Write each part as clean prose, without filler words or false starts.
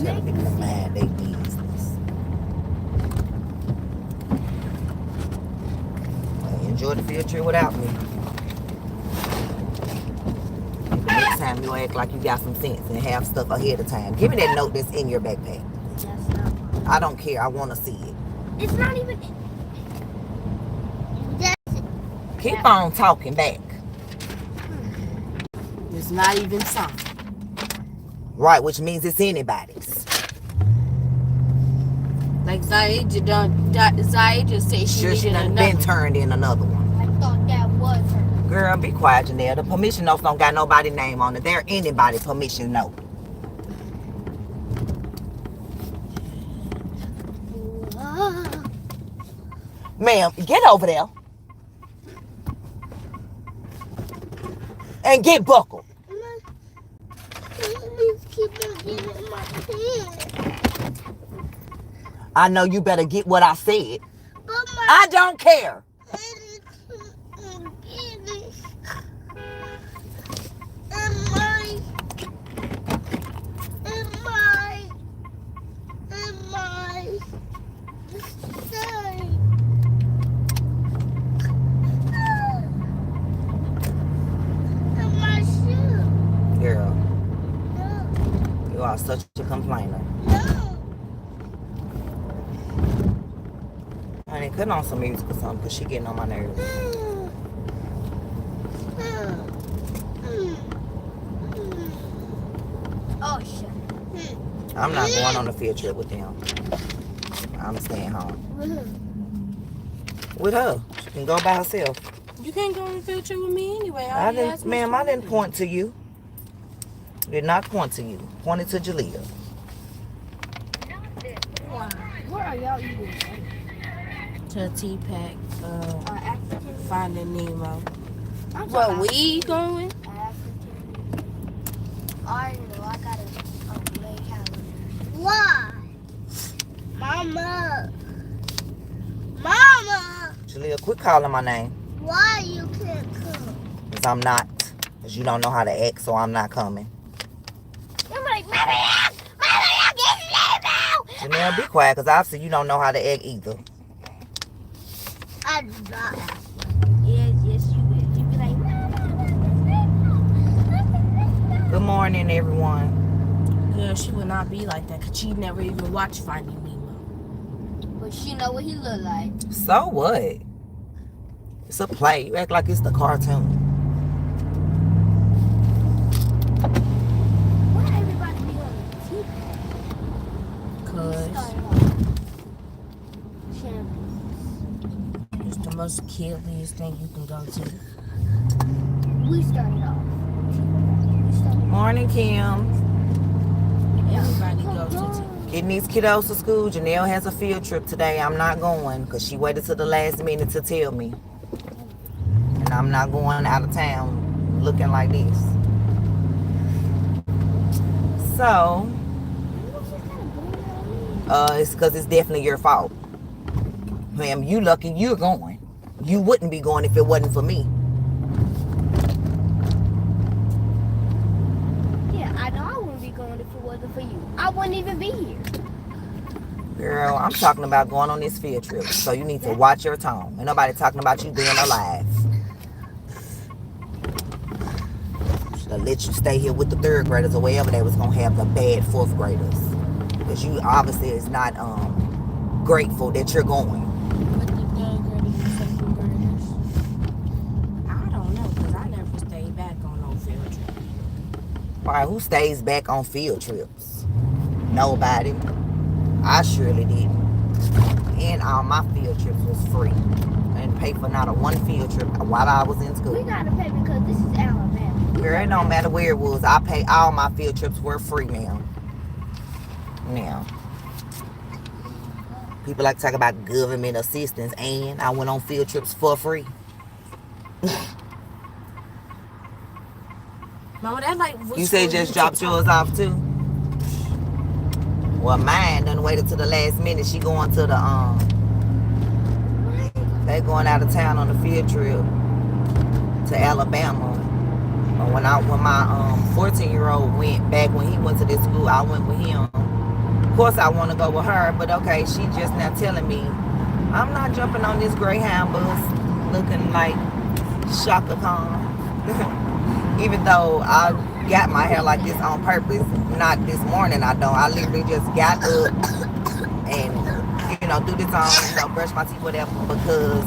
telling people to mind their business. Well, enjoy the field trip without me. And the next time you act like you got some sense and have stuff ahead of time. Give me that note that's in your backpack. That's not mine. I don't care. I want to see it. It's not even. Keep on talking back. It's not even something. Right, which means it's anybody's. Like Zaid just said she Sure, she needed done another. been turned in another one. I thought that was her. Girl, be quiet, Janelle. The permission notes don't got nobody's name on it. They're anybody's permission note. Ma'am, get over there. And get buckled. Please keep on getting my pen. I know you better get what I said. But my I don't care. Girl, you are such a complainer. Honey, cut on some music or something because she getting on my nerves. Oh shit. I'm not going on a field trip with them. I'm staying home. With her. She can go by herself. You can't go on the field trip with me anyway. I didn't, ma'am, I didn't point to you. Did not point to you. Pointed to Jalea. Where are y'all eating? To T-Pack, African. Finding Nemo. I'm Where we going? African. I know. I got a lay calendar. Why? Mama. Mama. Jalea, quit calling my name. Why you can't come? Because I'm not. Because you don't know how to act, so I'm not coming. I'm like, Mama, get sleep. Janelle, be quiet, because obviously you don't know how to act either. I do not. Yes, you will. You be like, Good morning, everyone. Girl, she would not be like that because she never even watched Finding Nemo. but she know what he look like. So what? It's a play. You act like it's the cartoon. Why everybody be on the TV? Because Champions. it's the most killiest thing you can go to. We started off. Morning, Kim. Everybody goes to Getting these kiddos to school. Janelle has a field trip today. I'm not going because she waited till the last minute to tell me. And I'm not going out of town looking like this. So, it's because it's definitely your fault. Ma'am, you lucky you're going. You wouldn't be going if it wasn't for me. Yeah, I know I wouldn't be going if it wasn't for you. I wouldn't even be here. Girl, I'm talking about going on this field trip. So you need to watch your tone. Ain't nobody talking about you being alive. Should have let you stay here with the third graders or wherever they was going to have the bad fourth graders. Because you obviously is not grateful that you're going. What the third graders and second graders? I don't know because I never stayed back on no field trip. All right, who stays back on field trips? Nobody. I surely didn't. And all my field trips was free. I didn't pay for not a one field trip while I was in We school. gotta pay because this is Alabama. Girl, it don't matter where it was. I pay all my field trips were free now. Now, people like to talk about government assistance, and I went on field trips for free. Mama, that like You say just dropped yours off too? Well, mine done waited till the last minute. She going to the they going out of town on a field trip to Alabama. When my 14-year-old went back when he went to this school, I went with him. Of course, I want to go with her, but okay, she just now telling me I'm not jumping on this Greyhound bus looking like Shaka Khan. Even though I got my hair like this on purpose, not this morning. I don't. I literally just got up and do this on, brush my teeth, whatever, because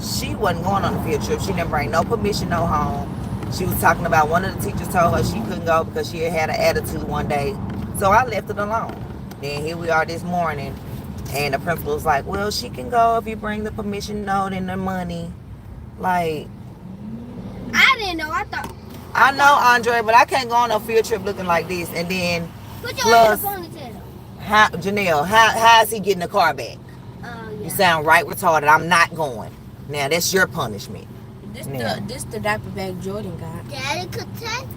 she wasn't going on the field trip. She didn't bring no permission, no home. She was talking about one of the teachers told her she couldn't go because she had an attitude one day. So I left it alone. Then here we are this morning, and the principal was like, well, she can go if you bring the permission note and the money. Like, I didn't know. I know, Andre, but I can't go on a field trip looking like this. And then, Put your hair in the ponytail. Janelle, how is he getting the car back? Yeah. You sound right retarded. I'm not going. Now, that's your punishment. This the diaper bag Jordan got. Daddy could take.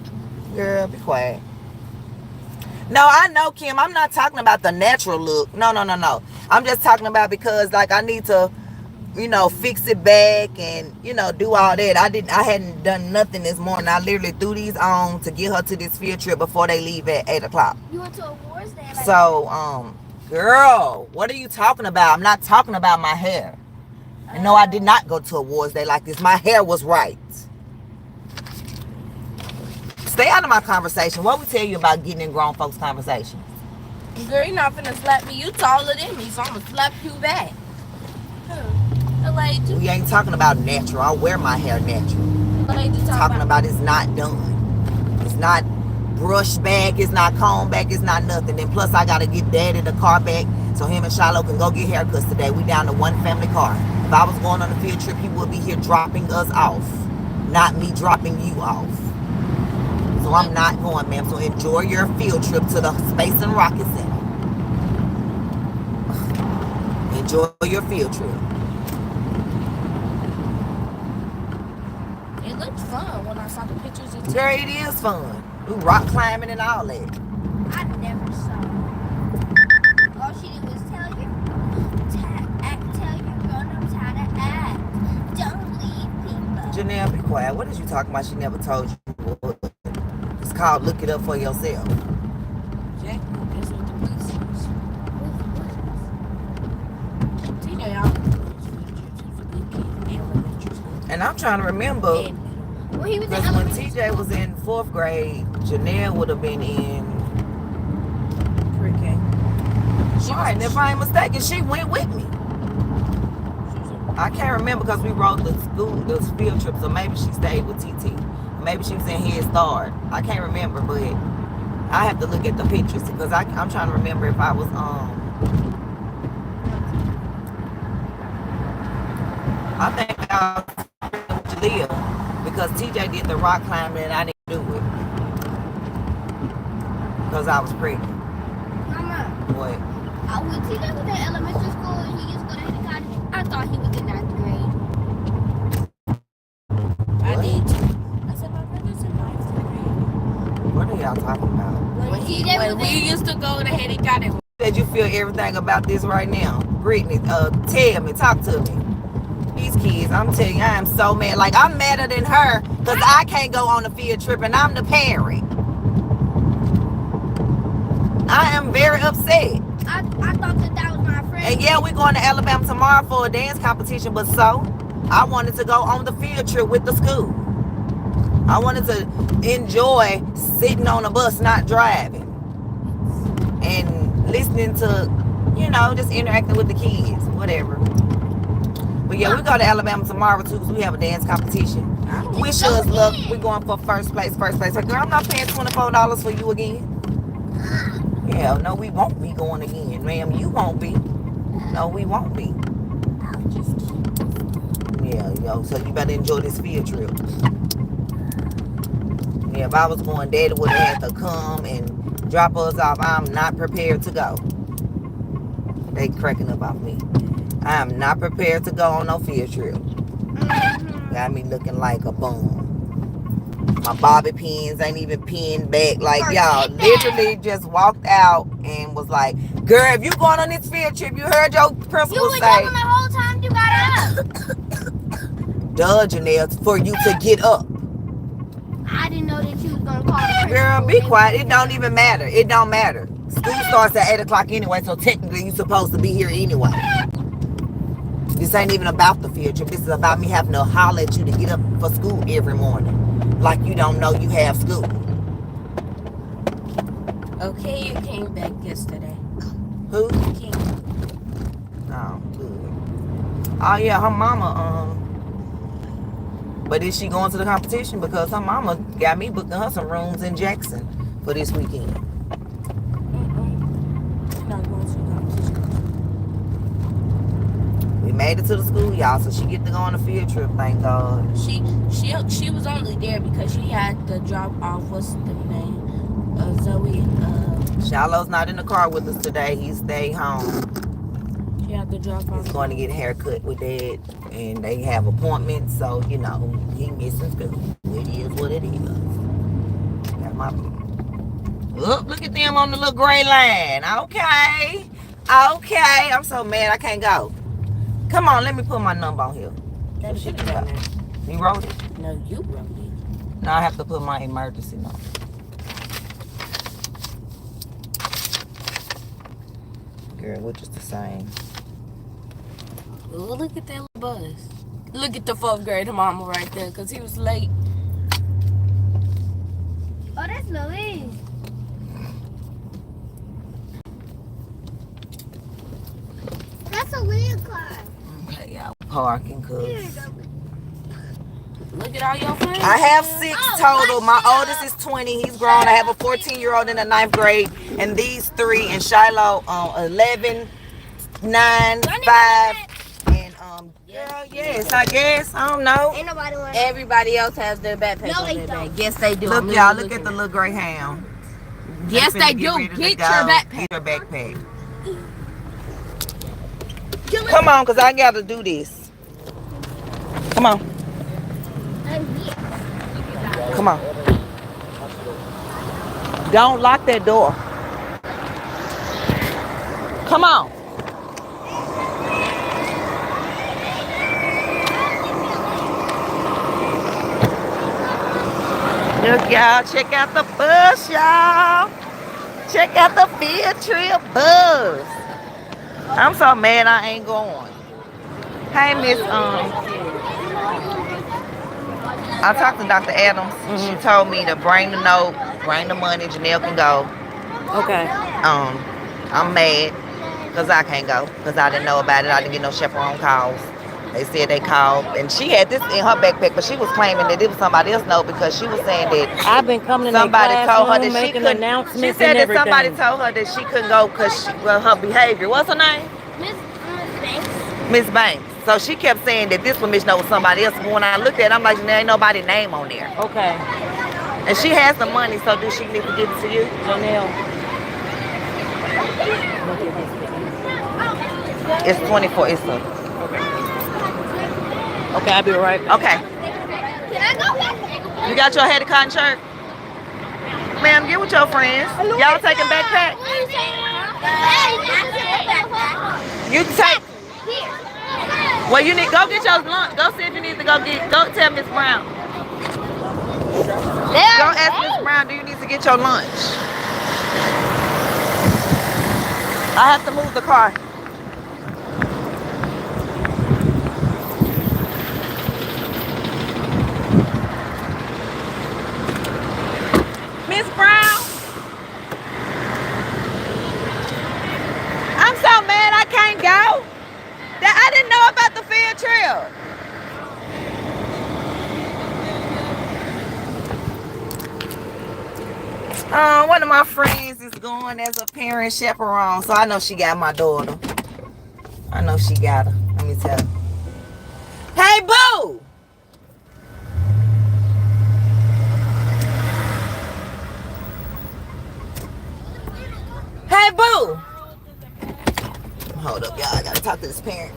Girl, be quiet. No, I know, Kim. I'm not talking about the natural look. No. I'm just talking about because, like, I need to, fix it back and, do all that. I hadn't done nothing this morning. I literally threw these on to get her to this field trip before they leave at 8 o'clock. You went to awards day. Like So, girl, what are you talking about? I'm not talking about my hair. No, I did not go to awards day like this. My hair was right. Stay out of my conversation. What we tell you about getting in grown folks' conversations? Girl, you're not finna slap me. You taller than me, so I'm gonna slap you back. We ain't talking about natural. I wear my hair natural. Talking about it's not done. It's not brushed back. It's not combed back. It's not nothing. And plus, I gotta get Daddy the car back so him and Shiloh can go get haircuts today. We down to one family car. If I was going on a field trip, he would be here dropping us off, not me dropping you off. So I'm not going, ma'am. So enjoy your field trip to the Space and Rocket Center. Enjoy your field trip. It looked fun when I saw the pictures of Girl, it is fun. We rock climbing and all that. I never saw it. All she did was tell your grown-ups how to act. Don't leave people. Janelle, be quiet. What is you talking about? She never told you. It's called look it up for yourself. Jack, that's what the police is. And I'm trying to remember, Well, he was because when TJ was in 4th grade, Janelle would have been in pre-K. right, and if I ain't mistaken, she went with me. I can't remember because we rode the field trip, so maybe she stayed with TT. Maybe she was in Head Start. I can't remember, but I have to look at the pictures because I'm trying to remember if I was I think I was with Jalea because TJ did the rock climbing and I didn't do it because I was pregnant. Mama, What? when TJ was in elementary school and he used to go to Henry Cottage, I thought he was in 9th grade. I did too. I said my brother's in 9th grade. What are y'all talking about? When we used to go to Henry Cottage. Did you feel everything about this right now? Brittany, tell me, talk to me. These kids, I'm telling you, I am so mad. Like, I'm madder than her because I can't go on a field trip and I'm the parent. I am very upset. I thought that was my friend. And yeah, we're going to Alabama tomorrow for a dance competition, but so, I wanted to go on the field trip with the school. I wanted to enjoy sitting on a bus, not driving. And listening to, just interacting with the kids, whatever. But yeah, we go to Alabama tomorrow too because we have a dance competition. Wish us luck. We're going for first place. Like, girl, I'm not paying $24 for you again. Yeah, no, we won't be going again, ma'am. You won't be. No, we won't be. Yeah, so you better enjoy this field trip. Yeah, if I was going, Daddy would have had to come and drop us off. I'm not prepared to go. They cracking up off me. I am not prepared to go on no field trip. Got me looking like a bum. My bobby pins ain't even pinned back. Like, y'all literally just walked out and was like, girl, if you going on this field trip, you heard your principal You were say. jumping the whole time you got up. Duh, Janelle, for you to get up. I didn't know that you was going to call the Girl, principal. be quiet. It don't even matter. It don't matter. School starts at 8 o'clock anyway, so technically you're supposed to be here anyway. This ain't even about the field trip. This is about me having to holler at you to get up for school every morning. Like you don't know you have school. Okay, you came back yesterday. Who? King. Oh, good. Oh yeah, her mama, but is she going to the competition? Because her mama got me booking her some rooms in Jackson for this weekend. Not going to the competition. We made it to the school, y'all, so she get to go on a field trip, thank God. She was only there because she had to drop off what's the name? Zoe. Shiloh's not in the car with us today. He stayed home. She had to drop off. He's going to get a haircut with Dad, and they have appointments, so you know he missing school. It is what it is. Got my look at them on the little gray line. Okay. I'm so mad I can't go. Come on, let me put my number on here. That Shit, shit down there. you wrote it? No, you wrote it. Now I have to put my emergency number. Girl, which is the same. Ooh, look at that little bus. Look at the 4th grade mama right there, because he was late. Oh, that's Louise. That's a weird car. Okay, y'all. Parking, cuz. Look at all your friends. I have 6 total. My oldest is 20. He's grown. I have a 14-year-old in the 9th grade. And these 3. And Shiloh, 11, 9, 5. And, girl, yes, I guess. I don't know. Ain't nobody want Everybody else has their backpack No, on they their don't. back. Yes, they do. Look, y'all, look at the little gray hound. Yes, they do. Ready to Get go. your backpack. Get your backpack. Come on, because I got to do this. Come on. Come on. Don't lock that door. Come on. Look, y'all, check out the bus, y'all. Check out the field trip bus. I'm so mad I ain't going. Hey, Miss, I talked to Dr. Adams. She told me to bring the note, bring the money, Janelle can go. Okay. I'm mad because I can't go because I didn't know about it. I didn't get no chaperone calls. They said they called, and she had this in her backpack, but she was claiming that it was somebody else's note because she was saying that I've been coming in somebody told her that she making couldn't. announcements. She said and that somebody everything. told her that she couldn't go because her behavior. What's her name? Miss Banks. Miss Banks. So she kept saying that this permission note was somebody else. But when I looked at it, I'm like, there ain't nobody's name on there. Okay. And she has the money, so do she need to give it to you? Janelle. It's 24. It's a. Okay, I'll be right back. Okay. Can I go back? You got your head of cotton shirt? Ma'am, get with your friends. Y'all taking backpack? You can take. Well, you need go get your lunch. Go see if you need to go tell Miss Brown. Go ask Miss Brown, do you need to get your lunch? I have to move the car. Miss Brown, I'm so mad I can't go. I didn't know about the field trip. One of my friends is going as a parent chaperone, so I know she got my daughter. I know she got her. Let me tell her. Hey, boo! Hey, boo! Hold up, y'all. I gotta talk to this parent.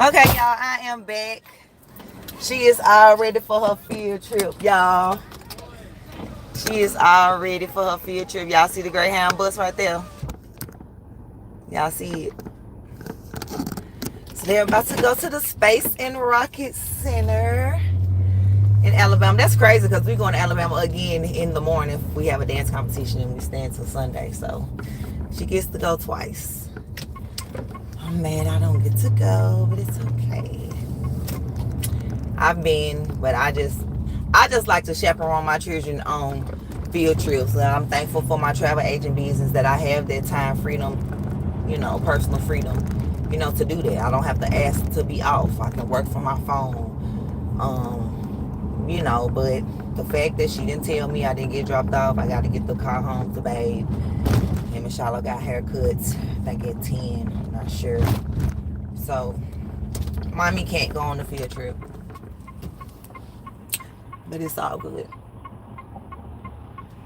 Okay, y'all, I am back. She is all ready for her field trip, y'all. She is all ready for her field trip. Y'all see the Greyhound bus right there? Y'all see it? So they're about to go to the Space and Rocket Center in Alabama. That's crazy because we're going to Alabama again in the morning. We have a dance competition and we stay until Sunday. So she gets to go twice. I'm mad I don't get to go, but it's okay. I've been, but I just like to chaperone my children on field trips. And I'm thankful for my travel agent business that I have that time freedom, personal freedom, to do that. I don't have to ask to be off. I can work from my phone. But the fact that she didn't tell me I didn't get dropped off, I got to get the car home to Babe. Him and Shiloh got haircuts, I think at 10, I'm not sure. So, mommy can't go on the field trip. But it's all good.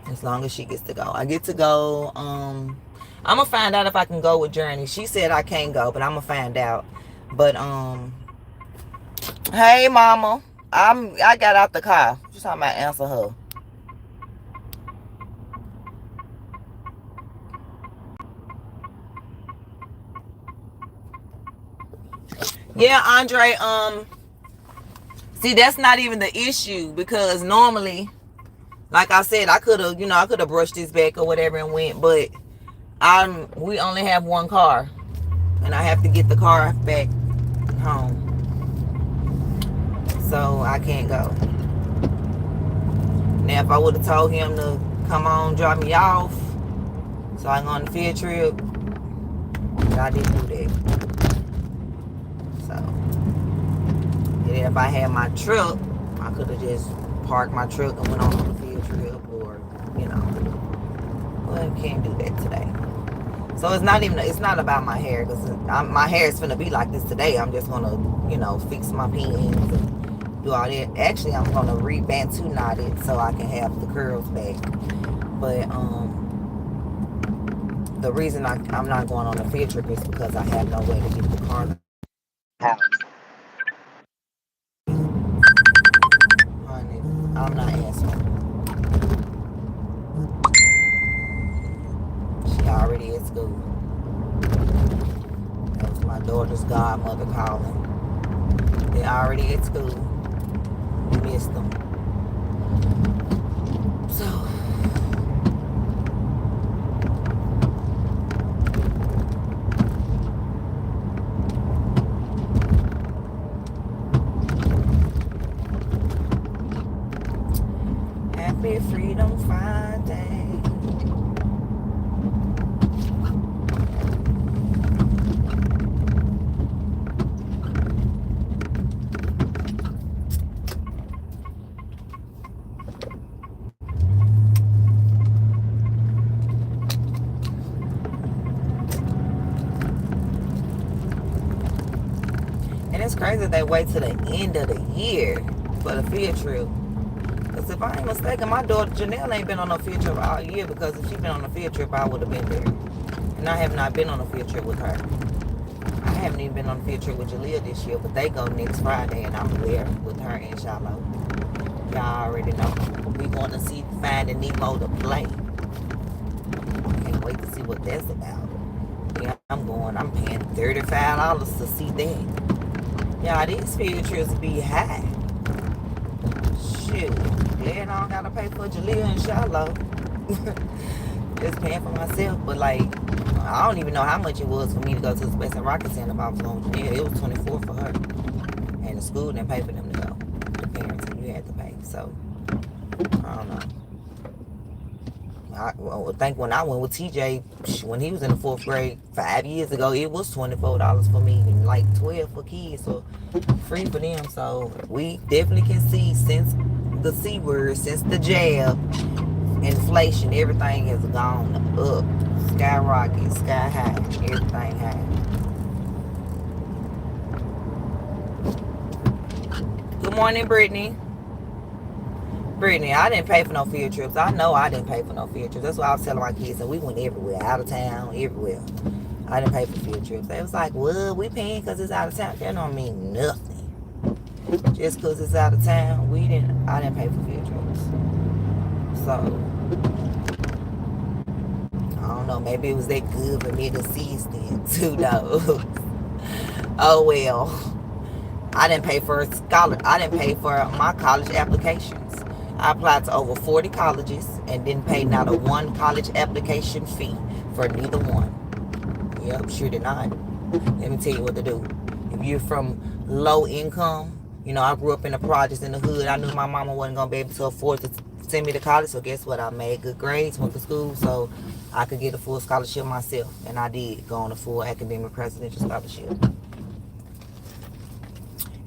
As long as she gets to go. I get to go, I'm going to find out if I can go with Journey. She said I can't go, but I'm going to find out. But, hey, mama. I got out the car. She's talking about answer her. Yeah, Andre, see, that's not even the issue because normally, like I said, I could have brushed this back or whatever and went, but we only have one car and I have to get the car back home. So I can't go. Now, if I would have told him to come on, drop me off, so I can go on the field trip, but I didn't do that. So, and if I had my truck, I could have just parked my truck and went on the field trip, or but can't do that today. So it's not about my hair, because my hair is gonna be like this today. I'm just gonna fix my pins and do all that. Actually, I'm gonna re-bantu knot it so I can have the curls back. But the reason I'm not going on the field trip is because I have no way to get the car out. Honey, I'm not answering. She already at school. That was my daughter's godmother calling. They're already at school. We missed them. So, happy Freedom Friday. It's crazy they wait till the end of the year for the field trip. Because if I ain't mistaken, my daughter Janelle ain't been on a field trip all year, because if she'd been on a field trip, I would have been there. And I have not been on a field trip with her. I haven't even been on a field trip with Jalea this year, but they go next Friday and I'm there with her and Shiloh. Y'all already know. We going to see Finding Nemo to play. Can't wait to see what that's about. Yeah, I'm paying $35 to see that. Y'all, these field trips be high. Shoot. Glad I don't gotta pay for Jalea and Shiloh. Just paying for myself. But I don't even know how much it was for me to go to the Space and Rocket Center if I was going with Jalea. It was $24 for her. And the school didn't pay for them to go. The parents, you had to pay. So, I don't know. I think when I went with TJ, when he was in the 4th grade 5 years ago, it was $24 for me and like 12 for kids, so free for them. So we definitely can see since the C word, since the jab, inflation, everything has gone up, skyrocket, sky high, everything high. Good morning, Brittany. Brittany, I didn't pay for no field trips. I know I didn't pay for no field trips. That's what I was telling my kids. And we went everywhere, out of town, everywhere. I didn't pay for field trips. They was like, well, we paying because it's out of town. That don't mean nothing. Just because it's out of town, I didn't pay for field trips. So, I don't know. Maybe it was that good for me to see it too, though. Oh, well. I didn't pay for my college applications. I applied to over 40 colleges and didn't pay not a one college application fee for neither one. Yep, sure did not. Let me tell you what to do. If you're from low income, I grew up in the projects in the hood. I knew my mama wasn't going to be able to afford to send me to college. So guess what? I made good grades, went to school, so I could get a full scholarship myself. And I did go on a full academic presidential scholarship.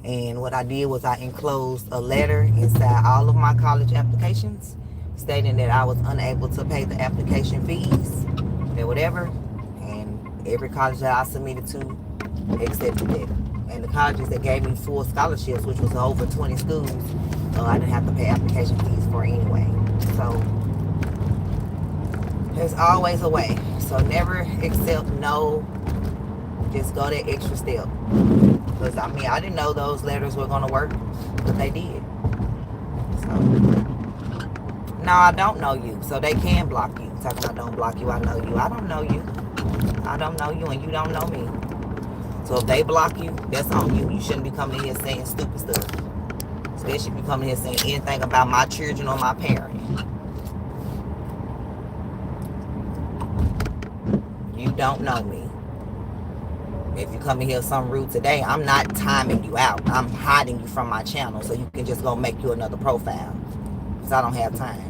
And what I did was I enclosed a letter inside all of my college applications stating that I was unable to pay the application fees or whatever. And every college that I submitted to accepted it. And the colleges that gave me full scholarships, which was over 20 schools, I didn't have to pay application fees for anyway. So there's always a way. So never accept no. Just go that extra step. Because, I didn't know those letters were going to work, but they did. So, no, I don't know you, so they can block you. Talking about don't block you, I know you. I don't know you. I don't know you, and you don't know me. So if they block you, that's on you. You shouldn't be coming here saying stupid stuff. Especially if you come here saying anything about my children or my parents. You don't know me. If you come in here some rude today, I'm not timing you out. I'm hiding you from my channel so you can just go make you another profile. Because I don't have time.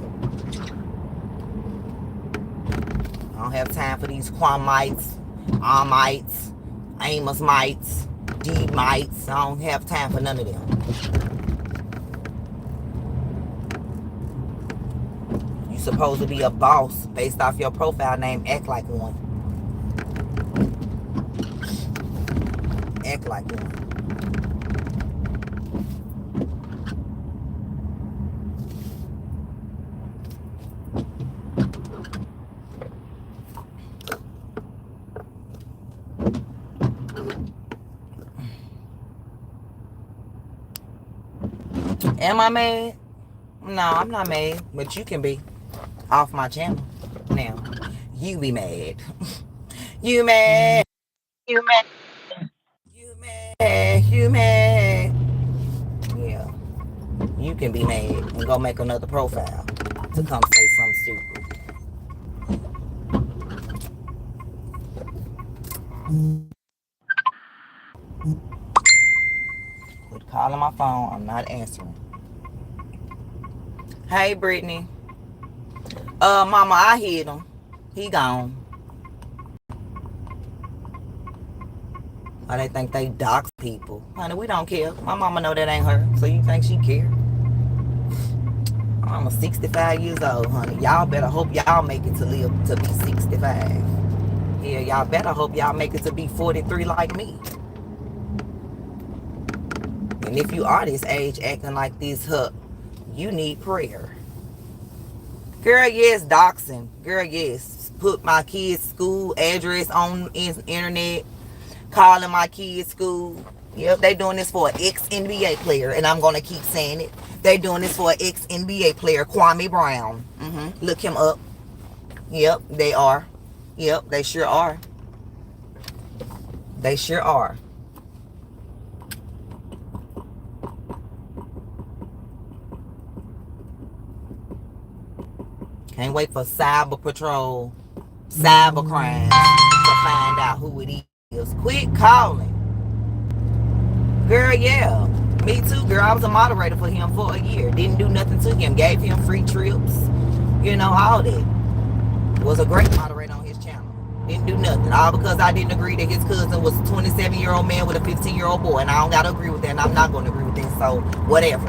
I don't have time for these Quamites, Amites, Amos-mites, D-mites. I don't have time for none of them. You supposed to be a boss based off your profile name. Act like one. Act like one. Am I mad? No, I'm not mad, but you can be off my channel now. You be mad. You mad. You mad. You mad, you mad. Yeah. You can be mad and go make another profile to come say something stupid. Quit calling my phone. I'm not answering. Hey, Brittany. Mama, I hit him. He gone. Why they think they dox people? Honey, we don't care. My mama know that ain't her. So you think she care? I'm 65 years old, honey. Y'all better hope y'all make it to live to be 65. Yeah, y'all better hope y'all make it to be 43 like me. And if you are this age acting like this, you need prayer. Girl, yes, doxing. Girl, yes. Put my kids' school address on internet. Calling my kids' school. Yep, they doing this for an ex-NBA player, and I'm going to keep saying it. They doing this for an ex-NBA player, Kwame Brown. Look him up. Yep, they are. Yep, they sure are. They sure are. Can't wait for Cyber Patrol, cyber crimes to find out who it is. Quit calling. Girl, yeah. Me too, girl. I was a moderator for him for a year. Didn't do nothing to him. Gave him free trips. You know, all that. Was a great moderator on his channel. Didn't do nothing. All because I didn't agree that his cousin was a 27-year-old man with a 15-year-old boy. And I don't got to agree with that. And I'm not going to agree with that. So, whatever.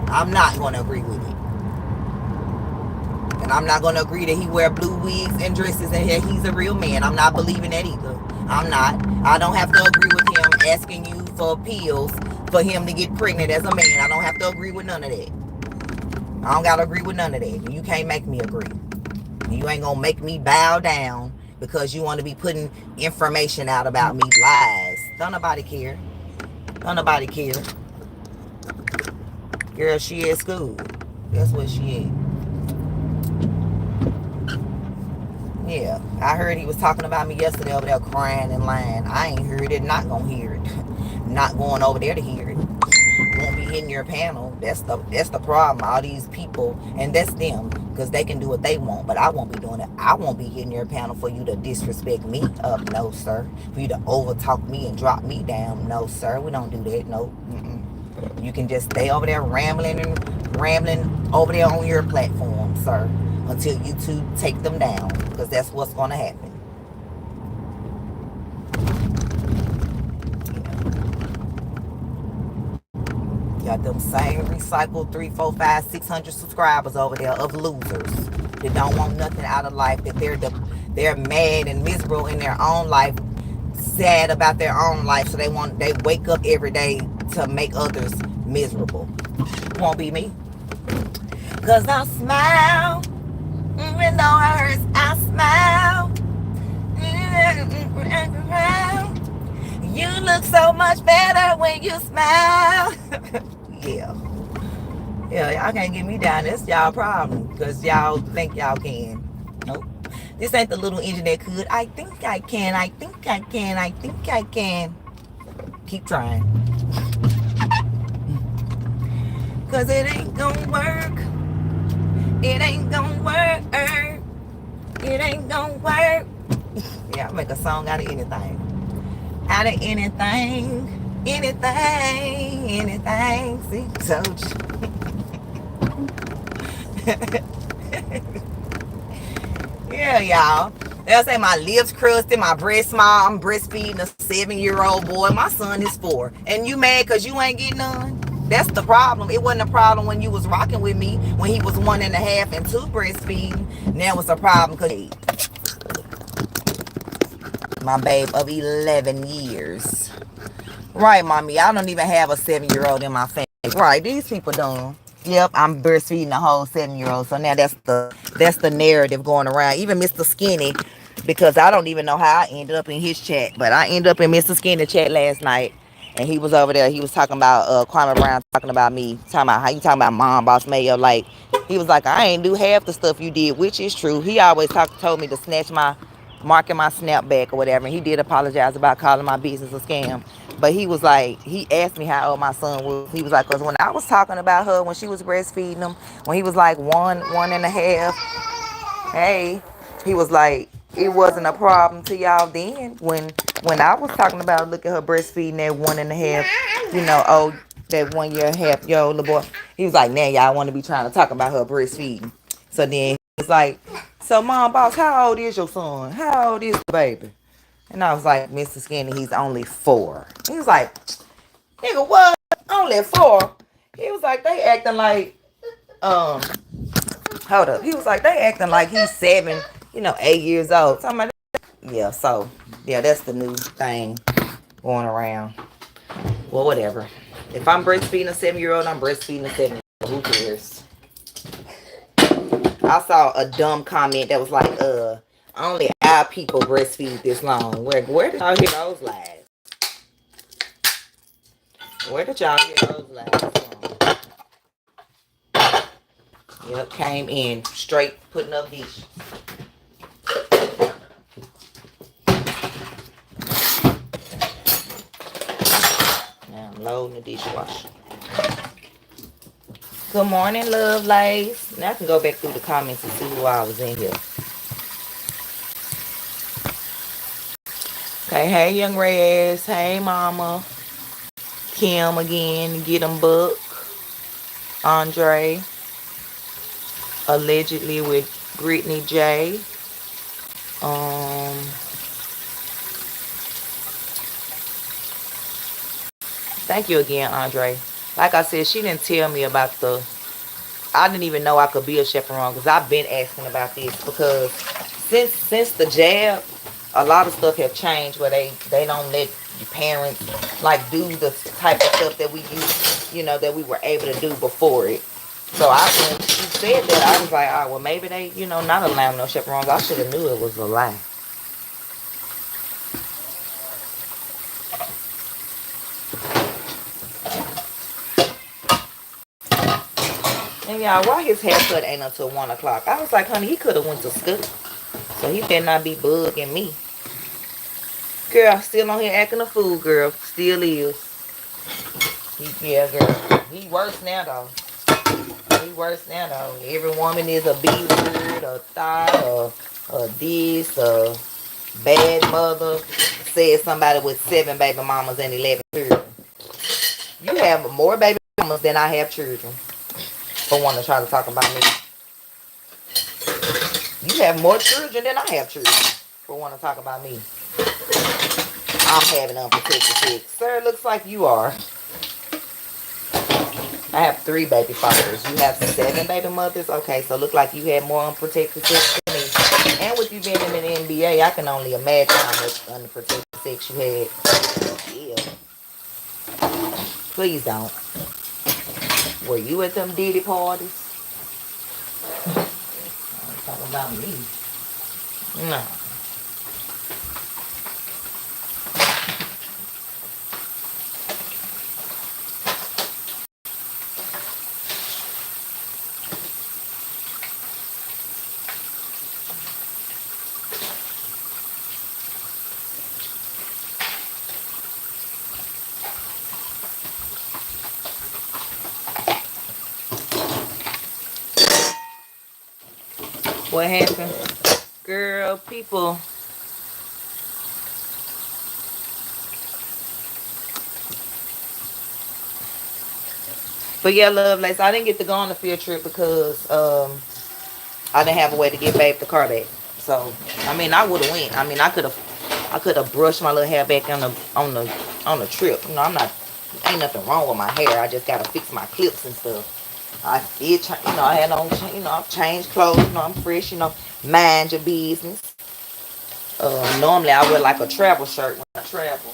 I'm not going to agree with it. And I'm not going to agree that he wear blue wigs and dresses and that he's a real man. I'm not believing that either. I'm not. I don't have to agree with him asking you for pills for him to get pregnant as a man. I don't have to agree with none of that. I don't got to agree with none of that. You can't make me agree. You ain't going to make me bow down because you want to be putting information out about me. Lies. Don't nobody care. Don't nobody care. Girl, she at school. That's what she is. Yeah, I heard he was talking about me yesterday over there crying and lying. I ain't heard it, not gonna hear it. Not going over there to hear it. Won't be in your panel. That's the problem. All these people, and that's them, because they can do what they want, but I won't be doing it. I won't be in your panel for you to disrespect me. No, sir. For you to overtalk me and drop me down. No, sir. We don't do that. No. You can just stay over there rambling over there on your platform, sir, until you two take them down, because that's what's going to happen. Got them same recycled 3, 4, 5, 600 subscribers over there of losers that don't want nothing out of life, that they're mad and miserable in their own life, sad about their own life, so they wake up every day to make others miserable. Won't be me. Cause I'll smile, even though it hurts, I'll smile. You look so much better when you smile. Yeah. Yeah, y'all can't get me down. That's y'all problem. Because y'all think y'all can. Nope. This ain't the little engine that could. I think I can. I think I can. I think I can. Keep trying. Because it ain't gonna work. It ain't gonna work. It ain't gonna work. Yeah, I'll make a song out of anything. Out of anything. Anything. See, told you. Yeah, y'all. They'll say my lips crusty, my breast small. I'm breastfeeding a 7-year-old boy. My son is 4. And you mad because you ain't getting none? That's the problem. It wasn't a problem when you was rocking with me when he was 1.5 and 2 breastfeeding. Now it's a problem because my babe of 11 years. Right, mommy. I don't even have a 7-year-old in my family. Right, these people don't. Yep, I'm breastfeeding a whole 7-year-old. So now that's the narrative going around. Even Mr. Skinny, because I don't even know how I ended up in his chat, but I ended up in Mr. Skinny chat last night, and he was over there. He was talking about Kwame Brown, talking about me, talking about how you talking about MomBossMayo. Like, he was like, I ain't do half the stuff you did, which is true. He always told me to snatch marking my snapback or whatever, and he did apologize about calling my business a scam. But he was like, he asked me how old my son was. He was like, because when I was talking about her when she was breastfeeding him, when he was like 1.5, hey, he was like, it wasn't a problem to y'all then. When I was talking about, look at her breastfeeding that 1.5, oh, that 1.5-year-old little boy. He was like, now y'all want to be trying to talk about her breastfeeding. So then he's like, so Mom Boss, how old is your son? How old is the baby? And I was like, Mr. Skinny, he's only 4. He was like, nigga, what? Only 4? He was like, they acting like, hold up. He was like, they acting like he's 7, 8 years old. Something like that. Yeah, so, yeah, that's the new thing going around. Well, whatever. If I'm breastfeeding a 7-year-old, I'm breastfeeding a 7-year-old. Who cares? I saw a dumb comment that was like, only our people breastfeed this long. Where did y'all hear those lies? Where did y'all hear those lies from? Yep, came in straight putting up dishes. Now I'm loading the dishwasher. Good morning, love lace. Now I can go back through the comments and see who I was in here. Okay, hey, Young Reyes. Hey, Mama. Kim again. Get 'em book. Andre. Allegedly with Brittany J. Thank you again, Andre. Like I said, she didn't tell me about the... I didn't even know I could be a chaperone because I've been asking about this because since the jab, a lot of stuff have changed where they don't let your parents like do the type of stuff that we used, you know, that we were able to do before it. So when she said that, I was like, oh, well, maybe they, you know, not allowing no chaperones. I should have knew it was a lie. And y'all, why his haircut ain't until 1 o'clock? I was like, honey, he could have went to school. So he better not be bugging me. Girl, still on here acting a fool, girl. Still is. Yeah, girl. He worse now, though. He worse now, though. Every woman is a B-word, a thought, a this, a bad mother. Said somebody with 7 baby mamas and 11 children. You have more baby mamas than I have children. For one to try to talk about me. You have more children than I have children. For one to talk about me. I'm having unprotected sex. Sir, looks like you are. I have 3 baby fathers. You have 7 baby mothers? Okay, so look like you had more unprotected sex than me. And with you being in the NBA, I can only imagine how much unprotected sex you had. Yeah. Please don't. Were you at them Diddy parties? Don't talk about me. No. What happened? Girl, people. But yeah, Lovelace, I didn't get to go on the field trip because I didn't have a way to get Babe the car back. So I mean, I would have went. I mean, I could have brushed my little hair back on the trip. You know, ain't nothing wrong with my hair. I just gotta fix my clips and stuff. I did, you know, I had on, you know, I've changed clothes. You know, I'm fresh. You know, mind your business. Normally I wear like a travel shirt when I travel.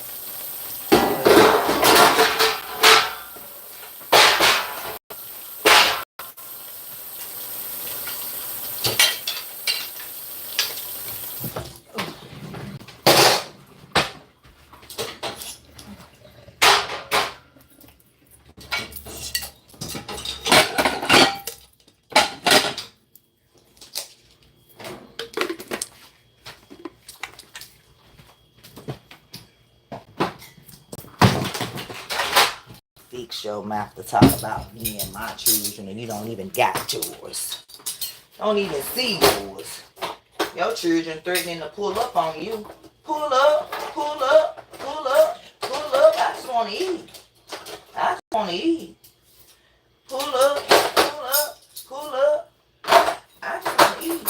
Fix your mouth to talk about me and my children, and you don't even got yours. Don't even see yours. Your children threatening to pull up on you. Pull up, pull up, pull up, pull up. I just want to eat. I just want to eat. Pull up, pull up, pull up. I just want to eat.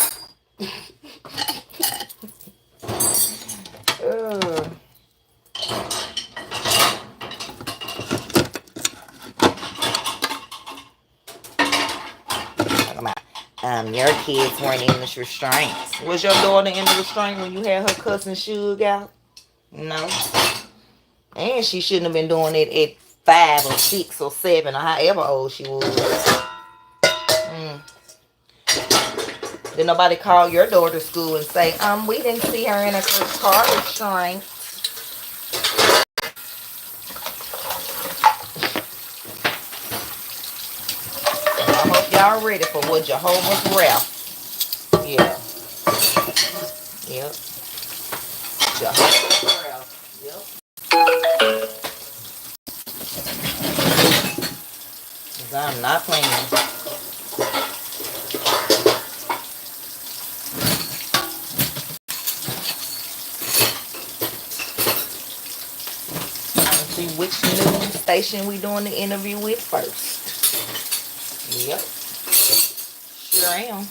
Your kids weren't in the restraints. Was your daughter in the restraint when you had her cussing Suge out? No. And she shouldn't have been doing it at 5 or 6 or 7 or however old she was. Did nobody call your daughter to school and say, we didn't see her in a car restraint? I hope y'all ready for what Jehovah's Wrath. Yeah. Yep. Jehovah's Wrath. Yep. Because I'm not playing. See which news station we doing the interview with first. Yep. Sure am.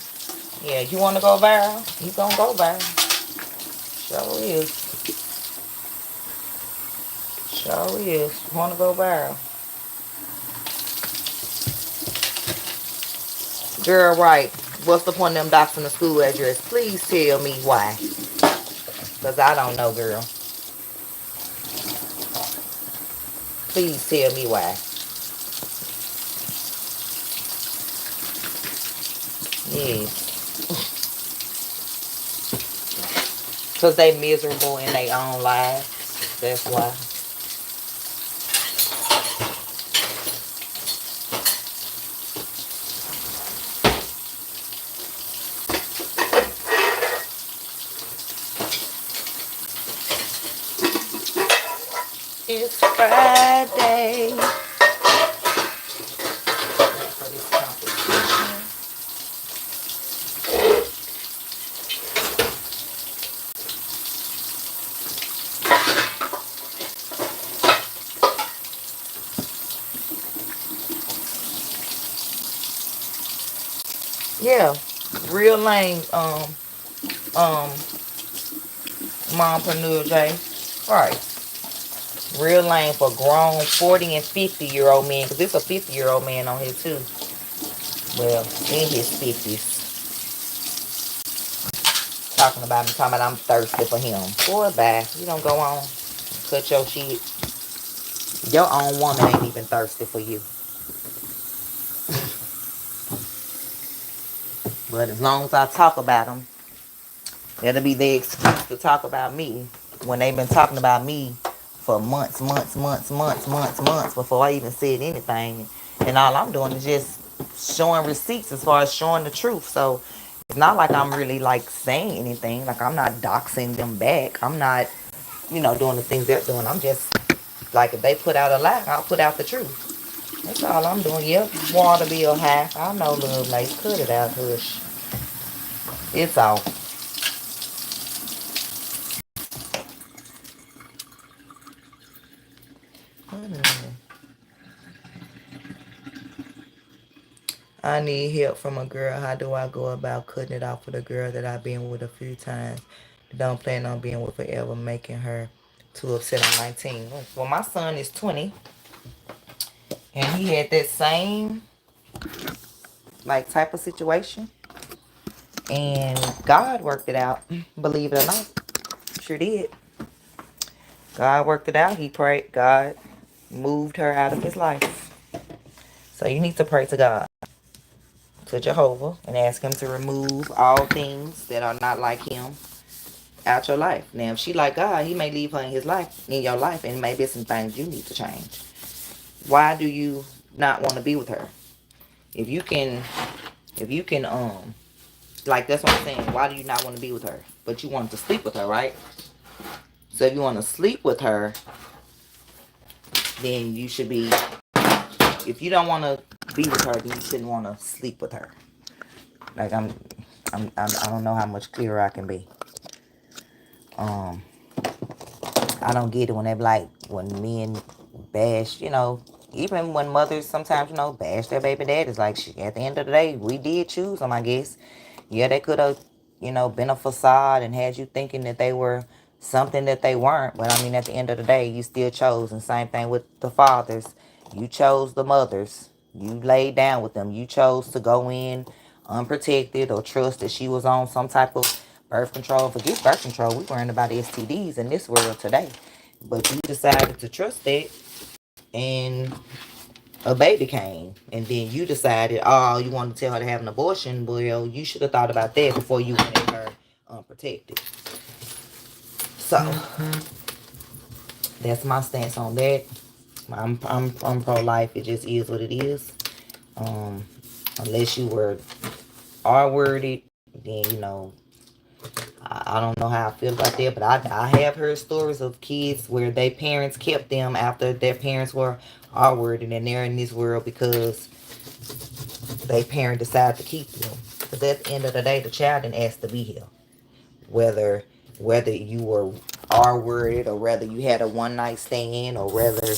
Yeah, you want to go viral? You gonna go viral. Sure is. Sure is. You want to go viral. Girl, right. What's the point of them doxing the school address? Please tell me why. Because I don't know, girl. Please tell me why. Yes. Because they miserable in their own lives. That's why. It's Friday. Yeah. Real lame, um, mompreneur J. Right. Real lame for grown 40 and 50-year-old men. Because there's a 50-year-old man on here too. Well, in his 50s. Talking about me, talking about I'm thirsty for him. Boy, bye. You don't go on. Cut your shit. Your own woman ain't even thirsty for you. But as long as I talk about them, that'll be the excuse to talk about me. When they've been talking about me for months before I even said anything. And all I'm doing is just showing receipts as far as showing the truth. So it's not like I'm really like saying anything. Like I'm not doxing them back. I'm not, doing the things they're doing. I'm just like, if they put out a lie, I'll put out the truth. That's all I'm doing. Yep, water bill high. I know, love, like, cut it out, hush. It's off. I need help from a girl. How do I go about cutting it off with a girl that I've been with a few times? Don't plan on being with forever, making her too upset. I'm 19. Well, my son is 20. And he had that same, like, type of situation. And God worked it out. Believe it or not. Sure did. God worked it out. He prayed. God moved her out of his life. So you need to pray to God, to Jehovah, and ask him to remove all things that are not like him out your life. Now, if she like God, he may leave her in his life, in your life, and maybe some things you need to change. Why do you not want to be with her? If you can, like, that's what I'm saying. Why do you not want to be with her? But you want to sleep with her, right? So if you want to sleep with her, then you should be, if you don't want to be with her, then you shouldn't want to sleep with her. Like, I don't know how much clearer I can be. I don't get it when they be like, when men bash, even when mothers sometimes, bash their baby daddies. Like, at the end of the day, we did choose them, I guess. Yeah, they could have, been a facade and had you thinking that they were something that they weren't. But, I mean, at the end of the day, you still chose. And same thing with the fathers. You chose the mothers. You laid down with them. You chose to go in unprotected or trust that she was on some type of birth control. Forget birth control. We worrying about STDs in this world today. But you decided to trust that, and a baby came. And then you decided, oh, you wanted to tell her to have an abortion. Well, you should have thought about that before you went in her unprotected. So, that's my stance on that. I'm pro-life. It just is what it is. Unless you were R-worded, then, I don't know how I feel about that, but I have heard stories of kids where their parents kept them after their parents were R-worded, and they're in this world because their parent decided to keep them. Because at the end of the day, the child didn't ask to be here. Whether you were R-worded, or whether you had a one-night stand, or whether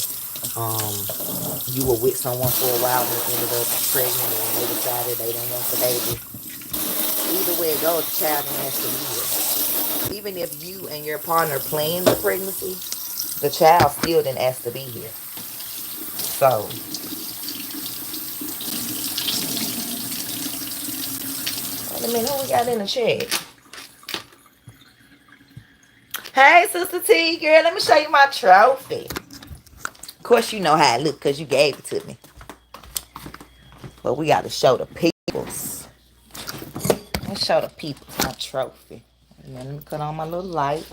you were with someone for a while and ended up pregnant and they decided they didn't want the baby. either way it goes, the child has to be here. Even if you and your partner plan the pregnancy, the child still didn't ask to be here. So, wait a minute, who we got in the chat? Hey, Sister T, girl, let me show you my trophy. Of course, you know how it look because you gave it to me. But we got to show the peoples. Let's show the peoples my trophy. And then let me cut on my little light.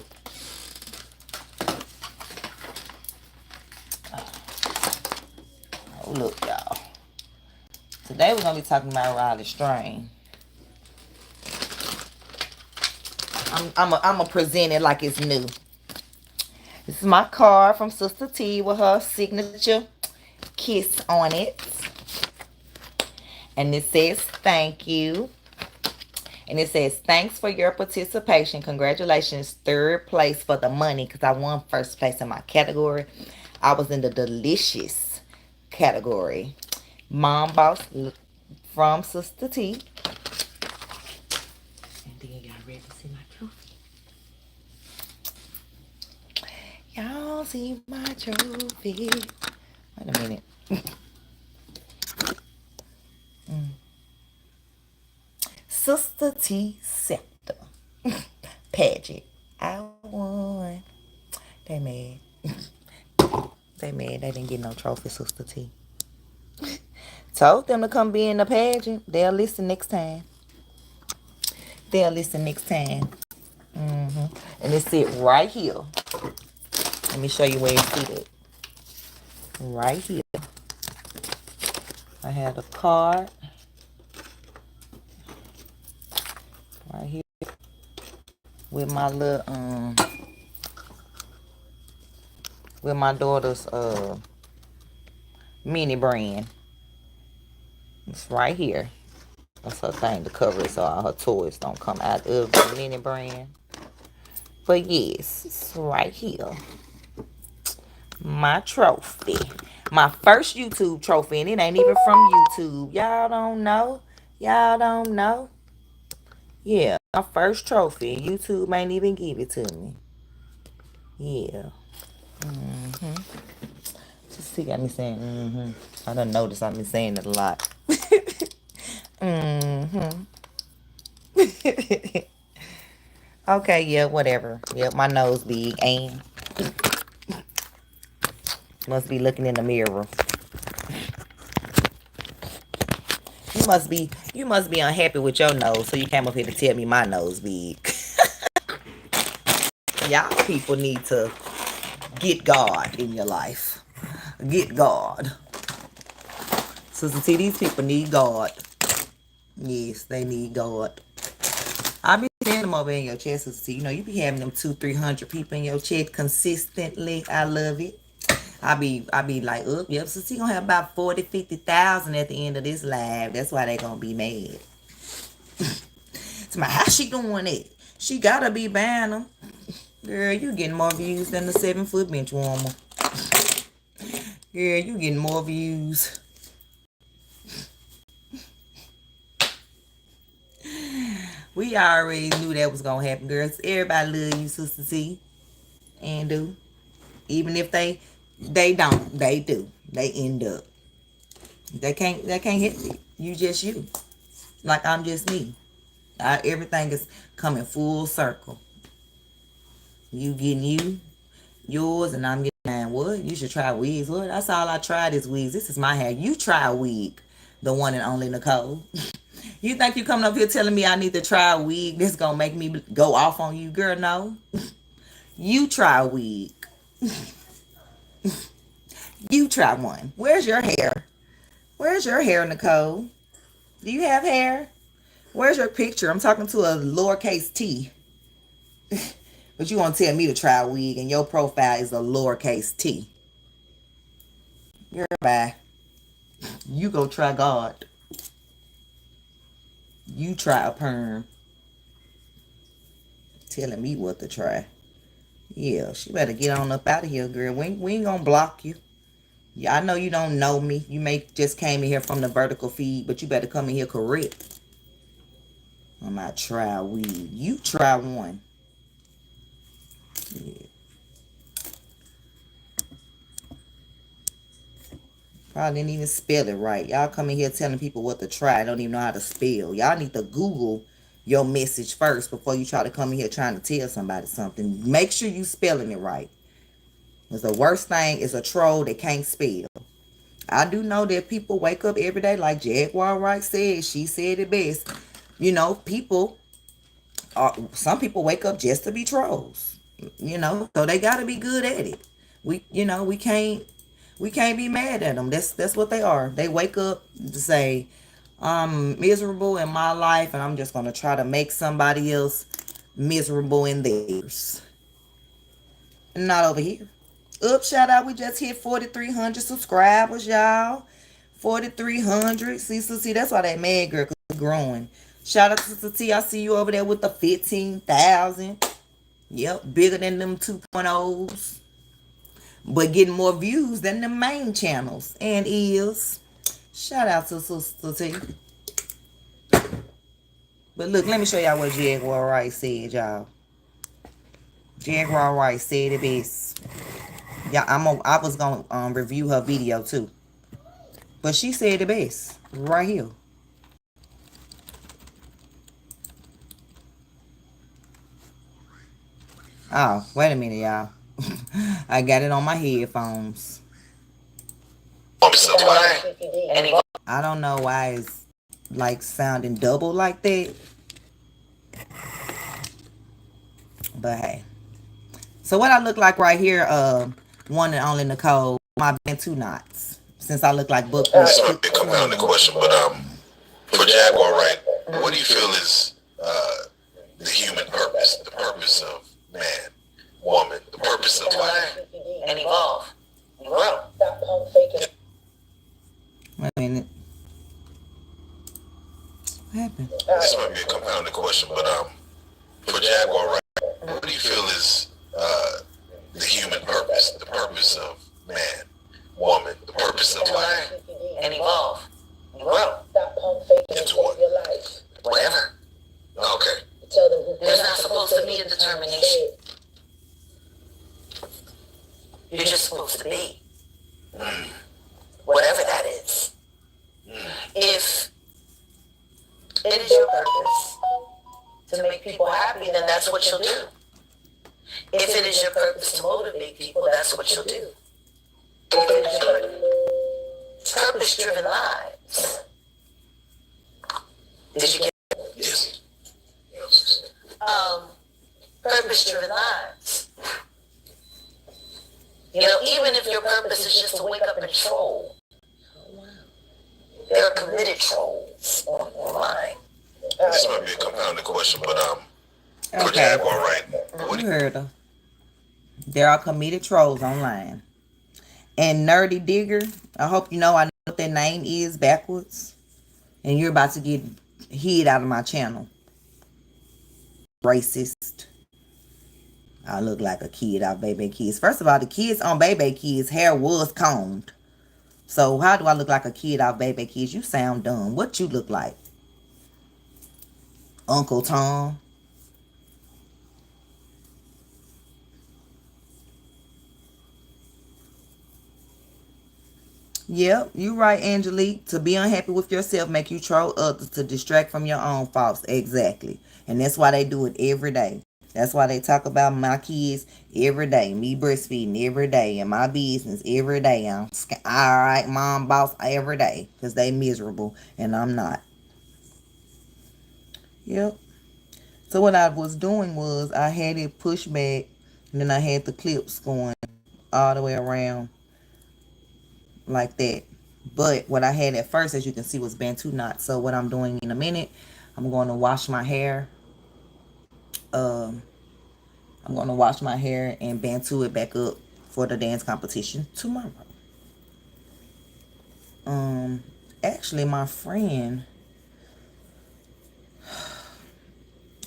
Oh, look, y'all. Today we're going to be talking about Riley Strain. I'm going to present it like it's new. This is my card from Sister T with her signature kiss on it. And it says, thank you. And it says, thanks for your participation. Congratulations, 3rd place for the money because I won 1st place in my category. I was in the delicious category. Mom Boss from Sister T. And then y'all ready to see my trophy? Y'all see my trophy. Wait a minute. Sister T Scepter pageant. I won. They mad. They mad. They didn't get no trophy, Sister T. Told them to come be in the pageant. They'll listen next time. They'll listen next time. And it's it right here. Let me show you where it's seated. Right here. I have a card. Right here. With my little, with my daughter's, mini brand. It's right here. That's her thing to cover it so all her toys don't come out of the mini brand. But yes, it's right here. My trophy. My first YouTube trophy, and it ain't even from YouTube. Y'all don't know? Y'all don't know? Yeah, my first trophy. YouTube ain't even give it to me. Yeah. Just see, got me saying, I done noticed I've been saying it a lot. Okay, yeah, whatever. Yep, my nose big, and must be looking in the mirror. You must be unhappy with your nose, so you came up here to tell me my nose big. Y'all people need to get God in your life. Get God. Sister T, these people need God. Yes, they need God. I be seeing them over in your chest, Sister T. You know, you be having them 200-300 people in your chat consistently. I love it. I be like, oh, yep, Sister T gonna have about 40,000-50,000 at the end of this live. That's why they gonna be mad. So how she doing it? She gotta be buying them. Girl, you getting more views than the 7-foot bench warmer. Girl, you getting more views. We already knew that was gonna happen, girls. Everybody love you, Sister T. And do. Even if they don't, they do. They end up. They can't hit it. You just you. Like I'm just me. Everything is coming full circle. You getting yours, and I'm getting mine. What? You should try wigs. What? That's all I tried is wigs. This is my hair. You try a wig. The one and only Nicole. You think you coming up here telling me I need to try a wig? This gonna make me go off on you, girl? No. You try a wig. You try one. Where's your hair? Where's your hair, Nicole? Do you have hair? Where's your picture? I'm talking to a lowercase t. But you want to tell me to try a wig and your profile is a lowercase t. Girl, bye. You go try God. You try a perm. Telling me what to try. Yeah, she better get on up out of here, girl. We ain't gonna block you. Yeah, I know you don't know me. You may just came in here from the vertical feed, but you better come in here correct. I might try weed. You try one. Yeah. Probably didn't even spell it right. Y'all coming here telling people what to try. I don't even know how to spell. Y'all need to Google your message first before you try to come in here trying to tell somebody something. Make sure you spelling it right. Because the worst thing is a troll that can't spell. I do know that people wake up every day like Jaguar Wright said. She said it best. You know, some people wake up just to be trolls. You know, so they got to be good at it. We can't be mad at them. That's what they are. They wake up to say, I'm miserable in my life and I'm just going to try to make somebody else miserable in theirs. Not over here. Up, shout out. We just hit 4,300 subscribers, y'all. 4,300. See, that's why that mad girl is growing. Shout out to Sister T. I see you over there with the 15,000. Yep, bigger than them 2.0s. But getting more views than the main channels. And is. Shout out to Sister T. But look, let me show y'all what Jaguar Wright said, y'all. Jaguar Wright said it best. Yeah, I was gonna review her video too. But she said the best. Right here. Oh, wait a minute, y'all. I got it on my headphones. I don't know why it's like sounding double like that. But hey. So what I look like right here, one and only Nicole, my been 2 knots. Since I look like book. This might be a compounded question, but for Jaguar, right? What do you feel is the human purpose, the purpose of man, woman, the purpose of life? And evolve. And grow. Stop pump faking. Wait a minute. What happened? This might be a compounded question, but for Jaguar, right? What do you feel is the human purpose, the purpose of man, woman, the purpose of life? And evolve. And grow. Stop pump faking. Into what? Your life. Whatever. Okay. Tell them there's not supposed to be a determination. You're just supposed to be. Whatever that is. If it is your purpose to make people happy, then that's what you'll do. If it is your purpose to motivate people, that's what you'll do. If it is your purpose-driven lives. Did you get it? Yes. Purpose-driven lives. You know, even if your purpose is just to wake up and troll, there are committed trolls online. This might be a compounded question, but for Okay. Jaguar, right? What do You you heard her. There are comedic trolls online. And Nerdy Digger, I hope you know I know what their name is backwards. And you're about to get hid out of my channel. Racist. I look like a kid off Baby Kids. First of all, the kids on Baby Kids' hair was combed. So how do I look like a kid off Baby Kids? You sound dumb. What you look like? Uncle Tom? Yep, you right, Angelique. To be unhappy with yourself make you troll others to distract from your own faults. Exactly. And that's why they do it every day. That's why they talk about my kids every day. Me breastfeeding every day. And my business every day. I'm alright, mom, boss every day. Because they miserable. And I'm not. Yep. So what I was doing was I had it pushed back. And then I had the clips going all the way around. Like that. But what I had at first, as you can see, was Bantu knots. So what I'm doing in a minute, I'm going to wash my hair. I'm going to wash my hair and Bantu it back up for the dance competition tomorrow. Actually, my friend,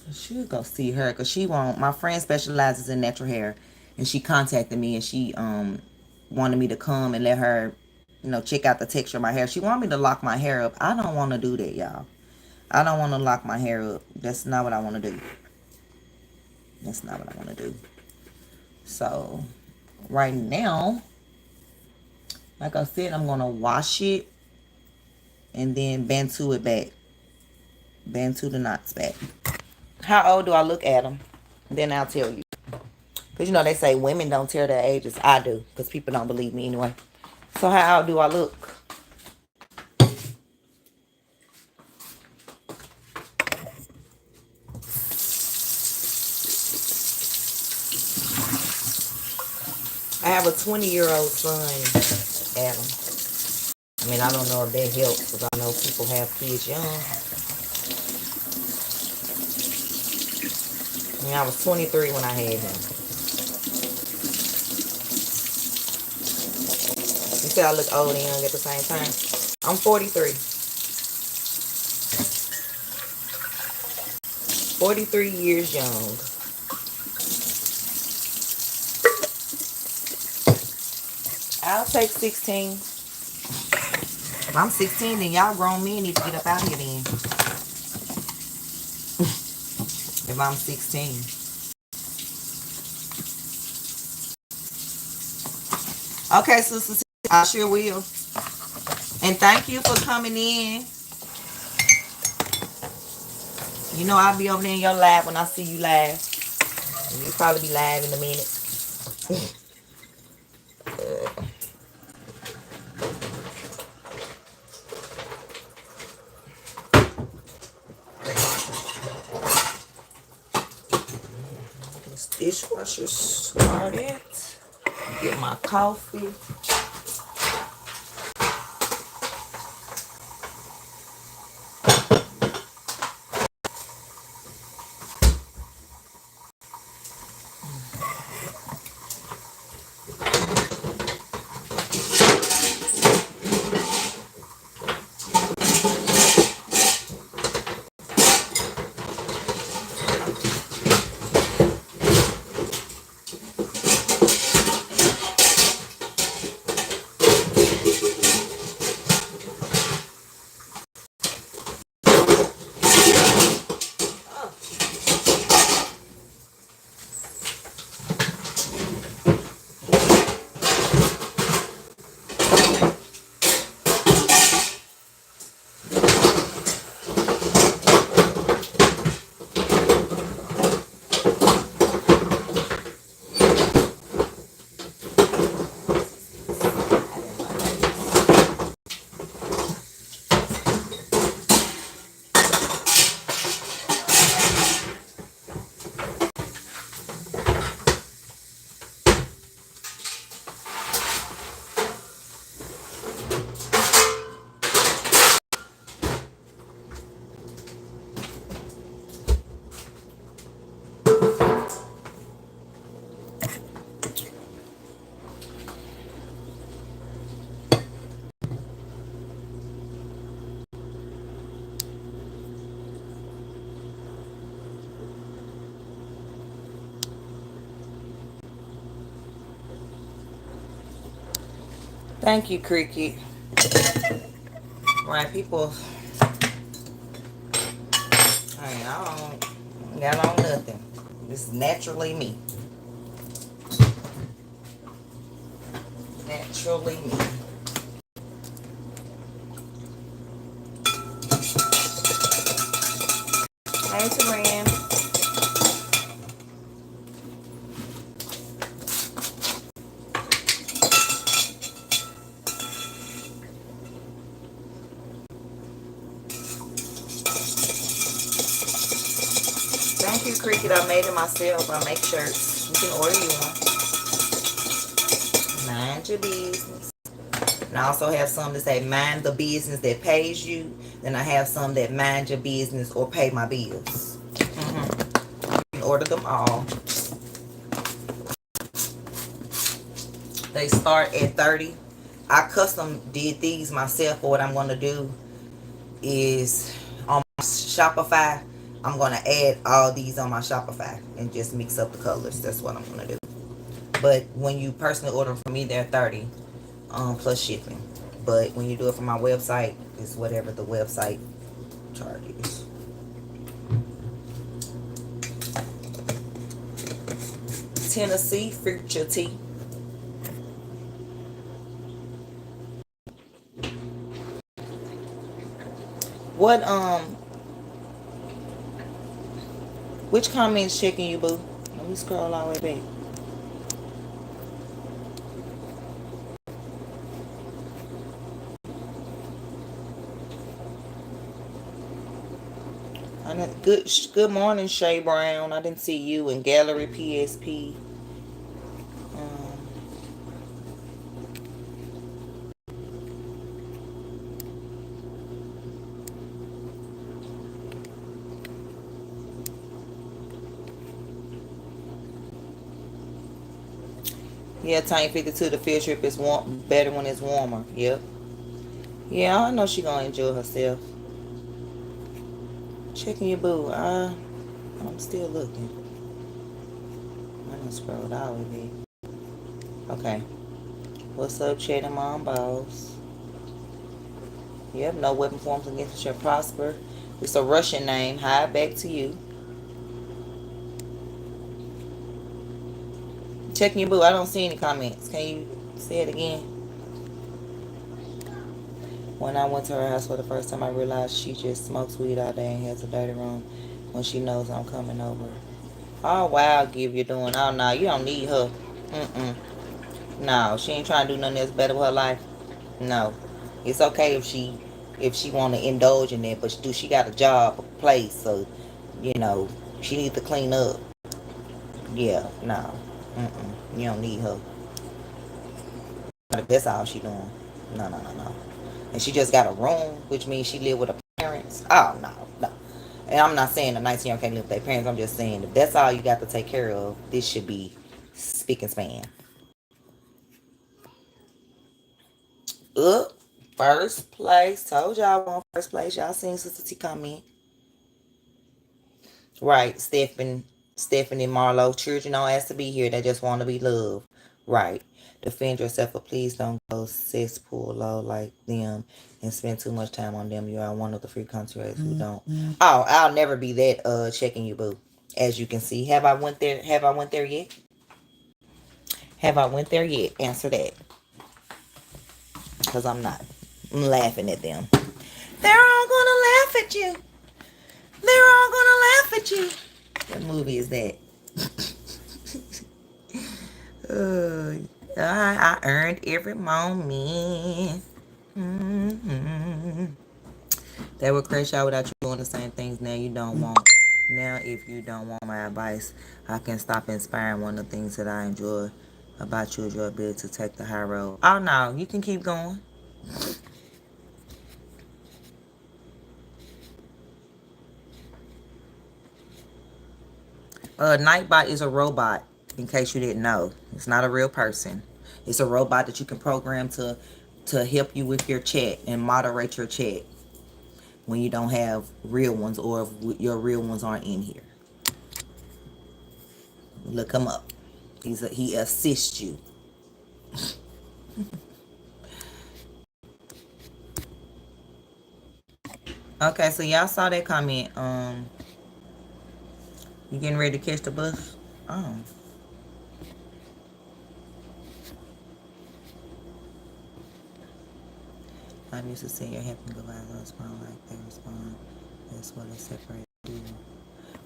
I should go see her because she won't. My friend specializes in natural hair, and she contacted me and she wanted me to come and let her, check out the texture of my hair. She wanted me to lock my hair up. I don't want to do that, y'all. I don't want to lock my hair up. That's not what I want to do. That's not what I want to do. So right now, like I said, I'm going to wash it and then bantu it back. Bantu the knots back. How old do I look, Adam? Then I'll tell you. Because you know they say women don't tell their ages. I do. Because people don't believe me anyway. So how old do I look? I have a 20-year-old son, Adam. I mean, I don't know if that helps because I know people have kids young. I mean, I was 23 when I had him. You say I look old and young at the same time? I'm 43. 43 years young. I'll take 16. If I'm 16, then y'all grown men need to get up out here then. If I'm 16. Okay, Sister, I sure will. And thank you for coming in. You know I'll be over there in your live when I see you live. And you'll probably be live in a minute. This dishwasher started. Get my coffee. Thank you, Cricket. Right, people. I don't got on nothing. This is naturally me. Naturally me. Hey, Taran. Thank you, Cricket. I made it myself. I make shirts. You can order you one. Mind your business. And I also have some that say mind the business that pays you. Then I have some that mind your business or pay my bills. You can order them all. They start at 30. I custom did these myself. For what I'm going to do is on my Shopify, I'm going to add all these on my Shopify and just mix up the colors. That's what I'm going to do. But when you personally order from me, they're 30 plus shipping. But when you do it from my website, it's whatever the website Try this. Tennessee Future Tea. What which comments checking you, boo? Let me scroll all the way back. Good morning, Shay Brown. I didn't see you in Gallery PSP. Yeah, Time 52. The field trip is better when it's warmer. Yep. Yeah, I know she gonna enjoy herself. Checking your boo. I'm still looking. I done scrolled all the way back. Okay. What's up, Chet and Mom Boss? Yep, no weapon forms against us shall prosper. It's a Russian name. Hi, back to you. Checking your boo. I don't see any comments. Can you say it again? When I went to her house for the first time, I realized she just smokes weed all day and has a dirty room when she knows I'm coming over. Oh, wow, give you doing. Oh, no, you don't need her. No, she ain't trying to do nothing else better with her life. No. It's okay if she want to indulge in it, but she got a job, a place, so, she needs to clean up. Yeah, no. You don't need her. That's all she doing. No. And she just got a room, which means she live with her parents. Oh, no. And I'm not saying the 19-year-old can't live with their parents. I'm just saying if that's all you got to take care of, this should be spick and span. Up, first place. Told y'all I want first place. Y'all seen Sister T comment. Right, Stephanie Marlowe. Children don't ask to be here. They just want to be loved. Right. Defend yourself, but please don't go cesspool low like them and spend too much time on them. You are one of the free countries who don't. Oh, I'll never be that checking you, boo. As you can see. Have I went there yet? Have I went there yet? Answer that. Because I'm not. I'm laughing at them. They're all gonna laugh at you. They're all gonna laugh at you. What movie is that? I earned every moment. They will crash out without you doing the same things now you don't want. Now, if you don't want my advice, I can stop inspiring. One of the things that I enjoy about you is your ability to take the high road. Oh, no. You can keep going. Nightbot is a robot, in case you didn't know. It's not a real person. It's a robot that you can program to help you with your chat and moderate your chat when you don't have real ones or if your real ones aren't in here. Look him up. He assists you. Okay, so y'all saw that comment. You getting ready to catch the bus? Oh. I'm used to seeing your happy go out and respond like they respond. That's what they separate you.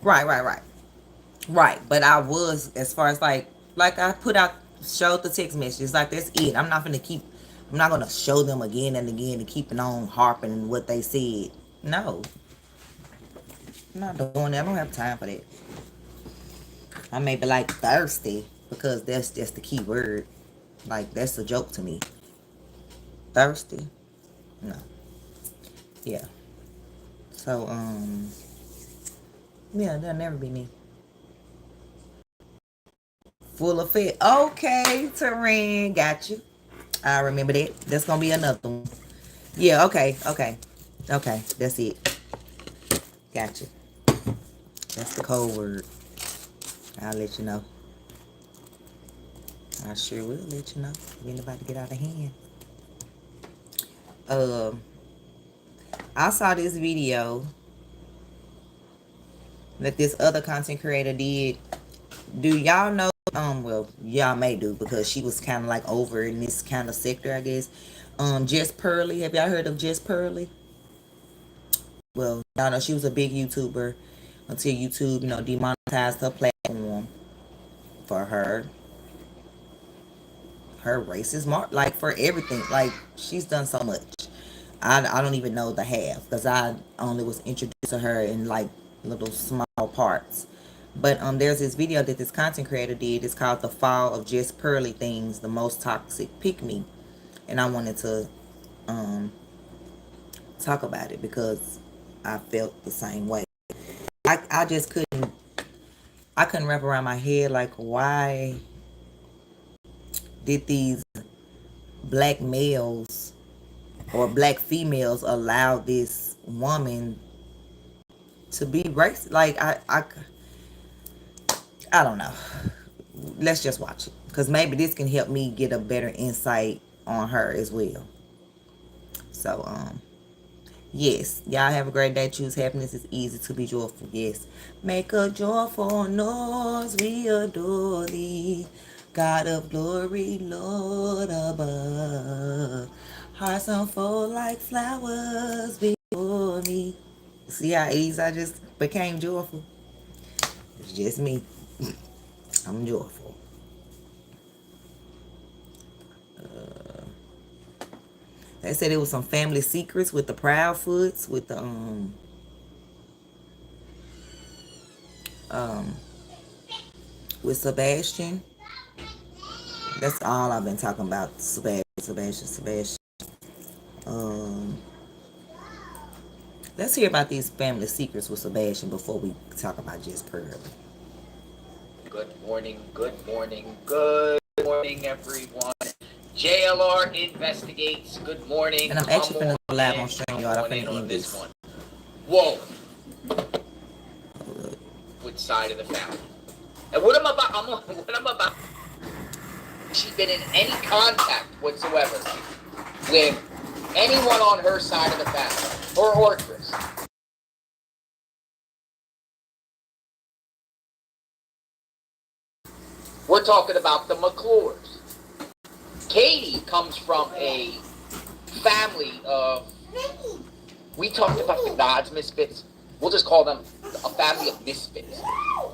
Right. But I was, as far as like I showed the text messages. Like, that's it. I'm not gonna show them again and again and keep on harping on what they said. No. I'm not doing that. I don't have time for that. I may be like thirsty because that's just the key word. Like, that's a joke to me. Thirsty? No. Yeah. So, yeah, that'll never be me. Full of fit. Okay, Terrain, got you. I remember that. That's gonna be another one. Yeah, okay. That's it. Got you. That's the code word. I'll let you know. I sure will let you know. If anybody get out of hand. I saw this video that this other content creator did. Do y'all know? Well, y'all may do because she was kind of like over in this kind of sector, I guess. Just Pearly. Have y'all heard of Just Pearly? Well, y'all know she was a big YouTuber until YouTube, demonetized her platform for her racist mark, like for everything. Like she's done so much. I don't even know the half because I only was introduced to her in like little small parts. But there's this video that this content creator did. It's called "The Fall of Just Pearly Things: The Most Toxic Pick Me," and I wanted to talk about it because I felt the same way. I just couldn't wrap around my head like why did these black males or black females allow this woman to be racist? Like I don't know. Let's just watch it because maybe this can help me get a better insight on her as well. So yes, y'all have a great day. Choose happiness. It's easy to be joyful. Yes, make a joyful noise. We adore thee, God of glory, Lord above. Hearts unfold like flowers before me. See how easy I just became joyful? It's just me. I'm joyful. They said it was some family secrets with the Proudfoots, with the with Sebastian. That's all I've been talking about. Sebastian. Um, let's hear about these family secrets with Sebastian before we talk about Just Pearly. Good morning, everyone. JLR investigates. Good morning. And I'm actually finna go live on stream, y'all. I'm finna end this. Whoa. Which side of the family? And what I'm about. She's been in any contact whatsoever with anyone on her side of the family, or Chris. We're talking about the McClures. Katie comes from a family of, we talked about the God's misfits. We'll just call them a family of misfits.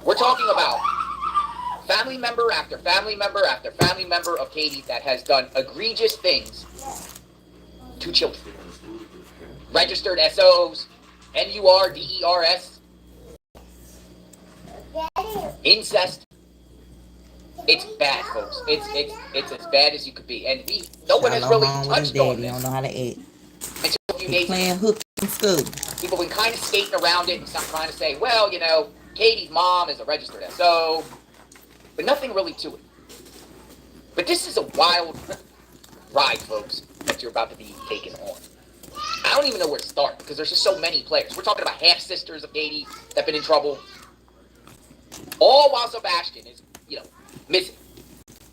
We're talking about family member after family member after family member of Katie that has done egregious things to children. Registered SOs, NURDERS, incest. It's bad, folks. It's as bad as you could be, and no one has really touched on this. Don't know how to eat. Until a few days playing hook in school. People have been kind of skating around it and trying to say, well, Katie's mom is a registered SO, but nothing really to it. But this is a wild ride, folks, that you're about to be taken on. I don't even know where to start because there's just so many players. We're talking about half sisters of Katie that have been in trouble, all while Sebastian is, missing.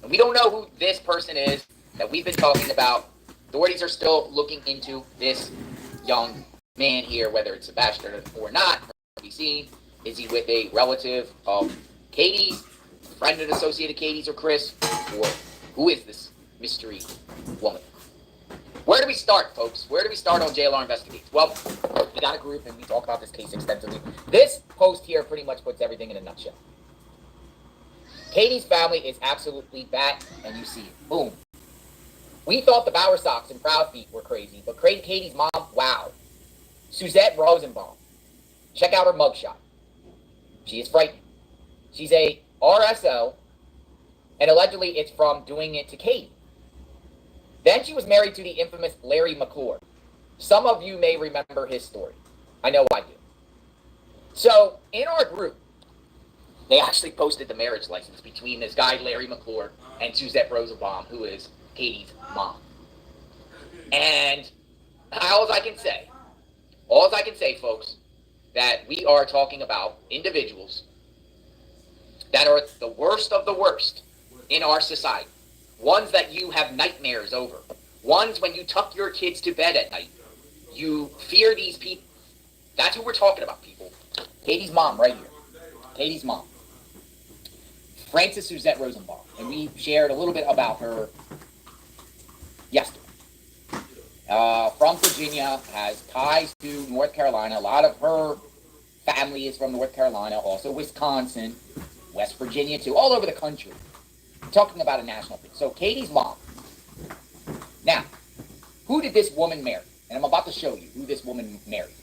And we don't know who this person is that we've been talking about. Authorities are still looking into this young man here, whether it's Sebastian or not. To be seen. Is he with a relative of Katie's, friend and associated Katie's, or Chris? Or who is this mystery woman? Where do we start, folks? Where do we start on JLR Investigates? Well, we got a group and we talk about this case extensively. This post here pretty much puts everything in a nutshell. Katie's family is absolutely bad, and you see it. Boom. We thought the Bowersocks and Proud Feet were crazy, but Katie's mom, wow. Suzette Rosenbaum. Check out her mugshot. She is frightening. She's a RSO, and allegedly it's from doing it to Katie. Then she was married to the infamous Larry McClure. Some of you may remember his story. I know I do. So, in our group, they actually posted the marriage license between this guy, Larry McClure, and Suzette Rosenbaum, who is Katie's mom. And all I can say, folks, that we are talking about individuals that are the worst of the worst in our society. Ones that you have nightmares over. Ones when you tuck your kids to bed at night, you fear these people. That's who we're talking about, people. Katie's mom right here. Katie's mom, Frances Suzette Rosenbaum, and we shared a little bit about her yesterday. From Virginia, has ties to North Carolina. A lot of her family is from North Carolina, also Wisconsin, West Virginia too, all over the country. I'm talking about a national thing. So Katie's mom. Now, who did this woman marry? And I'm about to show you who this woman married.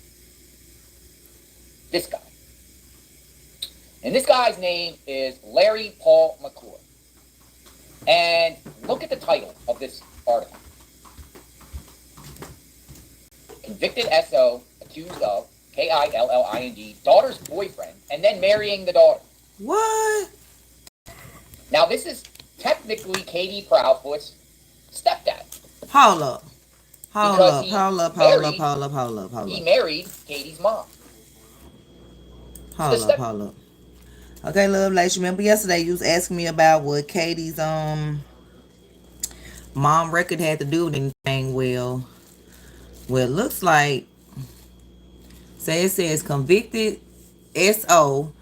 This guy. And this guy's name is Larry Paul McClure. And look at the title of this article. Convicted SO, accused of, Killing, daughter's boyfriend, and then marrying the daughter. What? Now, this is technically Katie Proudfoot's stepdad. Hold up. Hold Because up. He married Katie's mom. Hold up. Okay, love, like, remember yesterday you was asking me about what Katie's mom record had to do with anything. Well, it looks like, say it says convicted SO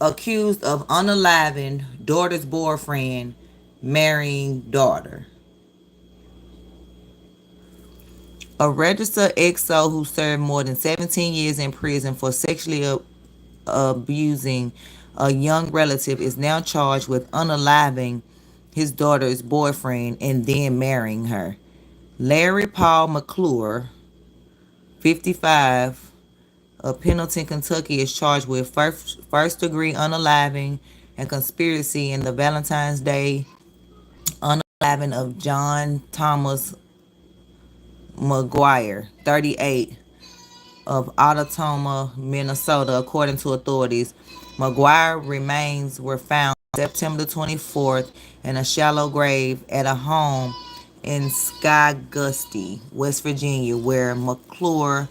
accused of unaliving daughter's boyfriend, marrying daughter. A registered XO who served more than 17 years in prison for sexually abusing a young relative is now charged with unaliving his daughter's boyfriend and then marrying her. Larry Paul McClure, 55, of Pendleton, Kentucky, is charged with first degree unaliving and conspiracy in the Valentine's Day unaliving of John Thomas McGuire, 38, of Ottumwa, Minnesota, according to authorities. McGuire remains were found September 24th in a shallow grave at a home in Skagusty, West Virginia, where McClure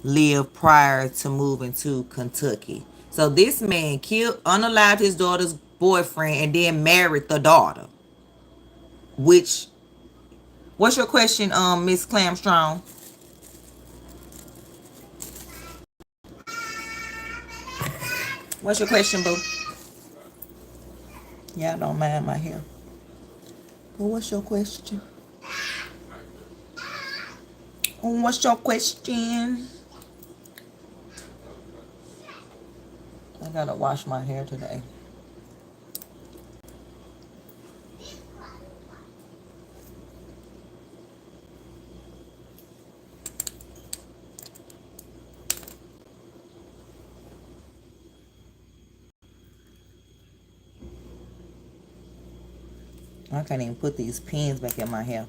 lived prior to moving to Kentucky. So this man unalived his daughter's boyfriend and then married the daughter. What's your question, Miss Clamstrong? What's your question, boo? Yeah, I don't mind my hair. But what's your question? What's your question? I gotta wash my hair today. I can't even put these pins back in my hair.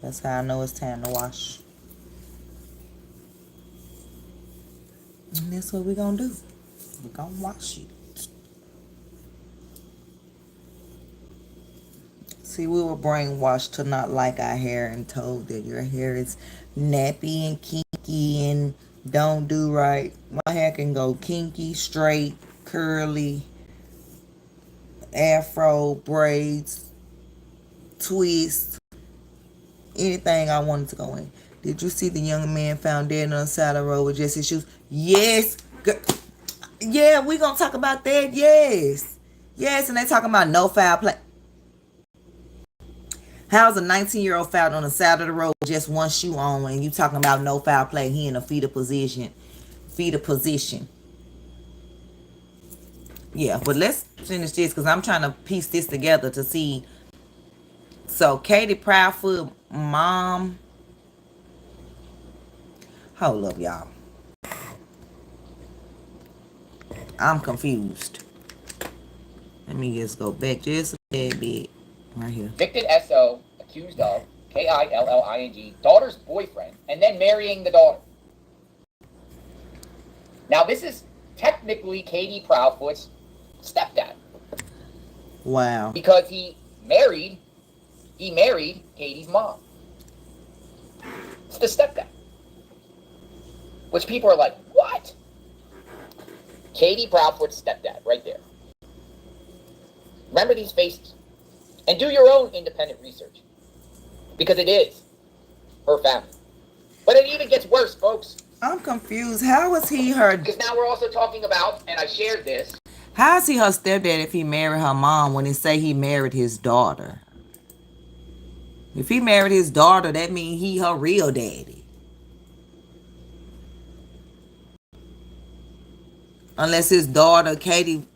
That's how I know it's time to wash. And that's what we're gonna do. We're gonna wash it. See, we were brainwashed to not like our hair and told that your hair is nappy and kinky and don't do right. My hair can go kinky, straight, curly, afro, braids, twist, anything I wanted to go in. Did you see the young man found dead on the side of the road with just his shoes? Yes. Yeah, we gonna talk about that. Yes. And they talking about no foul play. How's a 19-year-old found on the side of the road with just one shoe on and you talking about no foul play? He in a fetal position. Yeah, but let's finish this because I'm trying to piece this together to see. So Katie Proudfoot mom. Hold up, y'all. I'm confused. Let me just go back just a little bit. Right here. Convicted SO, accused of, Killing, daughter's boyfriend, and then marrying the daughter. Now, this is technically Katie Proudfoot's stepdad. Wow. Because he married Katie's mom. It's the stepdad. Which people are like, what? Katie Proudfoot's stepdad, right there. Remember these faces. And do your own independent research. Because it is her family. But it even gets worse, folks. I'm confused. How is he her? Because now we're also talking about, and I shared this. How is he her stepdad if he married her mom when he say he married his daughter? If he married his daughter, that means he her real daddy. Unless his daughter, Katie.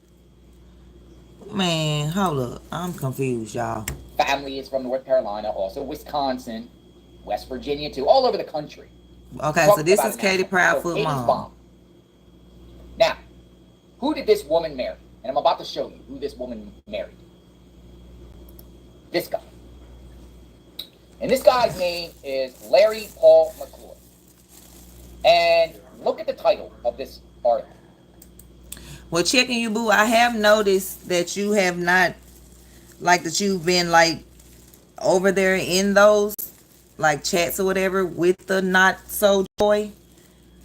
Man, hold up. I'm confused, y'all. Family is from North Carolina, also Wisconsin, West Virginia, too, all over the country. Okay, so this is Katie Proudfoot Katie's mom. Now, who did this woman marry? And I'm about to show you who this woman married. This guy. And this guy's name is Larry Paul McClure. And look at the title of this article. Well, checking you, boo, I have noticed that you have not, like, that you've been, like, over there in those, like, chats or whatever with the Not So Joy.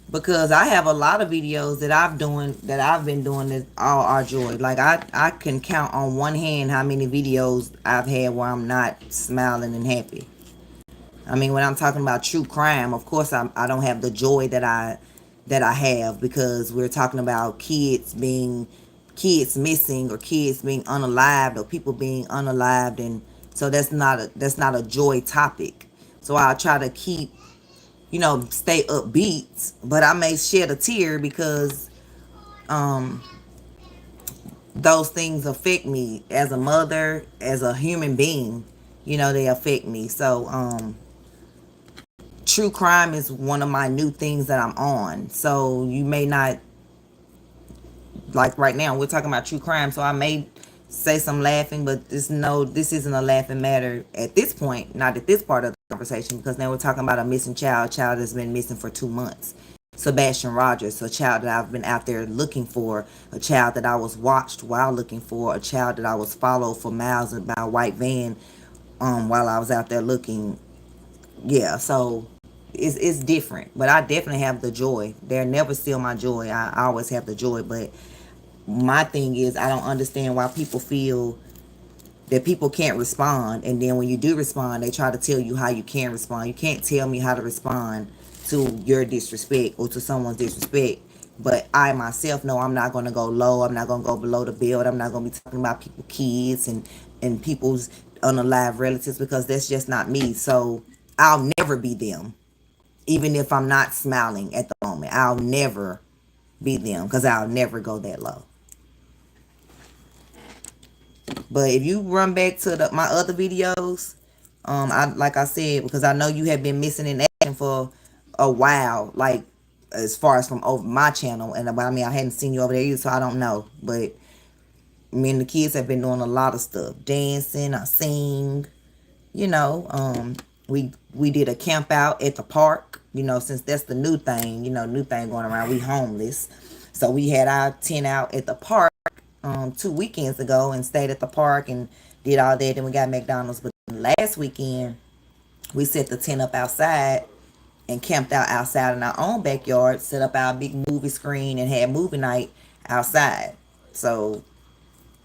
Because I have a lot of videos that I've been doing that all are joy. Like, I can count on one hand how many videos I've had where I'm not smiling and happy. I mean, when I'm talking about true crime, of course I don't have the joy that I have, because we're talking about kids missing, or kids being unalived, or people being unalived, and so that's not a joy topic. So I'll try to keep, stay upbeat, but I may shed a tear because those things affect me as a mother, as a human being. They affect me. So true crime is one of my new things that I'm on. So you may not, like right now we're talking about true crime, so I may say some laughing, but this isn't a laughing matter at this point, not at this part of the conversation, because now we're talking about a missing child that's been missing for 2 months. Sebastian Rogers, a child that I've been out there looking for, a child that I was watched while looking for, a child that I was followed for miles by a white van while I was out there looking. Yeah, so it's different, but I definitely have the joy. They're never steal my joy. I always have the joy, but my thing is, I don't understand why people feel that people can't respond, and then when you do respond, they try to tell you how you can respond. You can't tell me how to respond to your disrespect or to someone's disrespect, but I myself know I'm not going to go low. I'm not going to go below the belt. I'm not going to be talking about people's kids and people's unalive relatives, because that's just not me. So I'll never be them, even if I'm not smiling at the moment. I'll never be them, because I'll never go that low. But if you run back to my other videos, like I said, because I know you have been missing in action for a while, like as far as from over my channel, and I mean I hadn't seen you over there either, so I don't know. But me and the kids have been doing a lot of stuff, dancing, I sing, we did a camp out at the park, since that's the new thing, new thing going around. We homeless, so we had our tent out at the park 2 weekends ago and stayed at the park and did all that. Then we got McDonald's. But last weekend we set the tent up outside and camped out outside in our own backyard, set up our big movie screen, and had movie night outside. So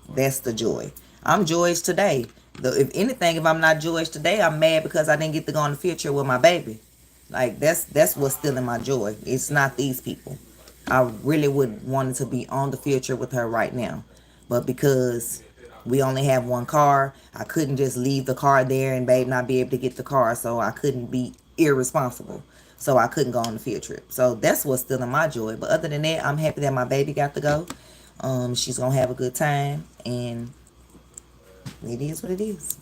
that's the joy. I'm joyous today. If anything, if I'm not joyous today, I'm mad because I didn't get to go on the field trip with my baby. Like that's what's stealing my joy. It's not these people. I really would want to be on the field trip with her right now, but because we only have one car, I couldn't just leave the car there and babe not be able to get the car, so I couldn't be irresponsible. So I couldn't go on the field trip. So that's what's stealing my joy. But other than that, I'm happy that my baby got to go. She's gonna have a good time, and it is what it is.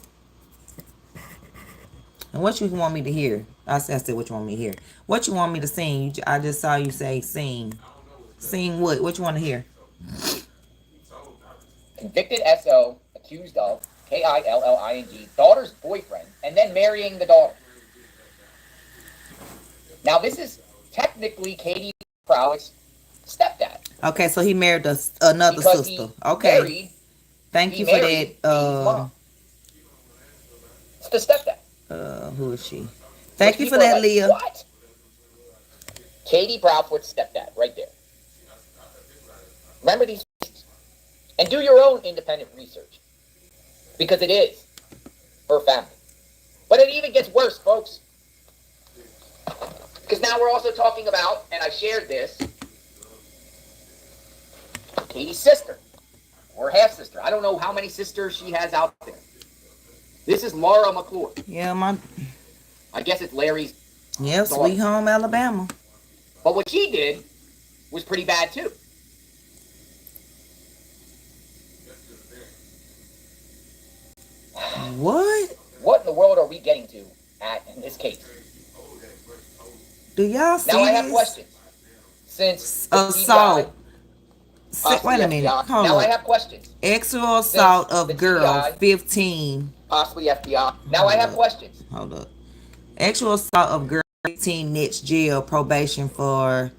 And what you want me to hear? I said what you want me to hear. What you want me to sing? I just saw you say sing. Sing what? What you want to hear? Convicted SO, accused of KILLING, daughter's boyfriend, and then marrying the daughter. Now this is technically Katie Proud's stepdad. Okay, so he married another Because sister. he Okay. married, Thank you for that. mom. It's the stepdad. Who is she? Thank Which you for people are that, like, Leah. What? Katie Proudfoot's stepdad, right there. Remember these cases. And do your own independent research. Because it is her family. But it even gets worse, folks. Because now we're also talking about, and I shared this, Katie's sister, or half-sister. I don't know how many sisters she has out there. This is Laura McClure. Yeah, I guess it's Larry's yeah, daughter. Sweet Home Alabama. But what she did was pretty bad, too. What? What in the world are we getting to in this case? Do y'all see Now I have this? questions. Since Assault. DDI, Wait a minute. FBI. Hold Now up. I have questions. Sexual assault Since of the girl, DDI, 15. Possibly FBI. Now I have questions. Hold up. Actual assault of girl, 15 next jail, probation for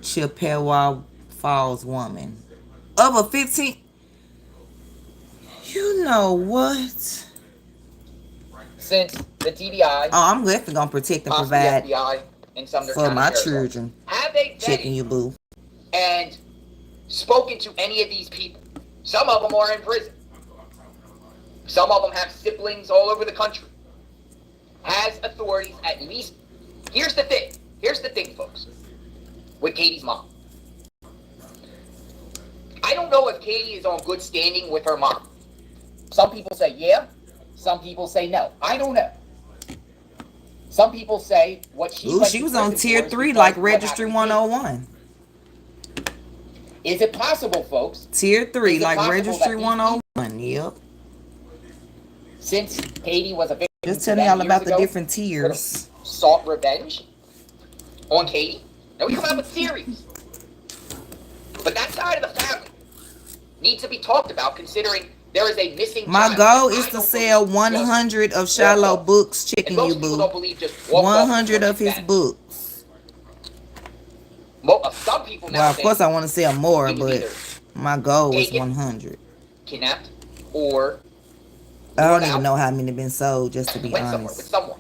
Chippewa Falls woman. Of a 15. You know what? Since the TBI, Oh, I'm definitely gonna protect and possibly provide FBI, and some for my children. Have they Checking vetted you, boo. and spoken to any of these people? Some of them are in prison. Some of them have siblings all over the country. Has authorities at least... Here's the thing. Here's the thing, folks. With Katie's mom. I don't know if Katie is on good standing with her mom. Some people say yeah. Some people say no. I don't know. Some people say what she Ooh, went she to was on prison tier for is 3 because like what Registry happened to Katie. 101. Is it possible, folks, Tier 3 Is it like possible Registry that these 101. Yep. since Katie was a victim Just to telling them y'all years about the ago, different tiers. sought revenge on Katie? Now we come out with theories. But that side of the family needs to be talked about, considering there is a missing My child. goal I is to don't sell believe 100 of just Shiloh walk off. books. And Checking most you, people boo. don't believe just walk off 100 before of you his bang. books. Some people now Well, of think course I want to sell more, he was but either my goal is taken, 100. kidnapped, or I don't lured even out, know how many been sold, just to be went somewhere with honest. someone.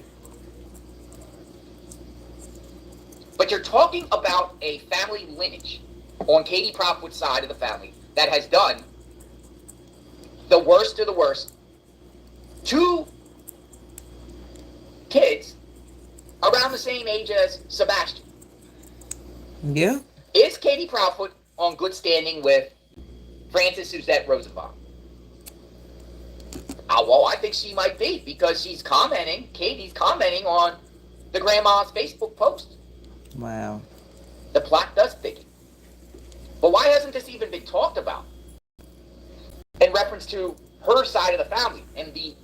But you're talking about a family lineage on Katie Propwood's side of the family that has done the worst of the worst to kids around the same age as Sebastian. Yeah. Is Katie Proudfoot on good standing with Frances Suzette Rosenbaum? Well, I think she might be, because Katie's commenting on the grandma's Facebook post. Wow. The plot does thicken. But why hasn't this even been talked about in reference to her side of the family and the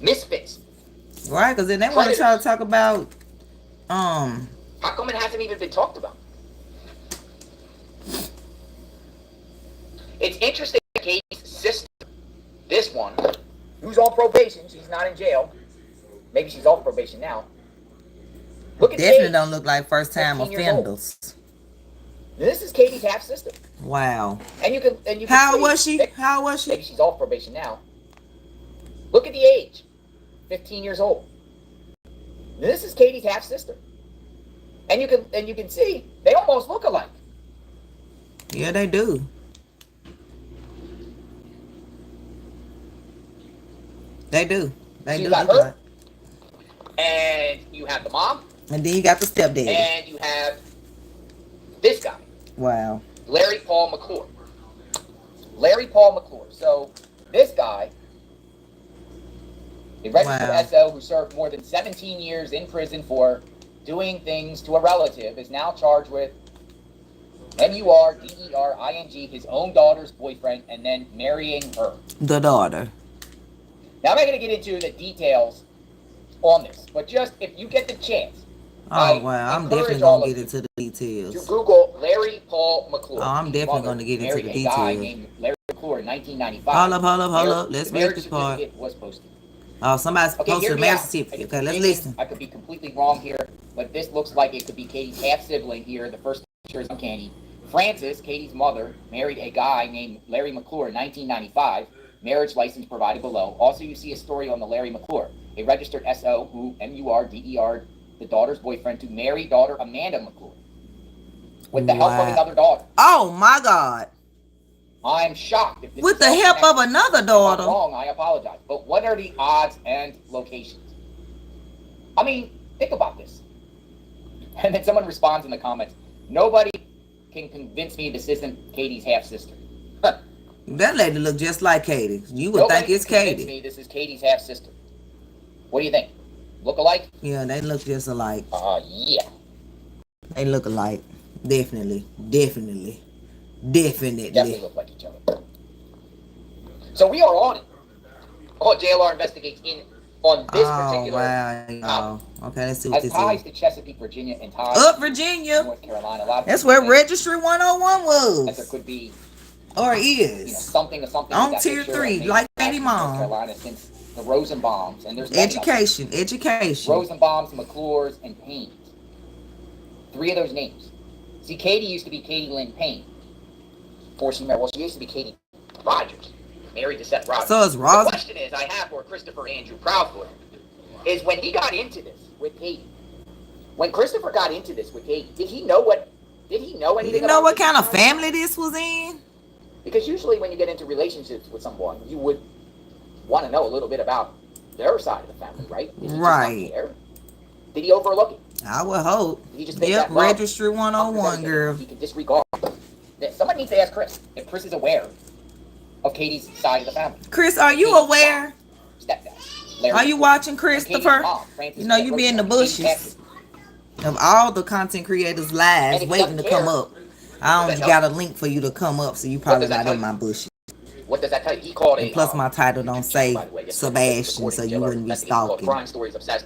misfits? Right, because then they want to try to talk about, How come it hasn't even been talked about? It's interesting that Katie's sister, this one, who's on probation, she's not in jail. Maybe she's off probation now. Look at definitely Katie, don't look like first time 15 years old. offenders. This is Katie's half sister. Wow. And you can How see, was she? How was she? Maybe she's off probation now. Look at the age. 15 years old. This is Katie's half sister. And you can see they almost look alike. Yeah, they do. They do. They So do you got look her, like. and you have the mom, And then you got the stepdaddy. and you have this guy, Wow. Larry Paul McClure. Larry Paul McClure. So this guy, a registered Wow. SO who served more than 17 years in prison for doing things to a relative, is now charged with MURDERING, his own daughter's boyfriend, and then marrying her. The daughter. Now, I'm not going to get into the details on this, but just if you get the chance, Oh, wow. I'm definitely going to get into the to details. Google Larry Paul McClure. Oh, I'm His definitely mother going to get into married the a guy details. named Larry McClure in 1995. Hold up. Let's The read marriage this part. certificate was posted. Oh, somebody's Okay, posted hear a me marriage out. certificate. I Okay, let's could be listen. I could be completely wrong here, but this looks like it could be Katie's half-sibling here. The first picture is uncanny. Frances, Katie's mother, married a guy named Larry McClure in 1995. Marriage license provided below. Also, you see a story on the Larry McClure, a registered SO who MURDER'd the daughter's boyfriend to marry daughter Amanda McClure with the help of another daughter. Oh, my God. I'm shocked. If this With is the all help of connected. another If I'm wrong, I apologize. But what are the odds and locations? daughter. What are the odds and locations? I mean, think about this. And then someone responds in the comments, nobody can convince me this isn't Katie's half-sister. That lady look just like Katie. You would Nobody think it's can convince Katie. me this is Katie's half-sister. What do you think? Look alike? Yeah, they look just alike. Yeah. They look alike. Definitely. Definitely look like each other. So we are on it. Called JLR Investigates in on this particular wow. Okay, let's see what has this ties is. to Chesapeake, Virginia, and ties Up, to Virginia. North Carolina. A lot of That's people where think Registry 101 that there was. could be, Or something or something On with that tier picture 3, of maybe like back Katie in North Mom. Carolina since the Rosenbaums, and there's many of them. Education. Rosenbaums, McClures, and Paynes. 3 of those names. See, Katie used to be Katie Lynn Payne. Before she married, well, she used to be Katie Rogers, married to Seth Rogers. So it's Ross. The question is, I have for Christopher Andrew Proudfoot, is when he got into this with Katie, when Christopher got into this with Katie, did he know anything You know about what this kind of guy? family this was in? Because usually when you get into relationships with someone, you would want to know a little bit about their side of the family, right? Did he just not care? Did he overlook it? I would hope. Did he just think Yep, that love Registry 101, girl. he can disregard? Someone needs to ask Chris if Chris is aware of Katie's side of the family. Chris, are you Katie's aware? mom, stepdad, Larry, Are you watching and Katie's Christopher? mom, Frances You know you be in the Katie's bushes of all the content creators' lives And if he waiting to doesn't come care, up. I does don't that got a link for you to come up, so you probably does that not tell in you? my bushes. What does that tell you? He called And plus my title don't say by the way, yes, Sebastian, so you wouldn't be stalking. Crime Stories Obsessed.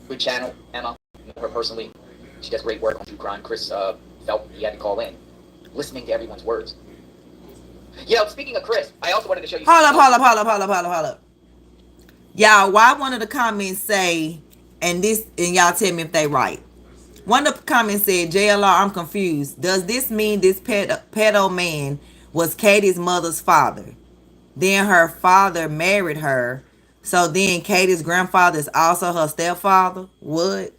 Good channel, Emma. I know her personally. She does great work on true crime. Chris felt he had to call in, listening to everyone's words. You know, speaking of Chris, I also wanted to show you. Hold up. Y'all, why one of the comments say, and y'all tell me if they right. One of the comments said, JLR, I'm confused. Does this mean this pedo man was Katie's mother's father? Then her father married her. So then Katie's grandfather is also her stepfather? What?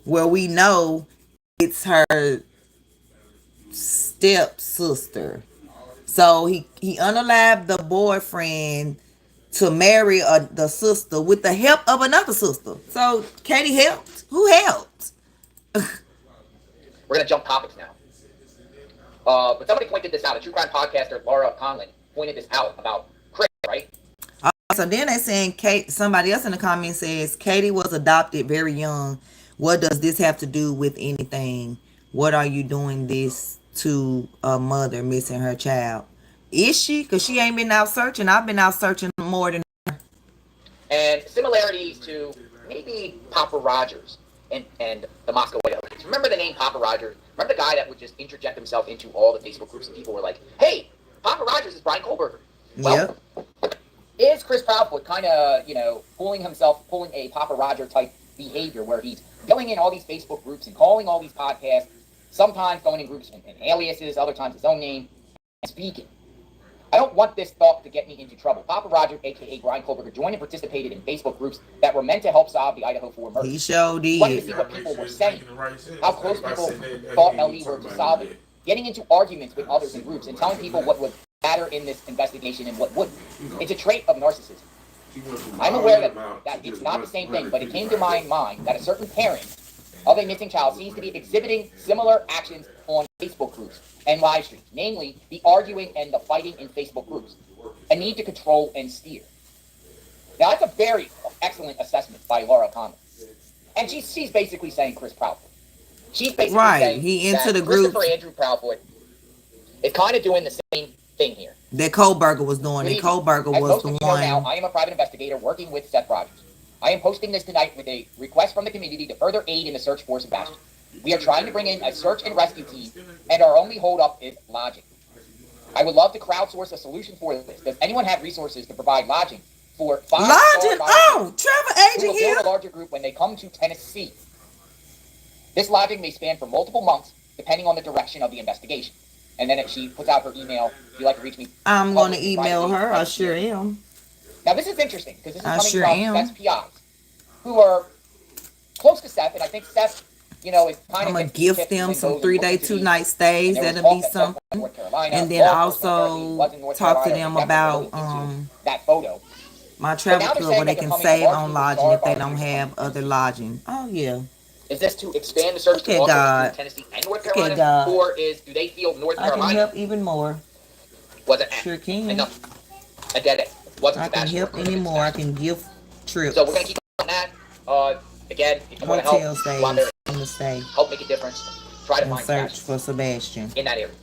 Well, we know it's her stepsister. So he unalived the boyfriend to marry the sister with the help of another sister. So Katie helped. Who helped? We're going to jump topics now. But somebody pointed this out. A true crime podcaster, Laura Conlon, pointed this out about Chris, right? So then they're saying somebody else in the comments says Katie was adopted very young. What does this have to do with anything? What are you doing this to a mother missing her child? Is she? Because she ain't been out searching. I've been out searching more than her. And similarities to maybe Papa Rogers and the Moscow White House. Remember the name Papa Rogers? Remember the guy that would just interject himself into all the Facebook groups and people were like, hey, Papa Rogers is Brian Kohlberger. Well, is Chris Proudfoot kind of, pulling a Papa Roger type behavior where he's going in all these Facebook groups and calling all these podcasts, sometimes going in groups and aliases, other times his own name, and speaking. I don't want this thought to get me into trouble. Papa Roger, a.k.a. Brian Kohlberger, joined and participated in Facebook groups that were meant to help solve the Idaho 4 murder. He sure did. Wanted to see what people were saying, how close people thought LE were to solve it, getting into arguments with others in groups and telling people what would matter in this investigation and what wouldn't. It's a trait of narcissism. I'm aware that it's not the same thing, but it came to my mind that a certain parent of a missing child seems to be exhibiting similar actions on Facebook groups and live streams, namely the arguing and the fighting in Facebook groups, a need to control and steer. Now, that's a very excellent assessment by Laura Conlon. And she's basically saying Chris Proudfoot. She's basically saying he into that the group. Christopher Andrew Proudfoot is kind of doing the same thing here. That Kohlberger was doing. That Kohlberger was the one. Now, I am a private investigator working with Seth Rogers. I am posting this tonight with a request from the community to further aid in the search for Sebastian. We are trying to bring in a search and rescue team, and our only holdup is lodging. I would love to crowdsource a solution for this. Does anyone have resources to provide lodging for 5 lodging? Oh, travel agent here. A larger group when they come to Tennessee. This lodging may span for multiple months, depending on the direction of the investigation. And then if she puts out her email, if you'd like to reach me, I'm going to email her. I sure am. Now, this is interesting, because this is coming from Seth's PIs, who are close to Seth, and I think Seth, is kind of... I'm going to gift them some 3-day, 2-night stays. That'll be something. And then also talk to them about... that photo. My travel now they're club where saying they that they're can coming save on on March lodging if they to don't have other lodging. Oh yeah. Is this to expand the search Look to at also God. include Tennessee and North Look at Carolina? God. Or do they feel North I can Carolina help even more. was it Sure can. enough? A dead end. Wasn't I can Sebastian or help could have been anymore. I Sebastian. can give So we're gonna trips. keep on that. Again, if you want to help, Hotel go out stays there, in the stay help make a difference. Try to and find search Sebastian for Sebastian. in that area.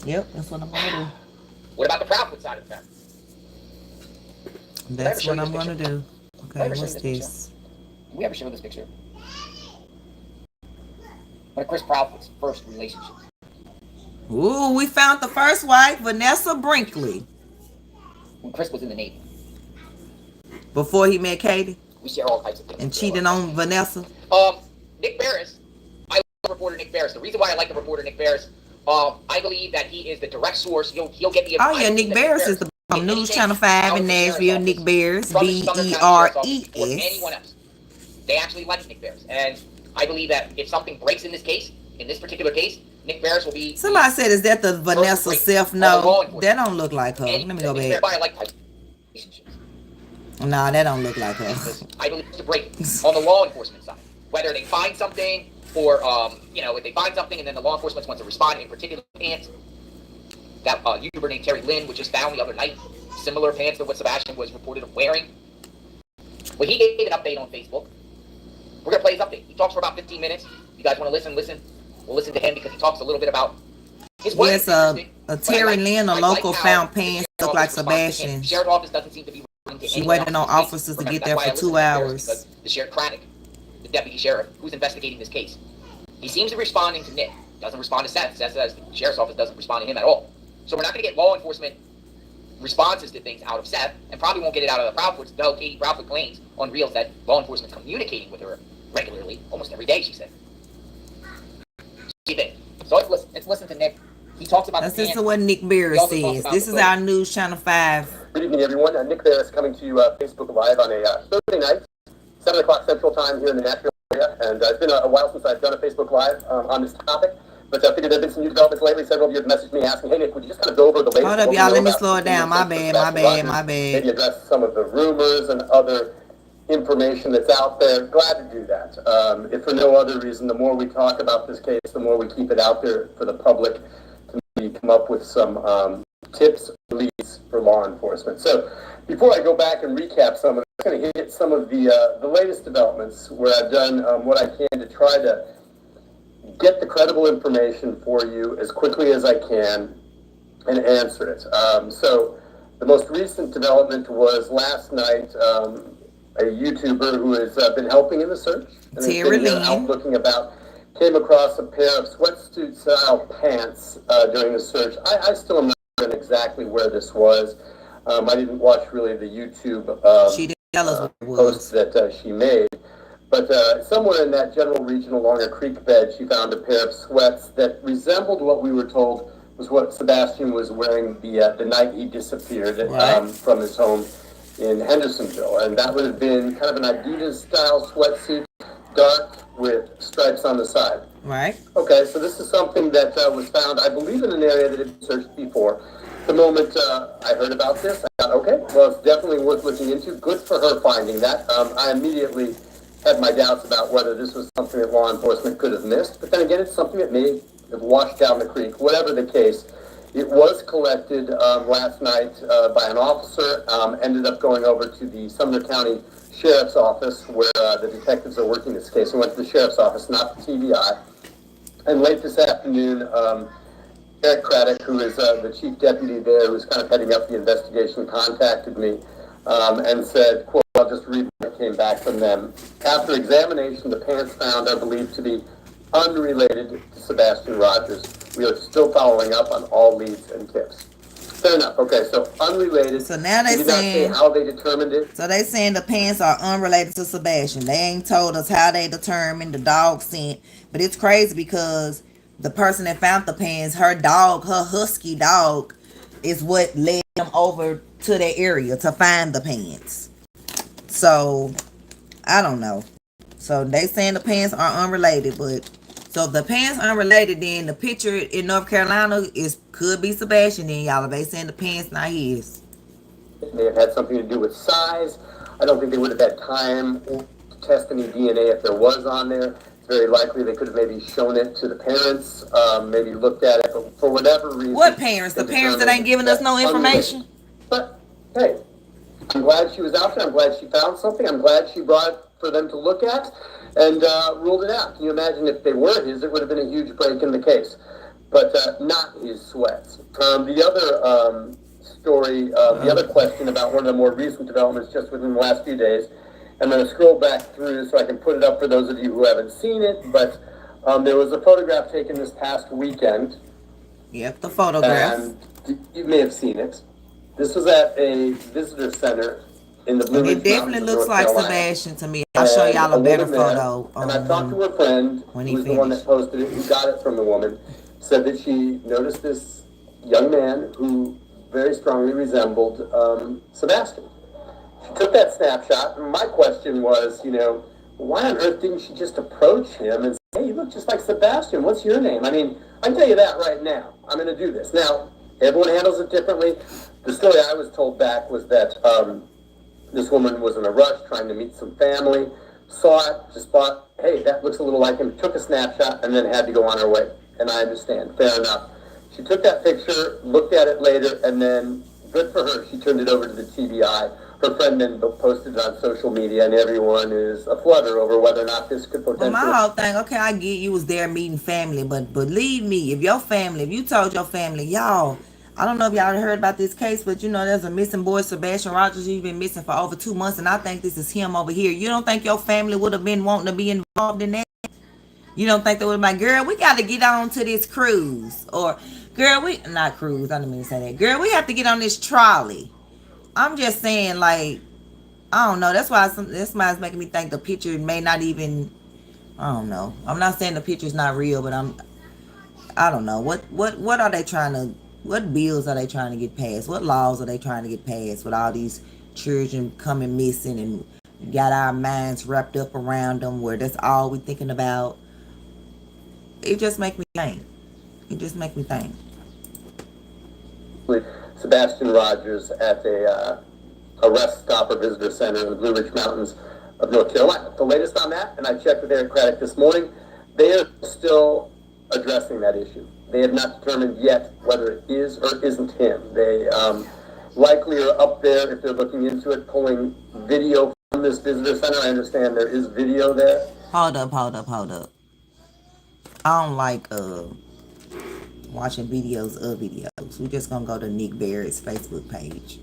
Yep, that's what I'm gonna What about the Proudfoot side of the family? do. Did I ever That's show what you this I'm gonna picture? do. Did I Okay, ever show you what's this picture? this? Did we ever show this picture? One of Chris Proudfoot's first relationships. Ooh, we found the first wife, Vanessa Brinkley, When Chris was in the Navy. before he met Katie We share all types of things. and cheated on Vanessa. Nick Barris. I like the reporter Nick Barris. The reason why I like the reporter Nick Barris, I believe that he is the direct source. He'll get the. Oh yeah, Nick Barris is the News Channel 5 in Nashville. Nick Barris, BERES. Or anyone else. They actually like Nick Barris, and I believe that if something breaks in this case, in this particular case, Nick Barris will be. Somebody said, "Is that the Vanessa Self?" No, that don't look like her. And Let me go back. I like relationships. Nah, that don't look like her. I believe it's a break on the law enforcement side. Whether they find something or, if they find something and then the law enforcement wants to respond, in particular pants, that YouTuber named Terry Lynn was just found the other night, similar pants to what Sebastian was reported of wearing. Well, he gave an update on Facebook. We're going to play his update. He talks for about 15 minutes. You guys want to listen? We'll listen to him because he talks a little bit about his wife. Yes, a Terry Lynn, a local found pants look like Sebastian's. Sheriff's office doesn't seem to be. She waited on officers to get there for 2 hours. The Sheriff Craddock, the deputy sheriff who's investigating this case, he seems to be responding to Nick. Doesn't respond to Seth. Seth says the sheriff's office doesn't respond to him at all. So we're not going to get law enforcement responses to things out of Seth, and probably won't get it out of the Proudfoots, though Katie Proudfoot claims on Reels that law enforcement communicating with her regularly, almost every day, she said. So let's listen to Nick. He talks about That's just what Nick Barris says. This is our News Channel 5. Good evening, everyone. Nick Barris coming to you Facebook Live on a Thursday night, 7 o'clock Central Time here in the Nashville area. And it's been a while since I've done a Facebook Live on this topic. But I figured there have been some new developments lately. Several of you have messaged me asking, hey, Nick, would you just kind of go over the latest? Hold up, y'all. Let me slow it down. My bad. Maybe address some of the rumors and other information that's out there. Glad to do that. If for no other reason, the more we talk about this case, the more we keep it out there for the public to maybe come up with some tips or leads for law enforcement. So before I go back and recap some of it, I'm going to hit some of the latest developments where I've done what I can to try to get the credible information for you as quickly as I can and answer it. So the most recent development was last night. A YouTuber who has been helping in the search and has been out looking about, came across a pair of sweatsuit-style pants during the search. I still am not sure exactly where this was. I didn't watch really the YouTube she didn't tell us what it was. post that she made. But somewhere in that general region along a creek bed, she found a pair of sweats that resembled what we were told was what Sebastian was wearing the night he disappeared from his home in Hendersonville. And that would have been kind of an Adidas-style sweatsuit, dark with stripes on the side. Right. Okay, so this is something that was found, I believe, in an area that had been searched before. The moment I heard about this, I thought, okay, well, it's definitely worth looking into. Good for her finding that. I immediately had my doubts about whether this was something that law enforcement could have missed. But then again, it's something that may have washed down the creek. Whatever the case, it was collected last night by an officer, ended up going over to the Sumner County Sheriff's Office where the detectives are working this case. We went to the Sheriff's Office, not the TBI. And late this afternoon, Eric Craddock, who is the chief deputy there, who's kind of heading up the investigation, contacted me and said, quote, I'll just read what came back from them. After examination, the pants found are believed to be unrelated to Sebastian Rogers. We are still following up on all leads and tips. Fair enough. Okay, so unrelated. So now they saying how they determined it. So they saying the pants are unrelated to Sebastian. They ain't told us how they determined the dog scent. But it's crazy because the person that found the pants, her dog, her husky dog, is what led them over to that area to find the pants. So I don't know. So they saying the pants are unrelated, but so if the pants unrelated, then the picture in North Carolina could be Sebastian. Then y'all, they saying the pants not his. It may have had something to do with size. I don't think they would have had time to test any DNA if there was on there. It's very likely they could have maybe shown it to the parents, maybe looked at it, but for whatever reason. What parents? The parents that ain't giving us no information? But, hey, I'm glad she was out there. I'm glad she found something. I'm glad she brought it for them to look at and ruled it out. Can you imagine if they were his, it would have been a huge break in the case. But not his sweats. The other story, the other question about one of the more recent developments just within the last few days, I'm going to scroll back through so I can put it up for those of you who haven't seen it, but there was a photograph taken this past weekend. Yep, the photograph. And you may have seen it. This was at a visitor center in the Blue Ridge It definitely Mountains of looks North like Carolina. Sebastian to me. I'll show y'all a better woman there, photo. And I talked to her friend, when who he was the one that finished. posted it, who got it from the woman, said that she noticed this young man who very strongly resembled Sebastian. She took that snapshot, and my question was, why on earth didn't she just approach him and say, hey, you look just like Sebastian, what's your name? I mean, I can tell you that right now. I'm going to do this. Now, everyone handles it differently. The story I was told back was that this woman was in a rush trying to meet some family, saw it, just thought, hey, that looks a little like him, took a snapshot, and then had to go on her way. And I understand, fair enough. She took that picture, looked at it later, and then, good for her, she turned it over to the TBI. Her friend then posted it on social media, and everyone is aflutter over whether or not this could potentially... Well, my whole thing, okay, I get you was there meeting family, but believe me, if you told your family, y'all, I don't know if y'all heard about this case, but there's a missing boy, Sebastian Rogers. He's been missing for over 2 months, and I think this is him over here. You don't think your family would have been wanting to be involved in that? You don't think they would have been like, girl, we got to get on to this cruise? Or, girl, not cruise, I didn't mean to say that. Girl, we have to get on this trolley. I'm just saying, like, I don't know. That's why it's making me think the picture may not even, I don't know. I'm not saying the picture's not real, but I don't know. What are they trying to, what bills are they trying to get passed? What laws are they trying to get passed with all these children coming missing and got our minds wrapped up around them where that's all we thinking about? It just make me think. It just make me think. Sebastian Rogers at a rest stop or visitor center in the Blue Ridge Mountains of North Carolina. The latest on that, and I checked with Eric Craddock this morning, they are still addressing that issue. They have not determined yet whether it is or isn't him. They likely are up there, if they're looking into it, pulling video from this visitor center. I understand there is video there. Hold up. I don't like watching videos of videos. We're just gonna go to Nick Barrett's Facebook page,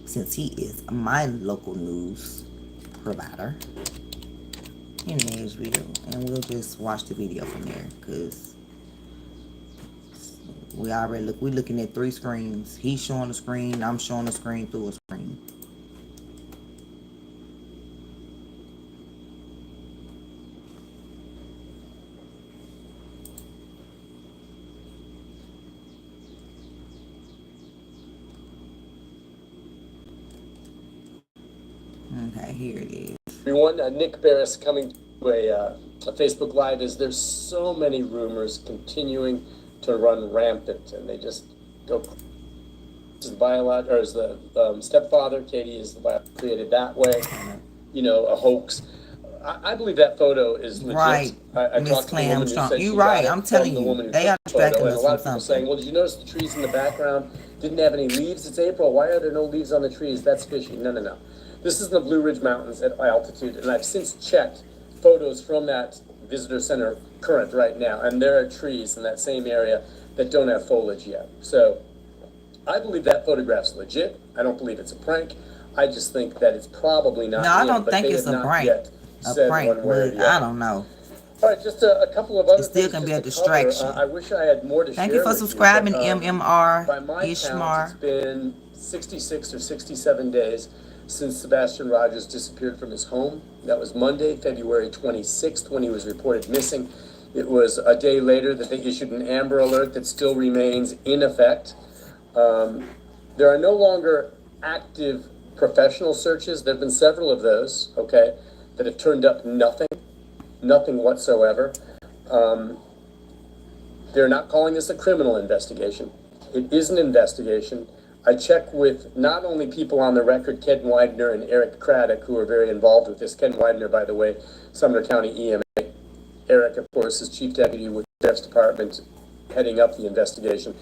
since he is my local news provider in Nashville, and we'll just watch the video from there, because we're looking at 3 screens. He's showing the screen, I'm showing the screen through a screen. Okay, here it is. Everyone, Nick Barris coming to a Facebook Live. There's so many rumors continuing to run rampant, and they just go. Is the stepfather? Katie is created that way. A hoax. I believe that photo is legit. Right, Miss Clam Strong. You're right. I'm telling you, they are distracting us from something. Saying, well, did you notice the trees in the background didn't have any leaves? It's April. Why are there no leaves on the trees? That's fishy. No. This is the Blue Ridge Mountains at altitude, and I've since checked photos from that visitor center current right now, and there are trees in that same area that don't have foliage yet. So I believe that photograph's legit. I don't believe it's a prank. I just think that it's probably not. No, I don't think it's a prank. But I don't know. All right, just a couple of other It's still things going to be a just to cover. distraction. I wish I had more to share. Thank you for with subscribing, but, MMR by my count, Ishmar. it's been 66 or 67 days since Sebastian Rogers disappeared from his home. That was Monday, February 26th, when he was reported missing. It was a day later that they issued an Amber Alert that still remains in effect. There are no longer active professional searches. There have been several of those, okay, that have turned up nothing whatsoever. They're not calling this a criminal investigation. It is an investigation. I check with not only people on the record, Ken Widener and Eric Craddock, who are very involved with this. Ken Widener, by the way, Sumner County EMA. Eric, of course, is Chief Deputy with the Sheriff's Department, heading up the investigation.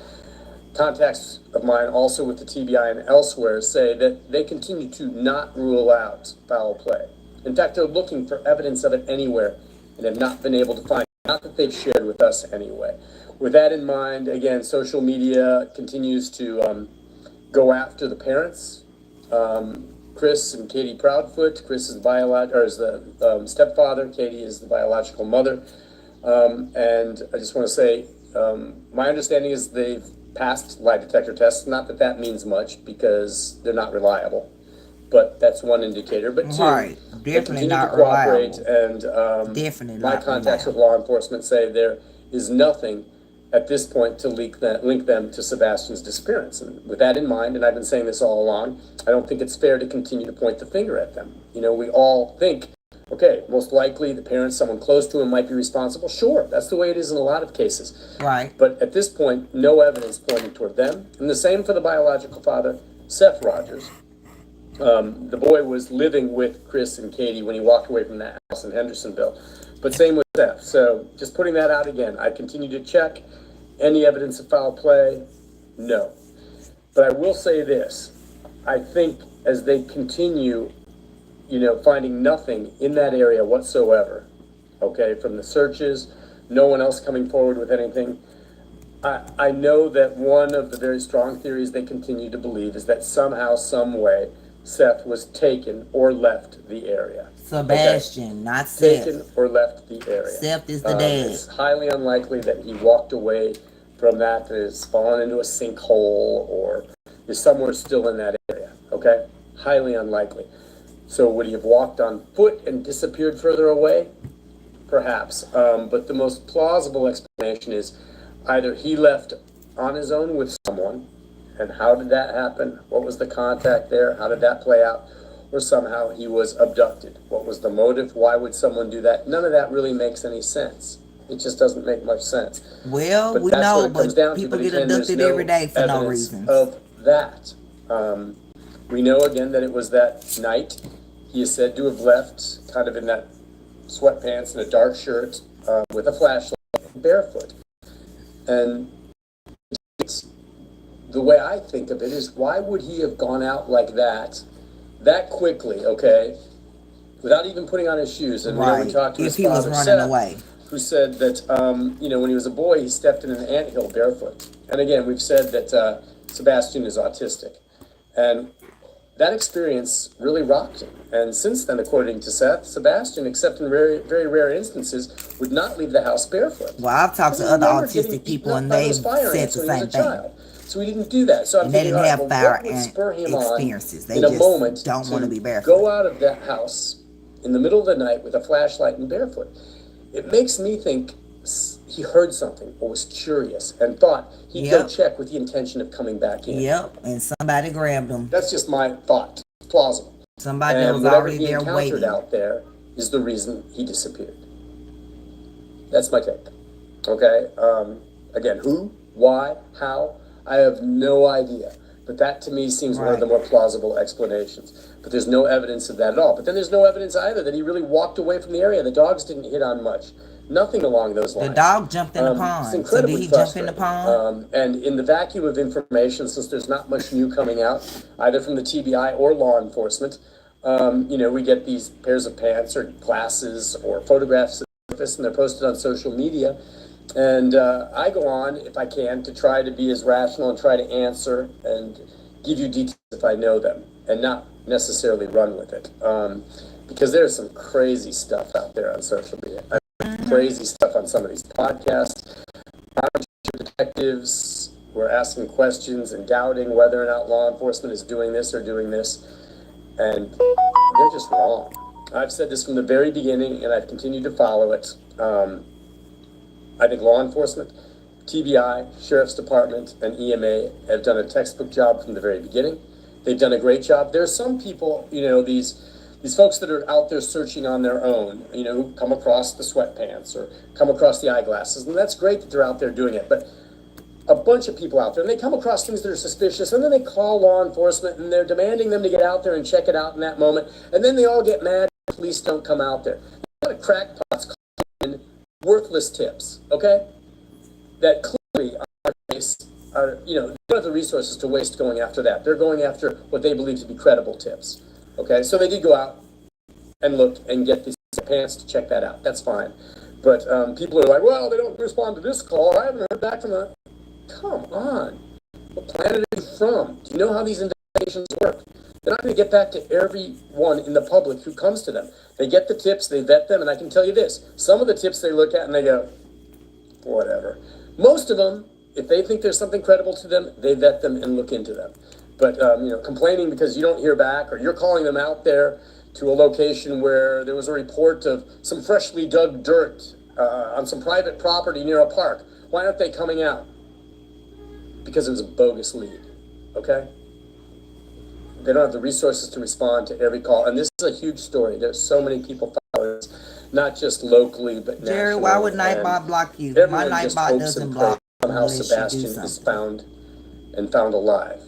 Contacts of mine also with the TBI and elsewhere say that they continue to not rule out foul play. In fact, they're looking for evidence of it anywhere and have not been able to find it. Not that they've shared with us anyway. With that in mind, again, social media continues to go after the parents. Chris and Katie Proudfoot. Chris is the stepfather. Katie is the biological mother. And I just want to say, my understanding is they've passed lie detector tests. Not that that means much because they're not reliable, but that's one indicator. But two, Right. they Definitely continue to not cooperate. reliable. And Definitely my not contacts with reliable. law enforcement say there is nothing at this point to link them to Sebastian's disappearance. And with that in mind, and I've been saying this all along, I don't think it's fair to continue to point the finger at them. You know, we all think, okay, most likely the parents, someone close to him might be responsible. Sure, that's the way it is in a lot of cases. Right. But at this point, no evidence pointing toward them. And the same for the biological father, Seth Rogers. The boy was living with Chris and Katie when he walked away from that house in Hendersonville. But same with Seth. So just putting that out again, I continue to check. Any evidence of foul play? No. But I will say this. I think as they continue, finding nothing in that area whatsoever, okay, from the searches, no one else coming forward with anything, I know that one of the very strong theories they continue to believe is that somehow, some way, Seth was taken or left the area. Sebastian, not Seth. Taken or left the area. Seth is the dad. It's highly unlikely that he walked away from that, has fallen into a sinkhole, or is somewhere still in that area, okay? Highly unlikely. So would he have walked on foot and disappeared further away? Perhaps. But the most plausible explanation is either he left on his own with someone, and how did that happen? What was the contact there? How did that play out? Or somehow he was abducted. What was the motive? Why would someone do that? None of that really makes any sense. It just doesn't make much sense. Well, But we that's know, what it comes but down to. people But get again, there's abducted no every day for no evidence reason. of that. We know again that it was that night. He is said to have left kind of in that sweatpants and a dark shirt with a flashlight, barefoot. And the way I think of it is, why would he have gone out like that quickly, okay, without even putting on his shoes? And Right. we talked to If his he was father, running Seth, away. who said that, when he was a boy, he stepped in an anthill barefoot. And again, we've said that Sebastian is autistic. And that experience really rocked him. And since then, according to Seth, Sebastian, except in very, very rare instances, would not leave the house barefoot. Well, I've talked to I other remember getting autistic people eaten up and by they've those fire said ants the when he was same a thing. child. So he didn't do that. So I'm And they thinking, didn't all have right, fire what would ant spur him experiences. on They in a just moment don't want to be barefoot. go out of that house in the middle of the night with a flashlight and barefoot? It makes me think he heard something or was curious and thought he'd go Yep. check with the intention of coming back in. Yep, and somebody grabbed him. That's just my thought. It's plausible. Somebody that And was whatever already he there encountered waiting. out there is the reason he disappeared. That's my take. Okay? Again, who, why, how, I have no idea. But that to me seems one of the more plausible explanations. But there's no evidence of that at all. But then there's no evidence either that he really walked away from the area. The dogs didn't hit on much. Nothing along those lines. The dog jumped in the It's pond. So did incredibly he jump in the frustrating. pond? And in the vacuum of information, since there's not much new coming out, either from the TBI or law enforcement, we get these pairs of pants or glasses or photographs of the surface, and they're posted on social media. And I go on, if I can, to try to be as rational and try to answer and give you details if I know them, and not necessarily run with it. Because there's some crazy stuff out there on social media. Crazy stuff on some of these podcasts. Detectives were asking questions and doubting whether or not law enforcement is doing this or doing this. And they're just wrong. I've said this from the very beginning, and I've continued to follow it. I think law enforcement, TBI, Sheriff's Department, and EMA have done a textbook job from the very beginning. They've done a great job. There are some people, these folks that are out there searching on their own, who come across the sweatpants or come across the eyeglasses, and that's great that they're out there doing it. But a bunch of people out there, and they come across things that are suspicious, and then they call law enforcement, and they're demanding them to get out there and check it out in that moment, and then they all get mad if police don't come out there. A lot of crackpots call in worthless tips, okay? That clearly are, you know, they don't have the resources to waste going after that. They're going after what they believe to be credible tips, okay? So they did go out and look and get these pants to check that out. That's fine. But people are like, well, they don't respond to this call. I haven't heard back from them. Come on. What planet are you from? Do you know how these investigations work? They're not going to get back to everyone in the public who comes to them. They get the tips, they vet them, and I can tell you this. Some of the tips they look at and they go, whatever. Most of them, if they think there's something credible to them, they vet them and look into them. But, you know, complaining because you don't hear back, or you're calling them out there to a location where there was a report of some freshly dug dirt on some private property near a park. Why aren't they coming out? Because it was a bogus lead, okay? They don't have the resources to respond to every call. And this is a huge story. There's so many people following this, not just locally, but nationally. Jerry, why would Nightbot block you? My Nightbot doesn't block. Somehow Sebastian is found alive.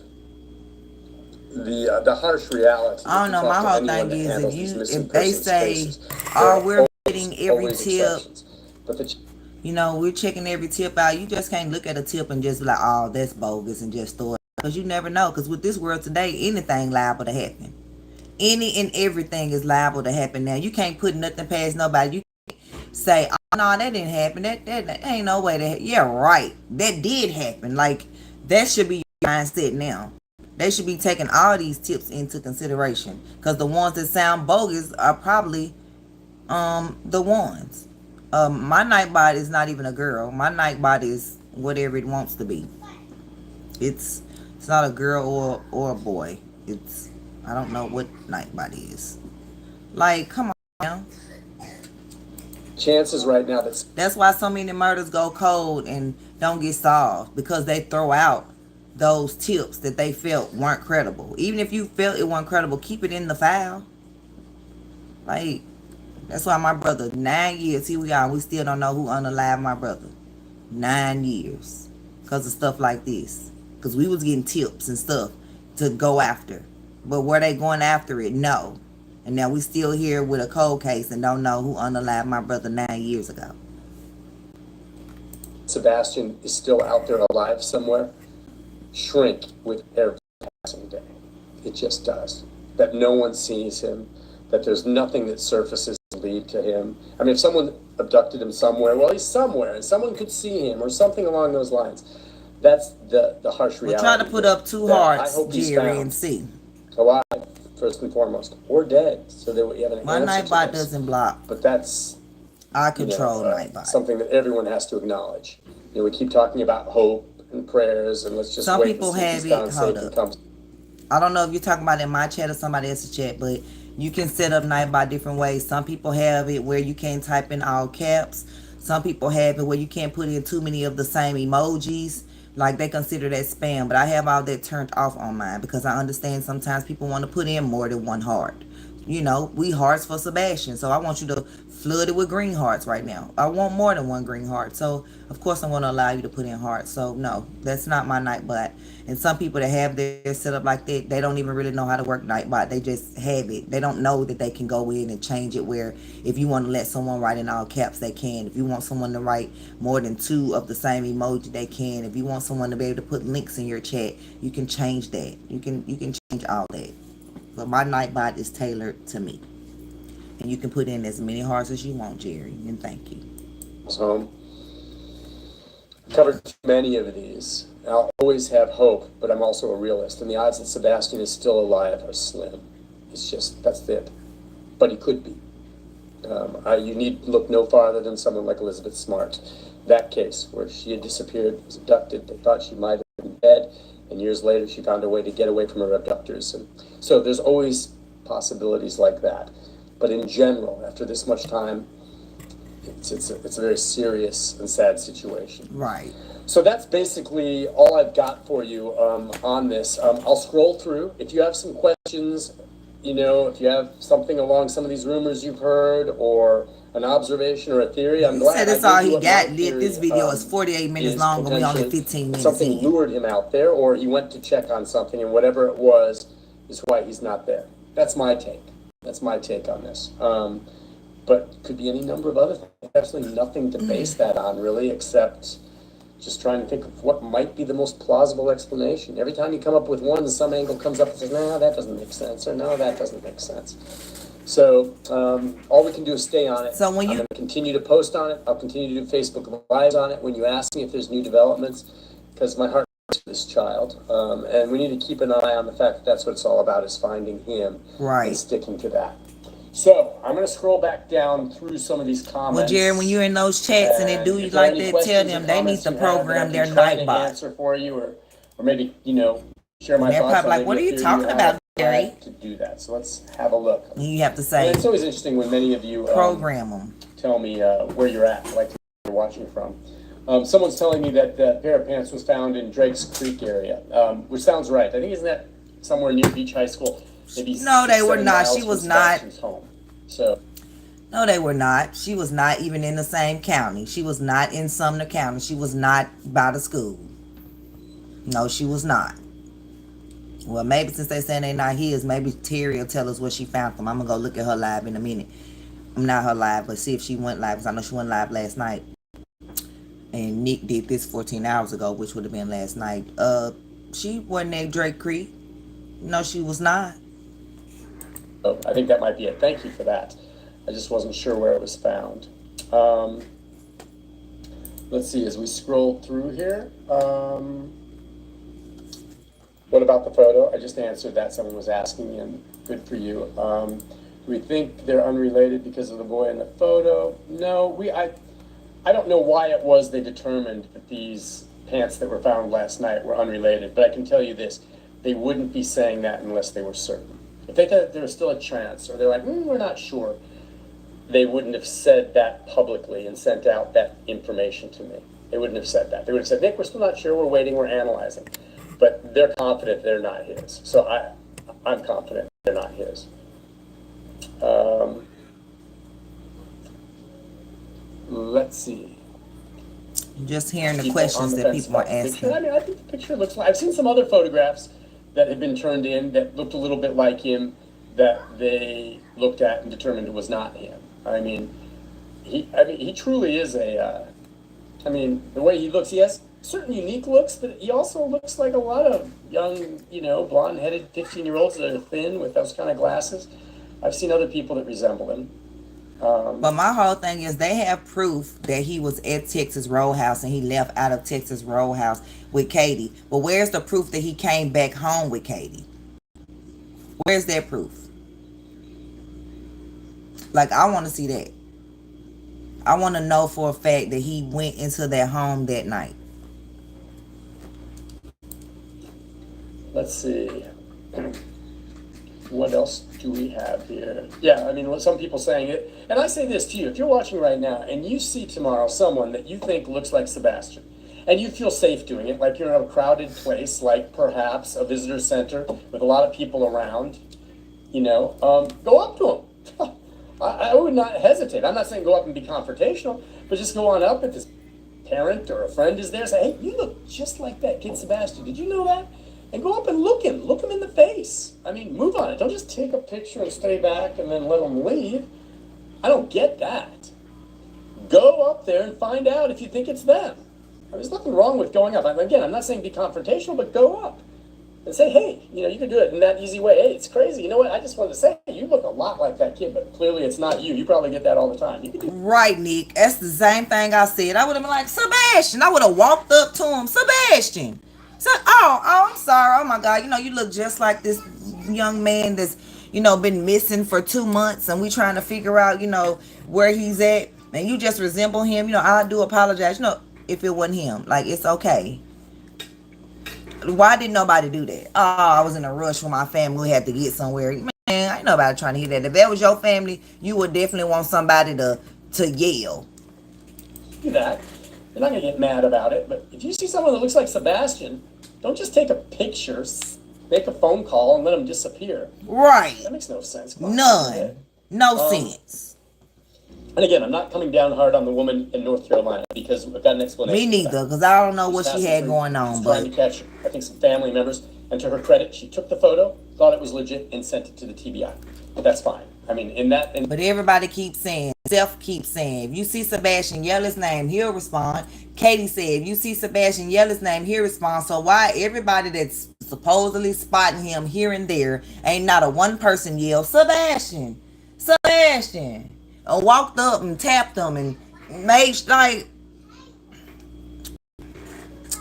The harsh reality. I don't know. My whole thing is if they say, "Oh, we're getting every tip," you know, we're checking every tip out. You just can't look at a tip and just be like, "Oh, that's bogus," and just throw it, because you never know. Because with this world today, anything liable to happen. Any and everything is liable to happen now. You can't put nothing past nobody. You can't say, "Oh no, that didn't happen. That ain't no way that." Yeah, right. That did happen. Like, that should be your mindset now. They should be taking all these tips into consideration, because the ones that sound bogus are probably the ones. My Nightbot is not even a girl. My Nightbot is whatever it wants to be. It's not a girl or a boy. It's, I don't know what Nightbot is. Like, come on now. Chances right now that's why so many murders go cold and don't get solved, because they throw out those tips that they felt weren't credible. Even if you felt it wasn't credible, keep it in the file. Like, that's why my brother, 9 years, here we are, we still don't know who unalived my brother. 9 years. Because of stuff like this. Because we was getting tips and stuff to go after. But were they going after it? No. And now we still here with a cold case and don't know who unalived my brother 9 years ago. Sebastian is still out there alive somewhere. Shrink with every passing day. It just does. That no one sees him, that there's nothing that surfaces to lead to him. I mean, if someone abducted him somewhere, well, he's somewhere, and someone could see him, or something along those lines. That's the harsh reality. We're trying to put up two hearts, Jerry, and see. Alive, first and foremost, or dead, so that we have an My answer Nightbot doesn't block. But that's, I control Nightbot. Something that everyone has to acknowledge. You know, we keep talking about hope and prayers, and let's just some wait people and see have it. Hold up. I don't know if you're talking about in my chat or somebody else's chat, but you can set up Nightbot different ways. Some people have it where you can't type in all caps. Some people have it where you can't put in too many of the same emojis. Like, they consider that spam. But I have all that turned off on mine, because I understand sometimes people want to put in more than one heart. You know, we hearts for Sebastian. So I want you to flood it with green hearts right now. I want more than one green heart. So, of course, I'm going to allow you to put in hearts. So, no, that's not my Nightbot. And some people that have their set up like that, they don't even really know how to work Nightbot. They just have it. They don't know that they can go in and change it where if you want to let someone write in all caps, they can. If you want someone to write more than 2 of the same emoji, they can. If you want someone to be able to put links in your chat, you can change that. You can change all that. But my Nightbot is tailored to me. And you can put in as many hearts as you want, Jerry. And thank you. Home. Covered many of these. I'll always have hope, but I'm also a realist. And the odds that Sebastian is still alive are slim. It's just, that's it. But he could be. You need look no farther than someone like Elizabeth Smart. That case, where she had disappeared, was abducted. They thought she might have been dead. And years later, she found a way to get away from her abductors. And so there's always possibilities like that. But in general, after this much time, it's a very serious and sad situation. Right. So that's basically all I've got for you on this. I'll scroll through. If you have some questions you know, if you have something along some of these rumors you've heard, or an observation or a theory, I'm He glad. said that's I all gave you he what got. my theory, This video is 48 minutes is long, and we only potentially 15 minutes something in. lured him out there, or he went to check on something, and whatever it was is why he's not there. That's my take. That's my take on this. But could be any number of other things. Absolutely nothing to base that on, really, except just trying to think of what might be the most plausible explanation. Every time you come up with one, some angle comes up and says, "No, that doesn't make sense," or "No, that doesn't make sense." So all we can do is stay on it. So when I'm going to continue to post on it. I'll continue to do Facebook Lives on it when you ask me if there's new developments, because my heart is for this child. And we need to keep an eye on the fact that that's what it's all about, is finding him and sticking to that. So I'm going to scroll back down through some of these comments. Well, Jerry, when you're in those chats and they do you like that, tell them they need to program their night bot. Answer for you, or maybe, you know, share my They're thoughts. probably like, what are you talking about, Jerry? To do that. So let's have a look. And you have to say, and it's always interesting when many of you program them. Tell me where you're at, like where you're watching from. Someone's telling me that the pair of pants was found in Drake's Creek area, which sounds right. I think, isn't that somewhere near Beach High School? Maybe no, they were not. She was not. Home. So. No, they were not. She was not even in the same county. She was not in Sumner County. She was not by the school. No, she was not. Well, maybe since they're saying they're not his, maybe Terry will tell us where she found them. I'm going to go look at her live in a minute. I'm not her live, but see if she went live, because I know she went live last night. And Nick did this 14 hours ago, which would have been last night. She wasn't at Drake Creek. No, she was not. Oh, I think that might be it. Thank you for that. I just wasn't sure where it was found. Let's see, as we scroll through here. What about the photo? I just answered that. Someone was asking, and good for you. Do we think they're unrelated because of the boy in the photo? No, I don't know why it was they determined that these pants that were found last night were unrelated, but I can tell you this, they wouldn't be saying that unless they were certain. If they thought there was still a chance, or they're like, we're not sure, they wouldn't have said that publicly and sent out that information to me. They wouldn't have said that. They would have said, Nick, we're still not sure, we're waiting, we're analyzing. But they're confident they're not his. So I'm confident they're not his. Let's see. Just hearing the questions that people are asking. I mean, I think the picture looks like, I've seen some other photographs that have been turned in that looked a little bit like him, that they looked at and determined it was not him. I mean, he truly is the way he looks, he has certain unique looks, but he also looks like a lot of young, blonde-headed 15-year-olds that are thin with those kind of glasses. I've seen other people that resemble him. But my whole thing is they have proof that he was at Texas Roadhouse and he left out of Texas Roadhouse with Katie. But where's the proof that he came back home with Katie? Where's that proof? Like, I want to see that. I want to know for a fact that he went into their home that night. Let's see. What else do we have here? Yeah, I mean, some people saying it. And I say this to you. If you're watching right now and you see tomorrow someone that you think looks like Sebastian, and you feel safe doing it, like you're in a crowded place, like perhaps a visitor center with a lot of people around, go up to him. I would not hesitate. I'm not saying go up and be confrontational, but just go on up if this parent or a friend is there. Say, hey, you look just like that kid Sebastian. Did you know that? And go up and look him in the face. I mean, move on it. Don't just take a picture and stay back and then let him leave. I don't get that. Go up there and find out if you think it's them. There's nothing wrong with going up. Again, I'm not saying be confrontational, but go up and say, hey, you can do it in that easy way. Hey, it's crazy. You know what? I just wanted to say, you look a lot like that kid, but clearly it's not you. You probably get that all the time. You can do right, Nick. That's the same thing I said. I would have been like, Sebastian. I would have walked up to him. Sebastian. So, I'm sorry. Oh my God. You look just like this young man that's, been missing for 2 months, and we trying to figure out, where he's at, and you just resemble him. I do apologize. If it wasn't him, like, it's okay. Why didn't nobody do that? Oh, I was in a rush with my family. We had to get somewhere. Man, ain't nobody trying to hear that. If that was your family, you would definitely want somebody to yell. Do that. You're not going to get mad about it, but if you see someone that looks like Sebastian, don't just take a picture. make a phone call and let them disappear. Right. That makes no sense. None. No sense. And again, I'm not coming down hard on the woman in North Carolina because I've got an explanation. Me neither, because I don't know what she had Passively, going on. she's But trying to catch, I think, some family members. And to her credit, she took the photo, thought it was legit, and sent it to the TBI. But that's fine. I mean, in that... But everybody keeps saying, Steph keeps saying, if you see Sebastian yell his name, he'll respond. Katie said, if you see Sebastian yell his name, he'll respond. So why everybody that's supposedly spotting him here and there, ain't not a one person yell, Sebastian, Sebastian, and walked up and tapped him and made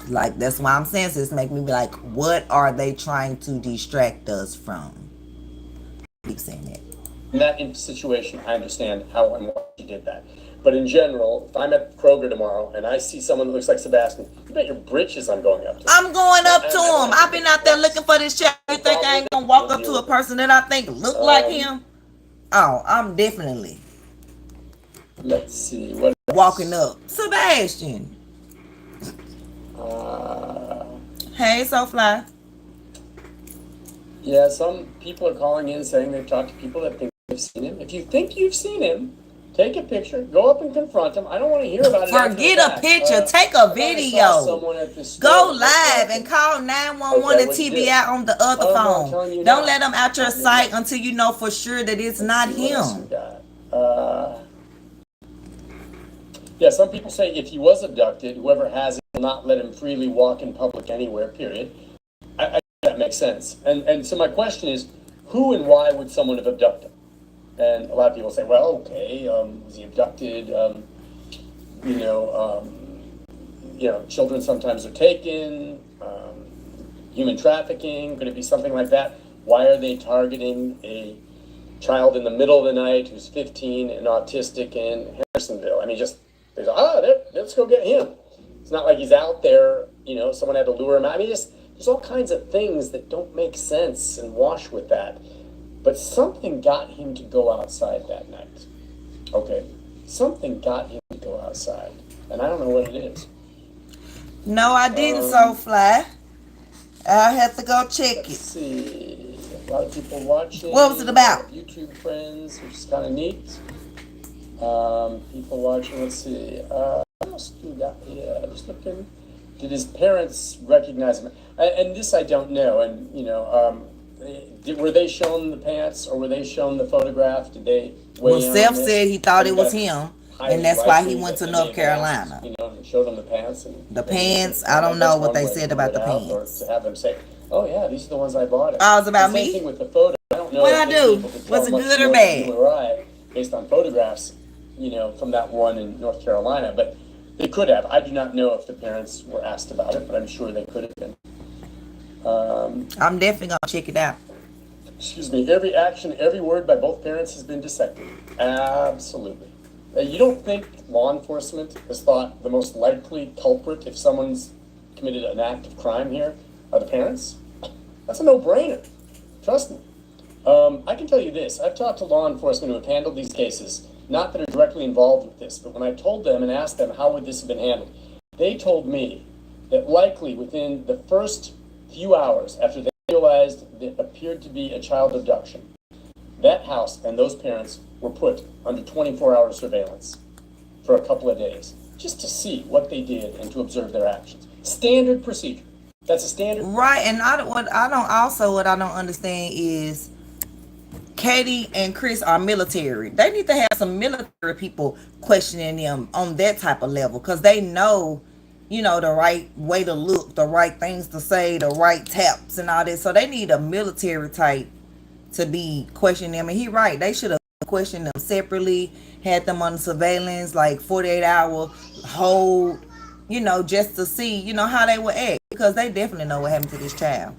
like that's why I'm saying this make me be like, what are they trying to distract us from? Keep saying that. In that situation, I understand how and why she did that. But in general, if I'm at Kroger tomorrow and I see someone that looks like Sebastian, you bet your britches I'm going up to. I'm going up to him. I've been out there looking for this child. You think I ain't gonna walk up to a person that I think look like him? Oh, I'm definitely. Let's see. What else? Walking up. Sebastian. Hey, SoFly. Yeah, some people are calling in saying they've talked to people that think they've seen him. If you think you've seen him, take a picture, go up and confront him. I don't want to hear about it. Forget a picture, take a video. Go live and call 911 and TBI on the other phone. Don't let them out your sight until you know for sure that it's not him. Yeah, some people say if he was abducted, whoever has it will not let him freely walk in public anywhere, period. I think that makes sense. And so my question is, who and why would someone have abducted him? And a lot of people say, well, okay, was he abducted? Children sometimes are taken, human trafficking, could it be something like that? Why are they targeting a child in the middle of the night who's 15 and autistic in Harrisonville? I mean, let's go get him. It's not like he's out there, someone had to lure him out. I mean, there's all kinds of things that don't make sense and wash with that. But something got him to go outside that night. Okay? Something got him to go outside. And I don't know what it is. No, I didn't, SoFly. I have to go check it. Let's see. A lot of people watching. What was it about? YouTube friends, which is kind of neat. People watching, let's see. What else do we got? Yeah, just looking. Did his parents recognize him? And this I don't know. And, were they shown the pants or were they shown the photograph? Did they weigh in on Seth this? said he thought it was him, and that's why he went to North Carolina. And showed them the pants. And the pants, I don't know what they said about the pants. Or to have them say, oh yeah, these are the ones I bought. Oh, it's about the same me? thing with the photo. I don't know. What I do? Was it good or bad? Based on photographs, from that one in North Carolina, but they could have. I do not know if the parents were asked about it, but I'm sure they could have been. I'm definitely gonna check it out. Excuse me. Every action, every word by both parents has been dissected. Absolutely. You don't think law enforcement has thought the most likely culprit, if someone's committed an act of crime here, are the parents? That's a no-brainer. Trust me. I can tell you this. I've talked to law enforcement who have handled these cases, not that are directly involved with this, but when I told them and asked them how would this have been handled, they told me that likely within the first few hours after they realized that appeared to be a child abduction, that house and those parents were put under 24-hour surveillance for a couple of days, just to see what they did and to observe their actions. Standard procedure. That's a standard. Right, and what I don't understand is Katie and Chris are military. They need to have some military people questioning them on that type of level, because they know, the right way to look, the right things to say, the right taps and all this. So they need a military type to be questioning them. And he right. They should have questioned them separately, had them on surveillance, like 48-hour hold, just to see, how they would act. Because they definitely know what happened to this child.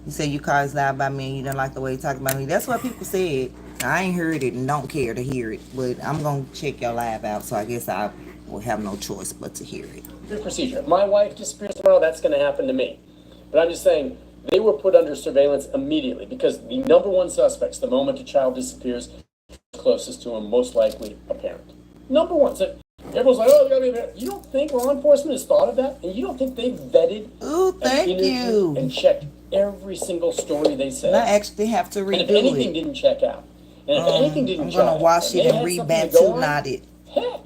You say you called live about me and you don't like the way you talk about me. That's what people said. I ain't heard it and don't care to hear it. But I'm going to check your live out, so I guess I will have no choice but to hear it. Good procedure. If my wife disappears tomorrow, that's going to happen to me. But I'm just saying, they were put under surveillance immediately because the number one suspects, the moment a child disappears, closest to him, most likely a parent. Number one. So everyone's like, oh, you gotta be a parent. You don't think law enforcement has thought of that? And you don't think they've vetted Ooh, thank you. and checked every single story they said. And I actually have to And if redo anything it. didn't check out, and if anything didn't I'm gonna jive, wash and it they and had something revamp to go to on, knot it, heck,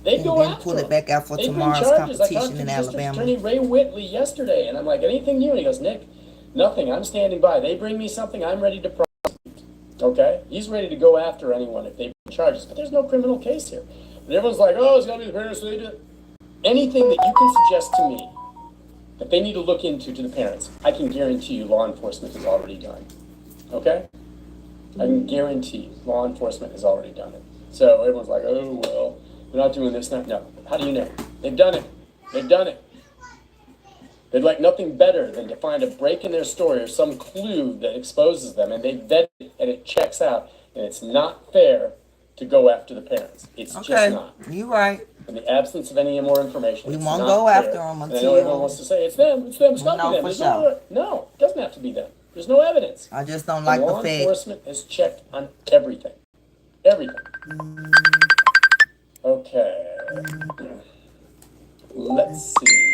they'd and go then after pull it them. back out for They'd bring tomorrow's charges. I talked competition to in the district Alabama. attorney Ray Whitley yesterday, and I'm like, anything new? And he goes, Nick, nothing. I'm standing by. They bring me something, I'm ready to prosecute. Okay? He's ready to go after anyone if they bring charges. But there's no criminal case here. But everyone's like, oh, it's got to be the parents. So they do it. Anything that you can suggest to me that they need to look into to the parents, I can guarantee you law enforcement has already done. Okay? I can guarantee law enforcement has already done it. So everyone's like, oh, well, they're not doing this. No. How do you know? They've done it. They've done it. They'd like nothing better than to find a break in their story or some clue that exposes them, and they vet it, and it checks out. And it's not fair to go after the parents. It's just not. You're right. In the absence of any more information, We it's won't not go fair. after them And I know everyone wants to say, it's them, stop know them. for There's sure. no, it doesn't have to be them. There's no evidence. I just don't like the law fact. enforcement has checked on everything. Everything. Okay. Let's see.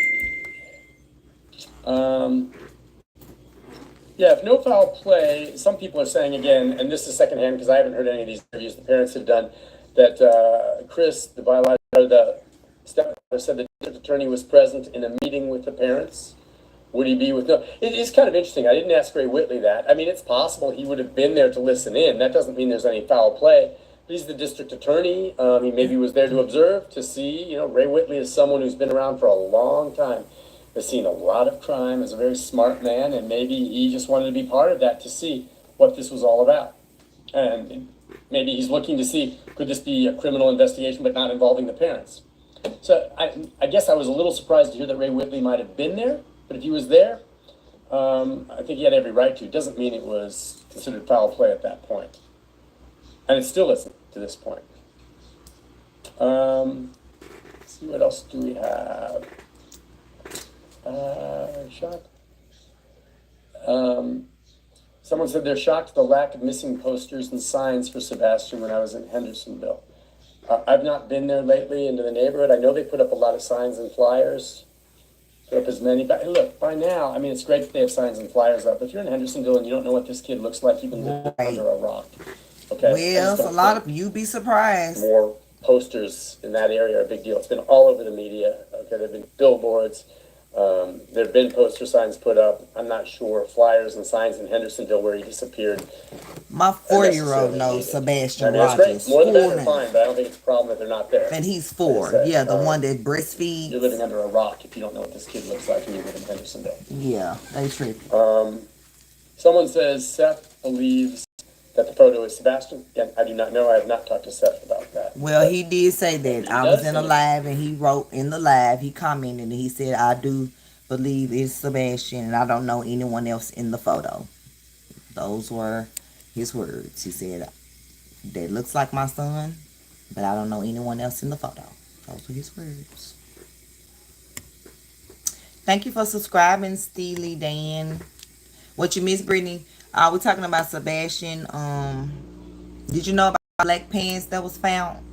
Yeah, if no foul play, some people are saying again, and this is secondhand because I haven't heard any of these interviews the parents have done, that Chris, the the stepfather, said the district attorney was present in a meeting with the parents. Would he be with no? It is kind of interesting. I didn't ask Ray Whitley that. I mean, it's possible he would have been there to listen in. That doesn't mean there's any foul play. But he's the district attorney. He maybe was there to observe, to see. You know, Ray Whitley is someone who's been around for a long time, has seen a lot of crime, is a very smart man, and maybe he just wanted to be part of that to see what this was all about. And maybe he's looking to see, could this be a criminal investigation but not involving the parents? So I guess I was a little surprised to hear that Ray Whitley might have been there, but if he was there, I think he had every right to. It doesn't mean it was considered foul play at that point. And it still isn't to this point. Let's see, what else do we have? Shocked. Someone said they're shocked at the lack of missing posters and signs for Sebastian when I was in Hendersonville. I've not been there lately into the neighborhood. I know they put up a lot of signs and flyers. Put up as many. But look, by now, I mean, it's great that they have signs and flyers up. But if you're in Hendersonville and you don't know what this kid looks like, you can live under a rock. Okay? Well, it's a lot of, you'd be surprised. More posters in that area are a big deal. It's been all over the media. Okay, there have been billboards. There have been poster signs put up. I'm not sure. Flyers and signs in Hendersonville where he disappeared. My 4-year-old knows Sebastian I mean, it's Rogers. great. More the better, 4 now. fine, but I don't think it's a problem that they're not there. And he's 4. Yeah, the one that breastfeeds. You're living under a rock if you don't know what this kid looks like and you live in Hendersonville. Yeah, they trippy. Someone says Seth believes that the photo is Sebastian. Again, I do not know. I have not talked to Seth about that. Well, But he did say that. I was in a live and he wrote in the live, he commented and he said, I do believe it's Sebastian and I don't know anyone else in the photo. Those were his words. He said, that looks like my son, but I don't know anyone else in the photo. Those were his words. Thank you for subscribing, Steely Dan. What you miss, Brittany? We're talking about Sebastian. Did you know about black pants that was found?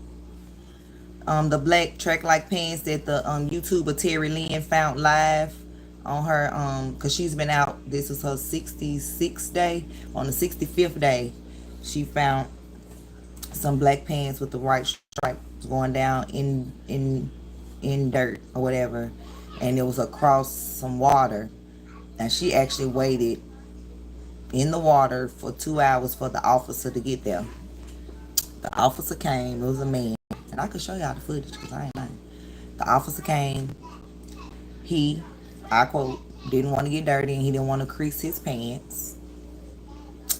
The black track-like pants that the YouTuber Terry Lynn found live on her, because she's been out. This is her 66th day. On the 65th day, she found some black pants with the white stripes going down in dirt or whatever, and it was across some water, and she actually waited in the water for 2 hours for the officer to get there. The officer came. It was a man, and I could show y'all the footage because I ain't lying. The officer came. He, I quote, didn't want to get dirty and he didn't want to crease his pants.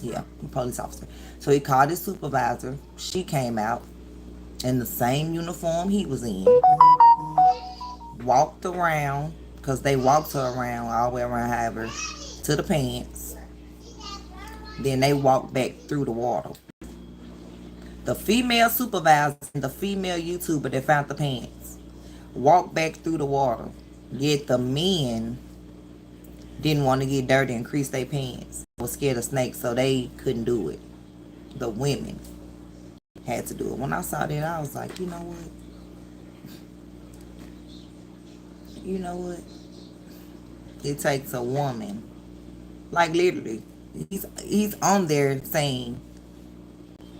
Yeah, police officer. So he called his supervisor. She came out in the same uniform he was in. Walked around, because they walked her around, all the way around, however, to the pants. Then they walked back through the water. The female supervisor and the female YouTuber that found the pants walked back through the water. Yet the men didn't want to get dirty and crease their pants. They were scared of snakes, so they couldn't do it. The women had to do it. When I saw that, I was like, you know what? You know what? It takes a woman Like literally, he's on there saying,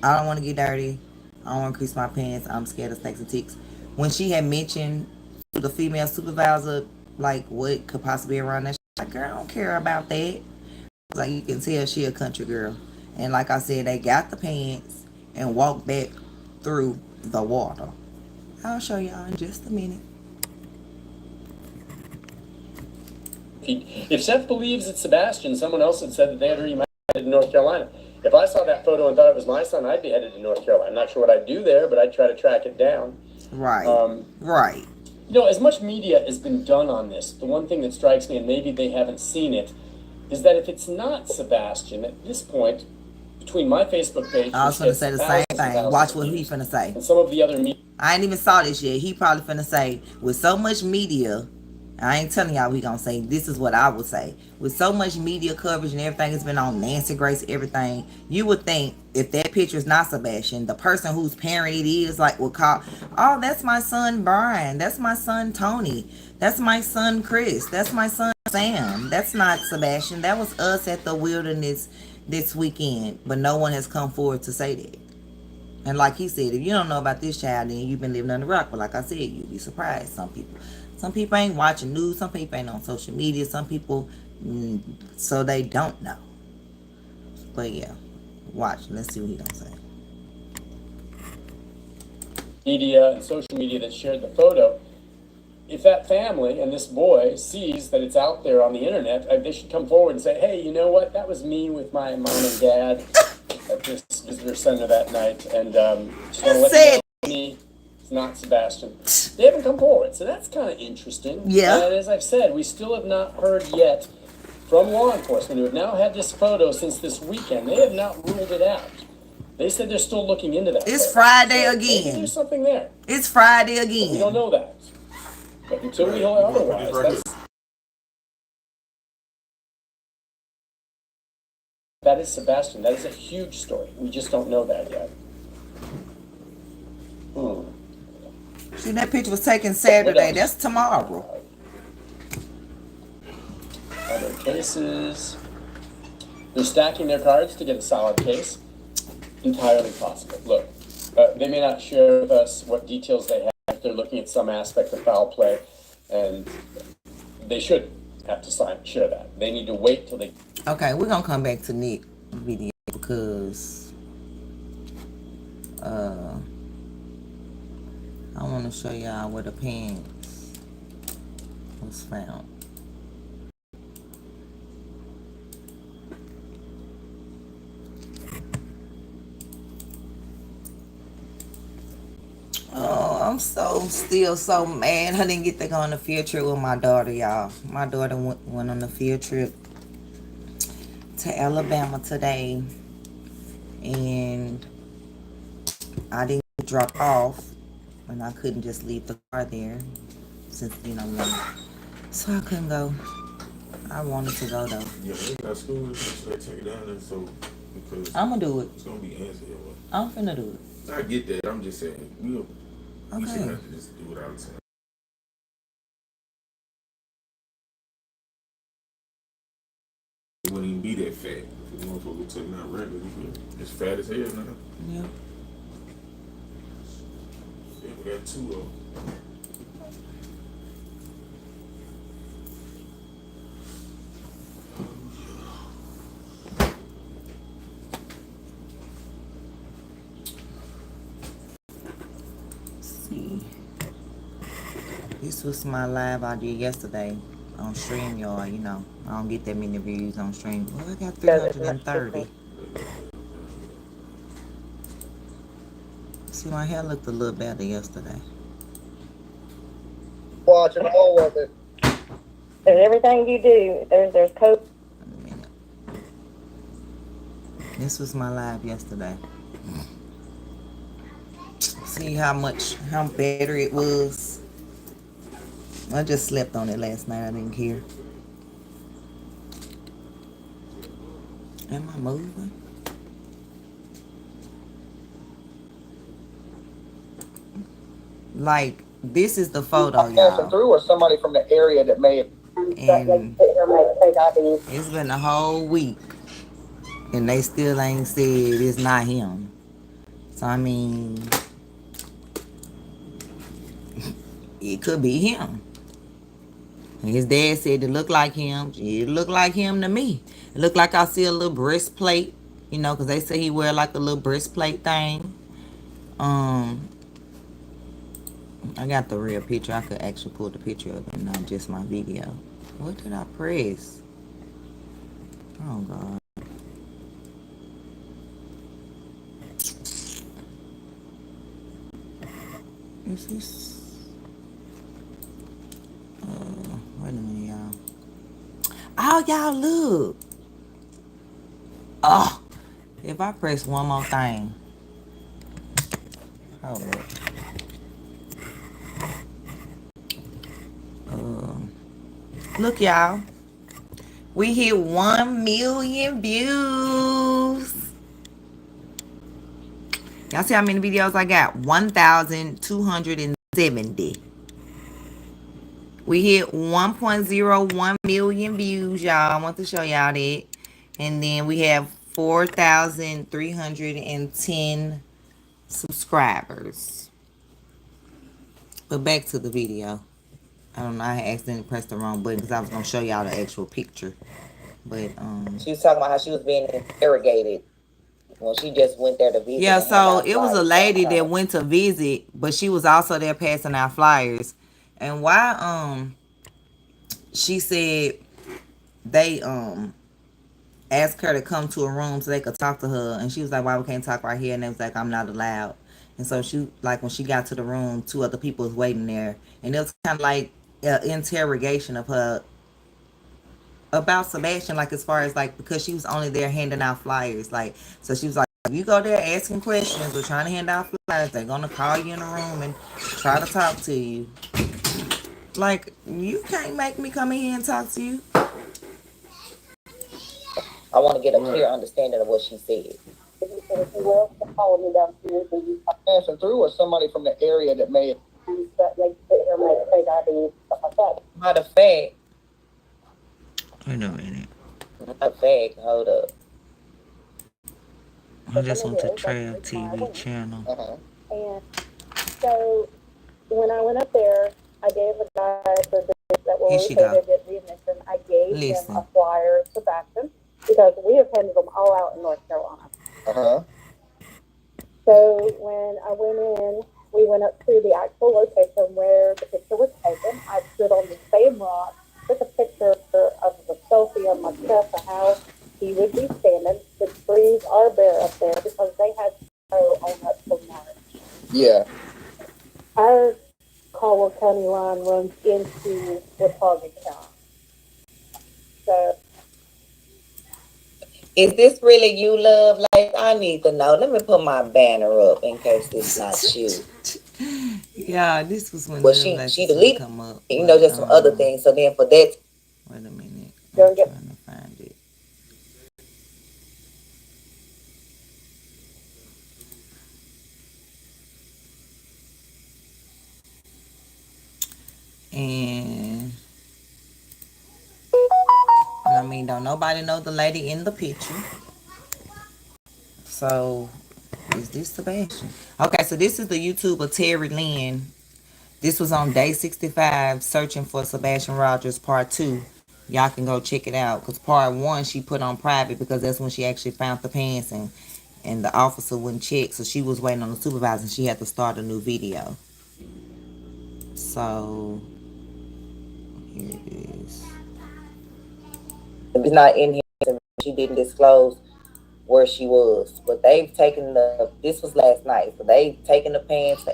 "I don't want to get dirty. I don't want to crease my pants. I'm scared of snakes and ticks." When she had mentioned to the female supervisor, like what could possibly be around that, she's like, "Girl, I don't care about that." Like you can tell she a country girl. And like I said, they got the pants and walked back through the water. I'll show y'all in just a minute. If Seth believes it's Sebastian, someone else had said that they had already headed to North Carolina. If I saw that photo and thought it was my son, I'd be headed to North Carolina. I'm not sure what I'd do there, but I'd try to track it down. Right. Right. You know, as much media has been done on this, the one thing that strikes me, and maybe they haven't seen it, is that if it's not Sebastian, at this point, between my Facebook page, I was gonna say the same thing. Watch what he finna say. And some of the other media. I ain't even saw this yet. He probably finna say, with so much media, I ain't telling y'all we gonna say, this is what I would say. With so much media coverage and everything has been on Nancy Grace, everything, you would think if that picture is not Sebastian, the person whose parent it is, like, will call, "Oh, that's my son Brian. That's my son Tony. That's my son Chris. That's my son Sam. That's not Sebastian. That was us at the wilderness this weekend." But no one has come forward to say that. And like he said, if you don't know about this child, then you've been living under a rock. But like I said, you'd be surprised. Some people ain't watching news. Some people ain't on social media. Some people, so they don't know. But yeah, watch. Let's see what he gonna say. Media and social media that shared the photo. If that family and this boy sees that it's out there on the internet, they should come forward and say, "Hey, you know what? That was me with my mom and dad at this visitor center that night, and just want to let you know me. It's not Sebastian." They haven't come forward, so that's kind of interesting. Yeah. And as I've said, we still have not heard yet from law enforcement, who have now had this photo since this weekend. They have not ruled it out. They said they're still looking into that. It's Friday so again. Maybe there's something there. It's Friday again. We don't know that. But until we know otherwise, that is Sebastian. That is a huge story. We just don't know that yet. See, that picture was taken Saturday. That's tomorrow. Other cases. They're stacking their cards to get a solid case. Entirely possible. Look, they may not share with us what details they have. They're looking at some aspect of foul play, and they should have to share that. They need to wait till they. Okay, we're gonna come back to Nick video because I want to show y'all where the pants was found. Oh, I'm still so mad I didn't get to go on a field trip with my daughter, y'all. My daughter went on a field trip to Alabama today, and I didn't drop off, and I couldn't just leave the car there since, you know, so I couldn't go. I wanted to go though. Yeah, they got school, so they take it down there, so because I'm gonna do it. It's gonna be answered. I'm finna do it. I get that. I'm just saying we Okay. should have to just do it all the time. It wouldn't even be that fat. If the motherfucker would take it out regular, it's fat as hell now. Yeah. Yeah, we got two of them. This was my live I did yesterday on StreamYard. You know, I don't get that many views on Stream. Well, I got 330. See, my hair looked a little better yesterday. Watching all of it. There's everything you do. There's code. Wait a minute. This was my live yesterday. See how better it was. I just slept on it last night. I didn't care. Am I moving? Like, this is the photo, y'all. Through or somebody from the area that may have. And fake ID. It's been a whole week, and they still ain't said it's not him. So I mean, it could be him. And his dad said it looked like him. It looked like him to me. It looked like I see a little breastplate, you know, because they say he wear like a little breastplate thing. I got the real picture. I could actually pull the picture up and not just my video. What did I press? Oh God. Is this? Wait a minute, y'all. Oh, y'all look. Oh, if I press one more thing. Hold up. Look, y'all. We hit 1 million views. Y'all see how many videos I got? 1,270. We hit 1.01 million views, y'all. I want to show y'all that. And then we have 4,310 subscribers. But back to the video. I don't know. I accidentally pressed the wrong button because I was going to show y'all the actual picture. But, She was talking about how she was being interrogated. Well, she just went there to visit. yeah, so it was a lady that went to visit, but she was also there passing out flyers. And why she said they asked her to come to a room so they could talk to her, and she was like, why we can't talk right here? And they was like, I'm not allowed. And so she, like, when she got to the room, 2 other people was waiting there, and it was kind of like an interrogation of her about Sebastian, like, as far as, like, because she was only there handing out flyers, like, so she was like, if you go there asking questions or trying to hand out flyers, they're gonna call you in the room and try to talk to you. Like, you can't make me come in here and talk to you. I want to get a clear understanding of what she said. Passing through, or somebody from the area that may have. Matter of fact. Wait a minute. Matter of fact, hold up. I just went to Trail TV channel. And so when I went up there, I gave a guy for this that will say they did the admission. I gave him a flyer to Sebastian because we have handed them all out in North Carolina. So when I went in, we went up to the actual location where the picture was taken. I stood on the same rock, took a picture of the selfie of myself and how he would be standing. The trees are bare up there because they had snow on up to March. Yeah. Our Caldwell County line runs into Watauga County. So, is this really you, love? Like, I need to know. Let me put my banner up in case this not you. Yeah, this was when she deleted, come up. You know, just some other things. So then for that. Wait a minute. I'm trying to find it. And I mean, don't nobody know the lady in the picture. So, is this Sebastian? Okay, so this is the YouTuber Terry Lynn. This was on day 65, searching for Sebastian Rogers part 2. Y'all can go check it out. Because part 1 she put on private because that's when she actually found the pants and the officer wouldn't check. So she was waiting on the supervisor and she had to start a new video. So, here it is. It's not in here. She didn't disclose where she was. But they've taken this was last night. So they've taken the pants for.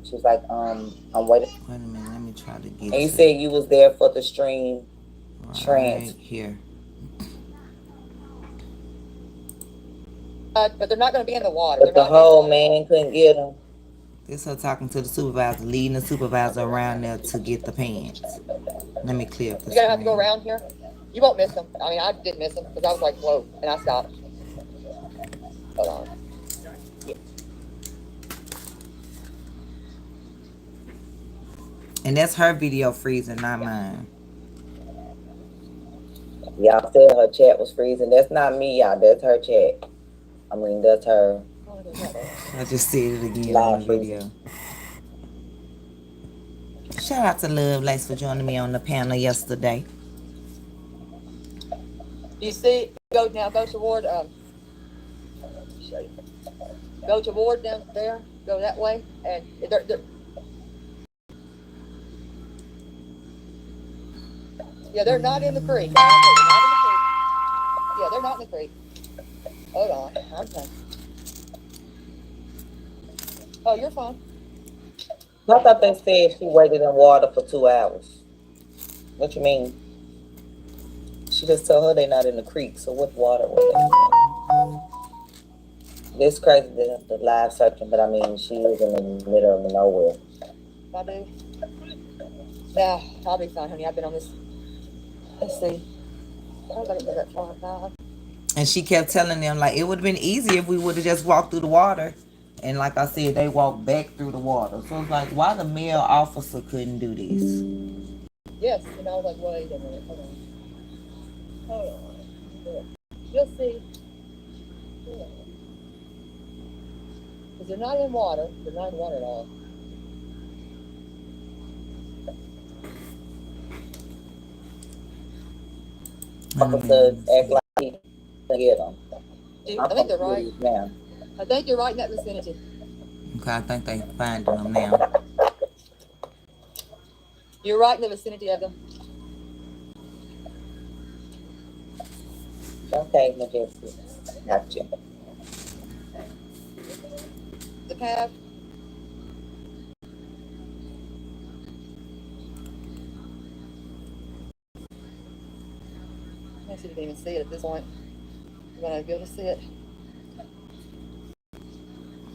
She was like, I'm waiting. Wait a minute, let me try to get And you said you was there for the stream right here. But they're not going to be in the water. But the whole man couldn't get them. This her talking to the supervisor, leading the supervisor around there to get the pants. Let me clear up this. You're going to have to go around here. You won't miss them. I mean, I didn't miss them because I was like, whoa, and I stopped. Hold on. And that's her video freezing, not mine. Y'all said her chat was freezing. That's not me, y'all. That's her chat. I mean, that's her. I just said it again on the video. Shout out to Lovelace for joining me on the panel yesterday. You see, go toward, show you. Go toward them there, go that way, and they're not in the creek. Yeah, they're not in the creek. Hold on, okay. Oh, you're fine. I thought they said she waited in water for 2 hours. What you mean? She just told her they're not in the creek, so what water was they in? It's crazy the live searching, but I mean, she is in the middle of nowhere. I do. Yeah, I'll be fine, honey. I've been on this. Let's see. I gotta go that far now. And she kept telling them, like, it would have been easier if we would have just walked through the water. And like I said, they walked back through the water. So it's like, why the male officer couldn't do this? Yes, and I was like, wait a minute, hold on. Hold on. You'll see. Because they're not in water. They're not in water at all. Officer act like he didn't get them. I think they're right. Now. I think you're right in that vicinity. Okay, I think they finding them now. You're right in the vicinity of them. Okay, Majestic. Gotcha. The path. I see if you can even see it at this point. You're gonna be able to see it.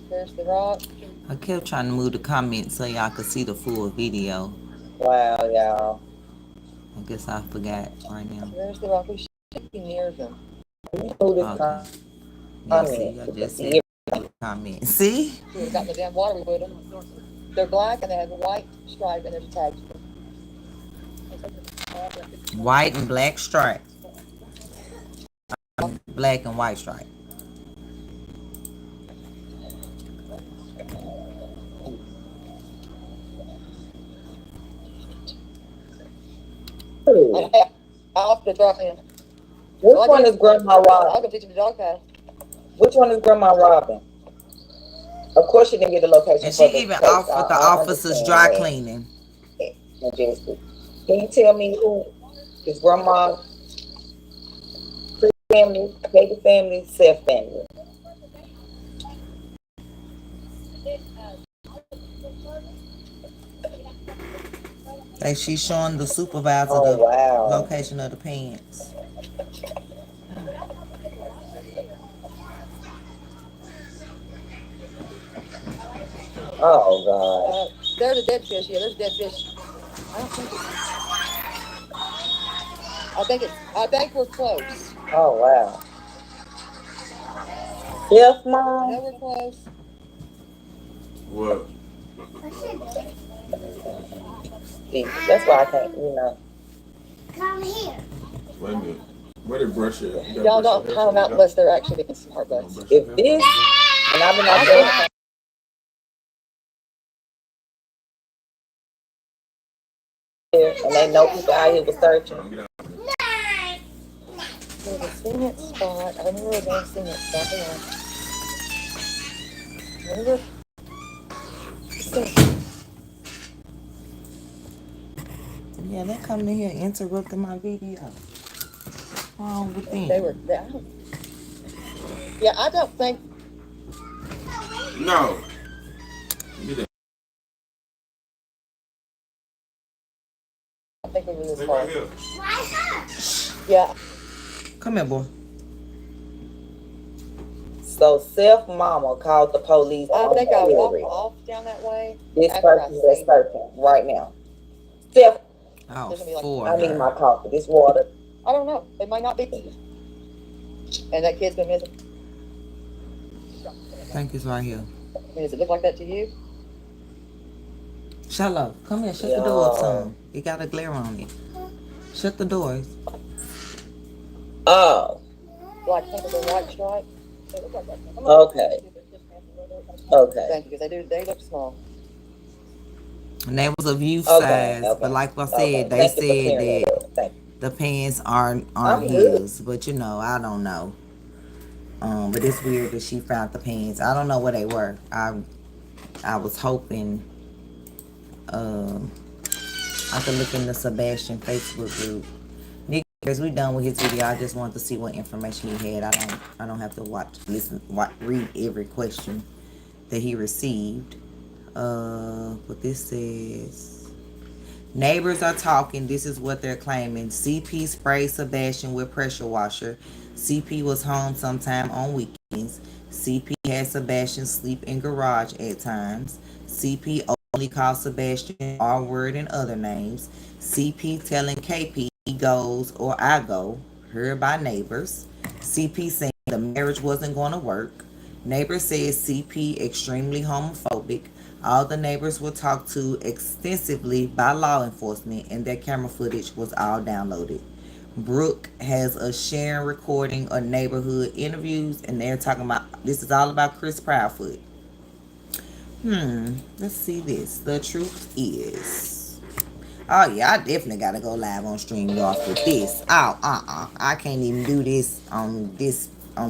There's the rock. I kept trying to move the comments so y'all could see the full video. Wow, y'all. I guess I forgot right now. There's the rock. We should be near them. Okay. Yeah, see, I just see comment. See? We would have gotten the damn water, we would have. They're black and they have a white stripe and there's a tag. White and black stripe. Black and white stripe. I'll have to drop in. Which one is Grandma Robin? I'll go teach him the dog path. Which one is Grandma Robin? Of course she didn't get the location. And she even offered the officers dry cleaning. Majestic. Can you tell me who is Grandma? Family, baby family, Seth family. Like she's showing the supervisor the location of the pants. Oh God. There's a dead fish. Yeah, there's a dead fish. I think we're close. Oh wow. Yes, Mom. I know we're close. What? See, that's why I can't, you know. Come here. Wait a minute. Where did brush it? Y'all don't count them out unless they're actually getting smart butts. If this, and I've been out there. And they know people out here was searching. There's a cement spot. I remember a damn cement spot. Remember? Yeah, they're coming in here interrupting my video. What's wrong with them? They were there. Yeah, I don't think. No. I think we were this Stay far. right here. Yeah. Come here, boy. So, Seth Mama called the police. I on think I walked Hillary. off down that way. This after person I is seen searching right now. Seth. There's gonna be like- Oh, I need my coffee. This water. I don't know. It might not be. And that kid's been missing. I think it's right here. I mean, does it look like that to you? Shallow, come here. Shut the door up some. It got a glare on it. Shut the doors. Oh, Black pink with a white stripe. They look like that. okay. Okay. Thank you, because they look small. And that was of youth Okay. size. But like I said, Okay. they Thank you for said clearing that that up. Thank you. the pants aren't I'm good. his. But you know, I don't know. But it's weird that she found the pants. I don't know where they were. I was hoping I could look in the Sebastian Facebook group. Niggas, we done with his video. I just wanted to see what information he had. I don't have to read every question that he received. But this says neighbors are talking. This is what they're claiming. CP sprayed Sebastian with pressure washer. CP was home sometime on weekends. CP had Sebastian sleep in garage at times. CP only called Sebastian R word and other names. CP telling KP he goes or I go. Heard by neighbors. CP saying the marriage wasn't going to work. Neighbors said CP extremely homophobic. All the neighbors were talked to extensively by law enforcement and their camera footage was all downloaded. Brooke has a sharing recording of neighborhood interviews and they're talking about, this is all about Chris Proudfoot. Let's see this. The truth is, oh yeah, I definitely gotta go live on StreamYard for this. Oh, I can't even do this on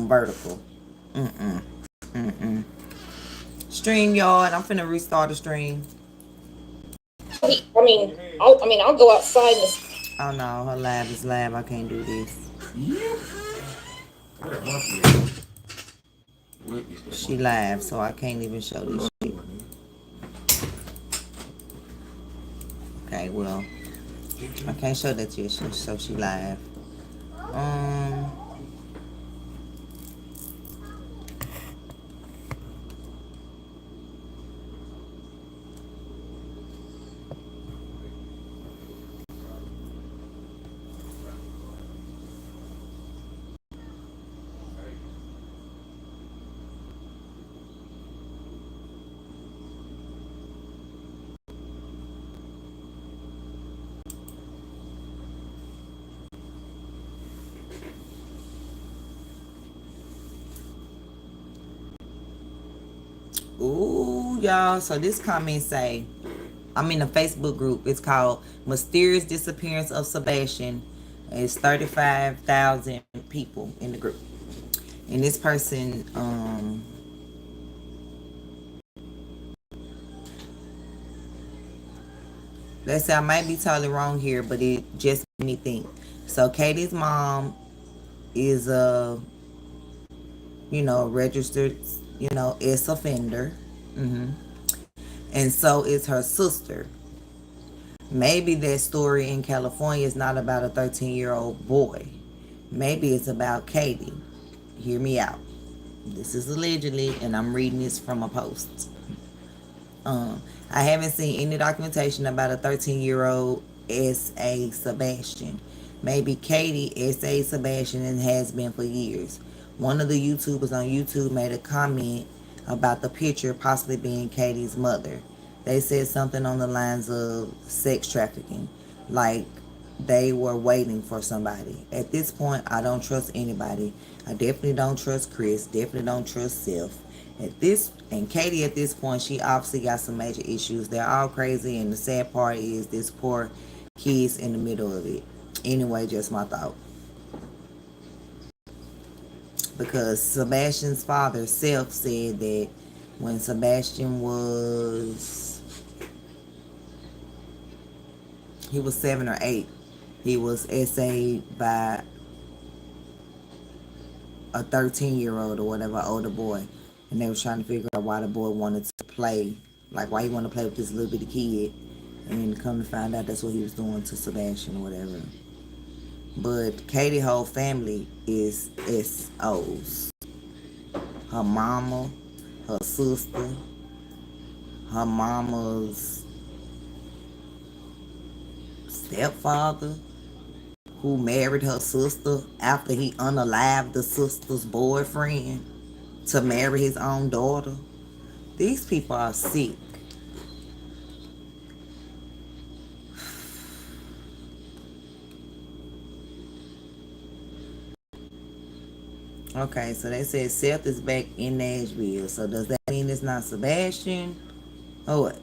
vertical. StreamYard, I'm finna restart the stream. I'll go outside and. Oh no, her lab is lab. I can't do this. She live, so I can't even show this shit. Okay, well, I can't show that yet, so she live. Ooh, y'all. So this comment say, I'm in a Facebook group. It's called Mysterious Disappearance of Sebastian. It's 35,000 people in the group. And this person, let's say I might be totally wrong here, but it just made me think. So Katie's mom is a, registered, ex offender. And so is her sister. Maybe that story in California is not about a 13-year-old boy. Maybe it's about Katie. Hear me out. This is allegedly, and I'm reading this from a post. I haven't seen any documentation about a 13-year-old S.A. Sebastian. Maybe Katie S.A. Sebastian and has been for years. One of the YouTubers on YouTube made a comment about the picture possibly being Katie's mother. They said something on the lines of sex trafficking, like they were waiting for somebody. At this point, I don't trust anybody. I definitely don't trust Chris. Definitely don't trust Seth. And Katie at this point, she obviously got some major issues. They're all crazy, and the sad part is this poor kid's in the middle of it. Anyway, just my thought. Because Sebastian's father, Seth, said that when Sebastian he was 7 or 8, he was SA'd by a 13-year-old or whatever, older boy. And they was trying to figure out why the boy wanted to play, like why he wanted to play with this little bitty kid. And then come to find out that's what he was doing to Sebastian or whatever. But Katie's whole family is SOs. Her mama, her sister, her mama's stepfather, who married her sister after he unalived the sister's boyfriend to marry his own daughter. These people are sick. Okay, so they said Seth is back in Nashville. So does that mean it's not Sebastian? Or what?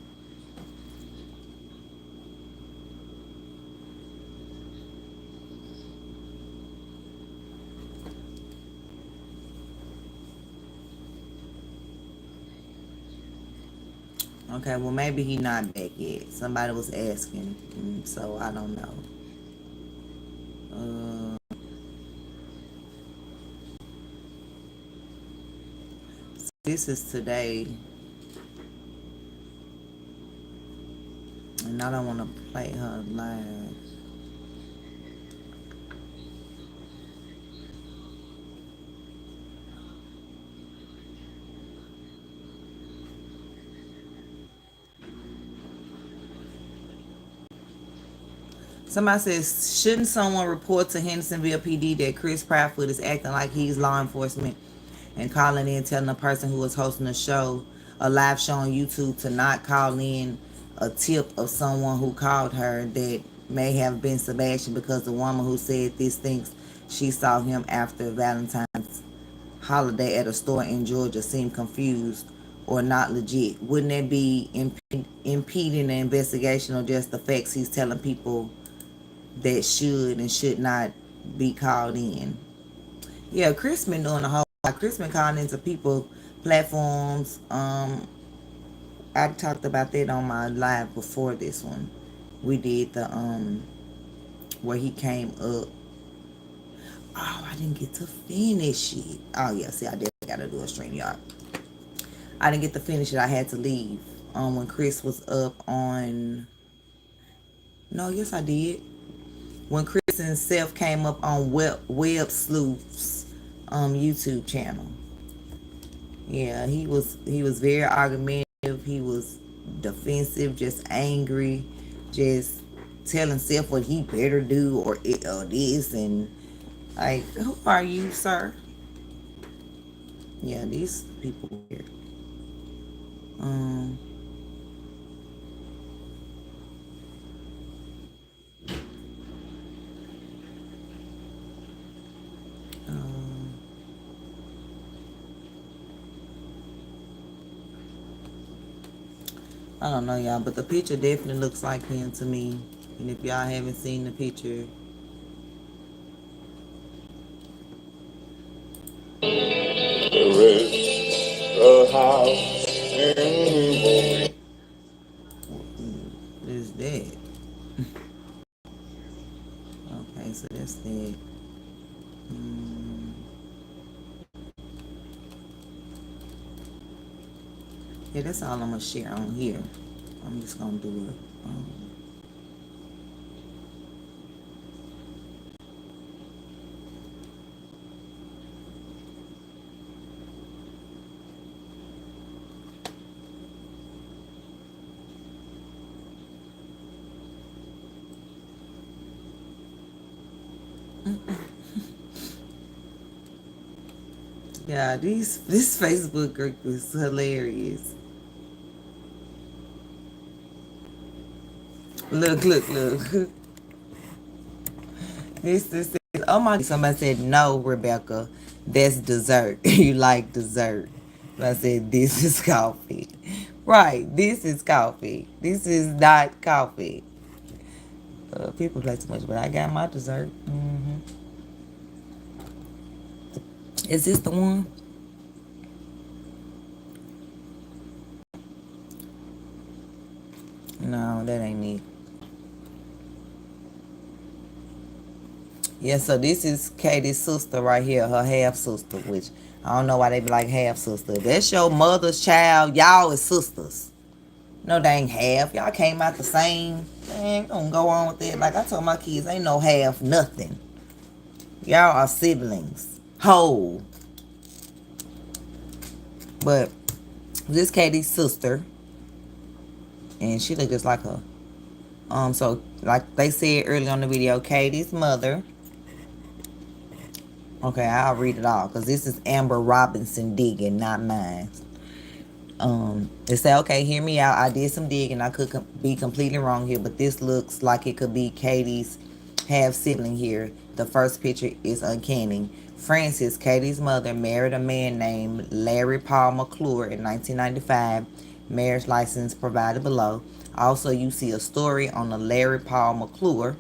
Okay, well maybe he not back yet. Somebody was asking, so I don't know. This is today, and I don't want to play her live. Somebody says, shouldn't someone report to Hendersonville PD that Chris Proudfoot is acting like he's law enforcement and calling in telling the person who is hosting a live show on YouTube, to not call in a tip of someone who called her that may have been Sebastian, because the woman who said this thinks she saw him after Valentine's holiday at a store in Georgia seemed confused or not legit. Wouldn't that be impeding the investigation, or just the facts he's telling people that should and should not be called in? Yeah, Chris been doing a whole lot. Chris been calling into people platforms. I talked about that on my live before this one. We did the where he came up. Oh, I didn't get to finish it. Oh yeah, see, I definitely gotta do a stream, y'all. I didn't get to finish it. I had to leave. When Chris was up on. No, yes I did. When Chris and Seth came up on Web Sleuth's YouTube channel. Yeah, he was very argumentative. He was defensive, just angry, just telling Seth what he better do, or this, and like, who are you, sir? Yeah, these people here. Um. I don't know, y'all, but the picture definitely looks like him to me. And if y'all haven't seen the picture, There is a house in what is that? Okay, so that's that. Yeah, that's all I'm gonna share on here. I'm just gonna do it. Yeah, this Facebook group is hilarious. Look. This says, oh my, somebody said, no, Rebecca, that's dessert. You like dessert. And I said, this is coffee. Right, this is coffee. This is not coffee. People play too much, but I got my dessert. Is this the one? No, that ain't it. Yeah, so this is Katie's sister right here, her half sister, which I don't know why they be like half sister. If that's your mother's child, y'all is sisters. No dang half. Y'all came out the same. Man, don't go on with that. Like I told my kids, ain't no half nothing. Y'all are siblings. Whole. But this Katie's sister. And she look just like her. So like they said earlier on the video, Katie's mother. Okay, I'll read it all, because this is Amber Robinson digging, not mine. They say, okay, hear me out. I did some digging. I could be completely wrong here, but this looks like it could be Katie's half sibling here. The first picture is uncanny. Frances, Katie's mother, married a man named Larry Paul McClure in 1995. Marriage license provided below. Also, you see a story on the Larry Paul McClure,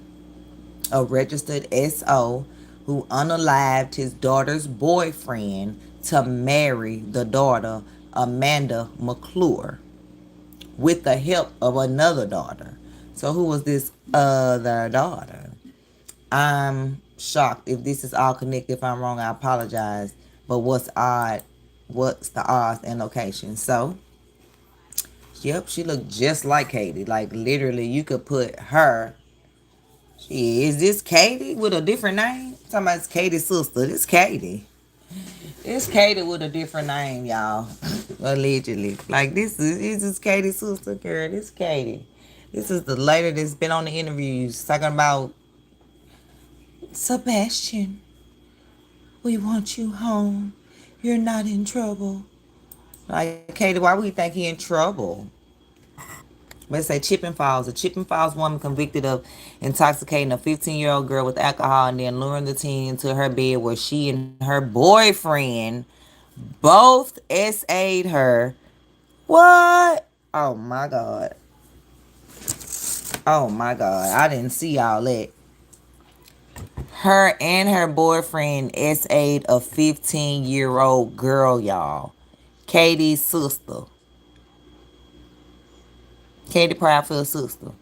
a registered SO who unalived his daughter's boyfriend to marry the daughter, Amanda McClure, with the help of another daughter. So who was this other daughter? I'm shocked if this is all connected. If I'm wrong, I apologize. But what's odd? What's the odds and location? So, yep, she looked just like Katie. Like literally, you could put her. Is this Katie with a different name? Talking about it's Katie's sister. This Katie. It's Katie with a different name, y'all. Allegedly. Like this is Katie's sister, girl. This Katie. This is the lady that's been on the interviews talking about Sebastian. We want you home. You're not in trouble. Like, Katie, why would you think he in trouble? Let's say Chipping Falls. A Chipping Falls woman convicted of intoxicating a 15-year-old girl with alcohol and then luring the teen into her bed where she and her boyfriend both SA'd her. What? Oh, my God. Oh, my God. I didn't see all that. Her and her boyfriend SA'd a 15-year-old girl, y'all. Katie's sister. Katie Proudfield's sister.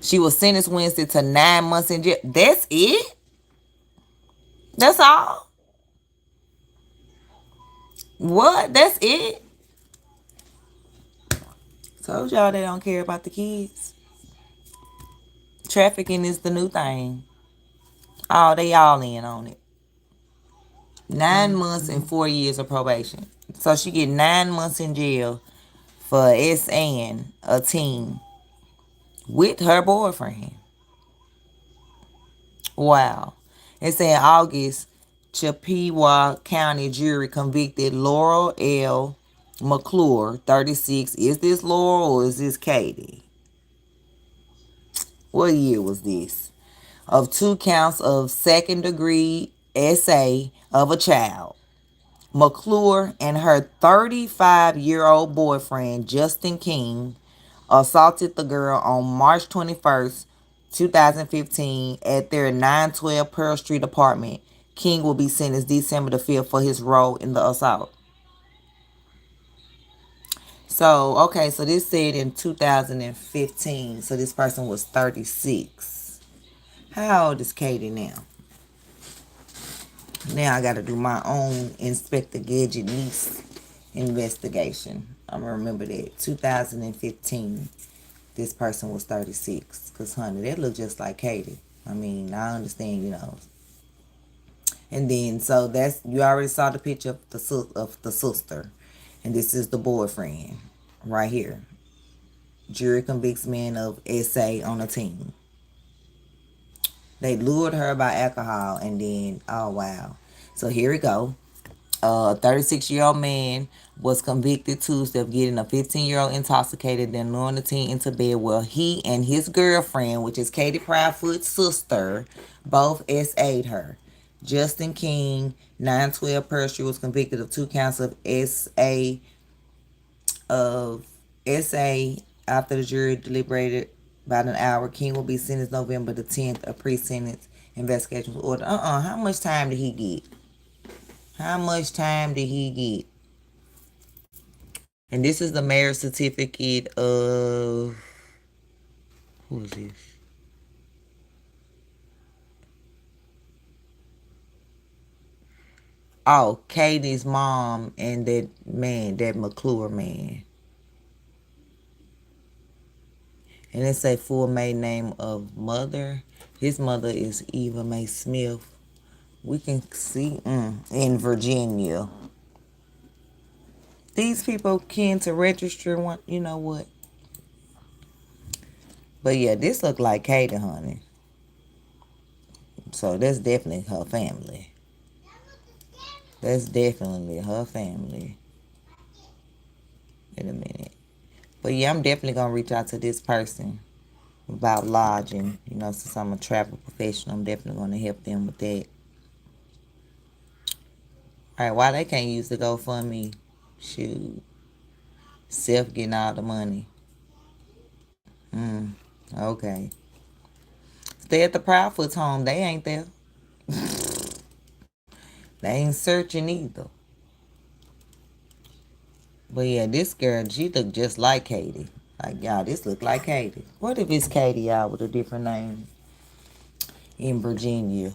She was sentenced Wednesday to 9 months in jail. That's it? That's all? What? That's it? Told y'all they don't care about the kids. Trafficking is the new thing. Oh, they all in on it. 9 months and 4 years of probation. So she get 9 months in jail for SAing a teen with her boyfriend. Wow. It's in August, Chippewa County jury convicted Laurel L. McClure, 36. Is this Laurel or is this Katie? What year was this? Of 2 counts of second-degree SA of a child. McClure and her 35-year-old boyfriend, Justin King, assaulted the girl on March 21st, 2015 at their 912 Pearl Street apartment. King will be sentenced December the 5th for his role in the assault. So, okay, so this said in 2015. So this person was 36. How old is Katie now? Now I got to do my own Inspector Gadget niece investigation. I'm going to remember that. 2015. This person was 36. Because, honey, that looked just like Katie. I mean, I understand, you know. And then, so that's, you already saw the picture of the sister. And this is the boyfriend right here. Jury convicts man of SA on a teen. They lured her by alcohol and then, oh, wow. So here we go. A 36-year-old man was convicted Tuesday of getting a 15-year-old intoxicated, then luring the teen into bed where he and his girlfriend, which is Katie Proudfoot's sister, both SA'd her. Justin King, 912 Pearl Street, was convicted of 2 counts of SA after the jury deliberated about an hour. King will be sentenced November the 10th. A pre-sentence investigation was ordered. How much time did he get? How much time did he get? And this is the marriage certificate of... Who is this? Oh, Katie's mom and that man, that McClure man. And it's a full maiden name of mother. His mother is Eva Mae Smith. We can see in Virginia. These people can to register one, you know what? But yeah, this look like Katie, honey. So that's definitely her family. That's definitely her family. Wait a minute. But yeah, I'm definitely going to reach out to this person about lodging. You know, since I'm a travel professional, I'm definitely going to help them with that. All right, why they can't use the GoFundMe? Shoot. Self getting all the money. Okay. Stay at the Proudfoot's home. They ain't there. They ain't searching either. But yeah, this girl, she look just like Katie. Like, y'all, this look like Katie. What if it's Katie, y'all, with a different name in Virginia?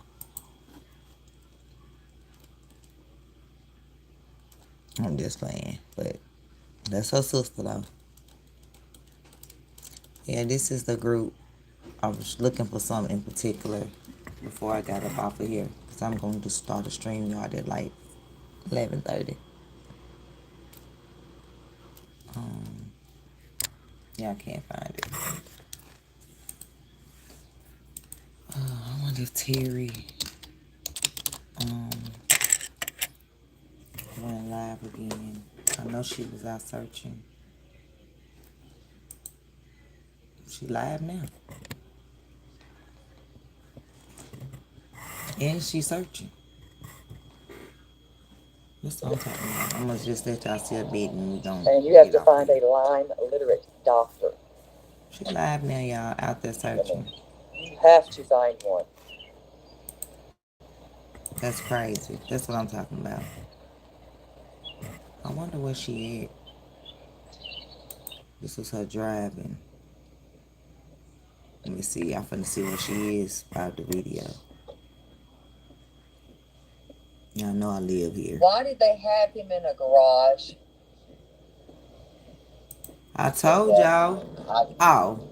I'm just playing. But that's her sister, though. Yeah, this is the group. I was looking for something in particular before I got up off of here. Because I'm going to start a stream, y'all, at like 11:30. Yeah, I can't find it. I wonder if Terry went live again. I know she was out searching. She live now. And she searching. That's what I'm talking about. I'm gonna just let y'all see a bit and we gonna. And you have to find a Lyme literate doctor. She live now, y'all, out there searching. You have to find one. That's crazy. That's what I'm talking about. I wonder where she at. This was her driving. Let me see. I'm finna see where she is about the video. Y'all know I live here. Why did they have him in a garage? I told y'all. Oh.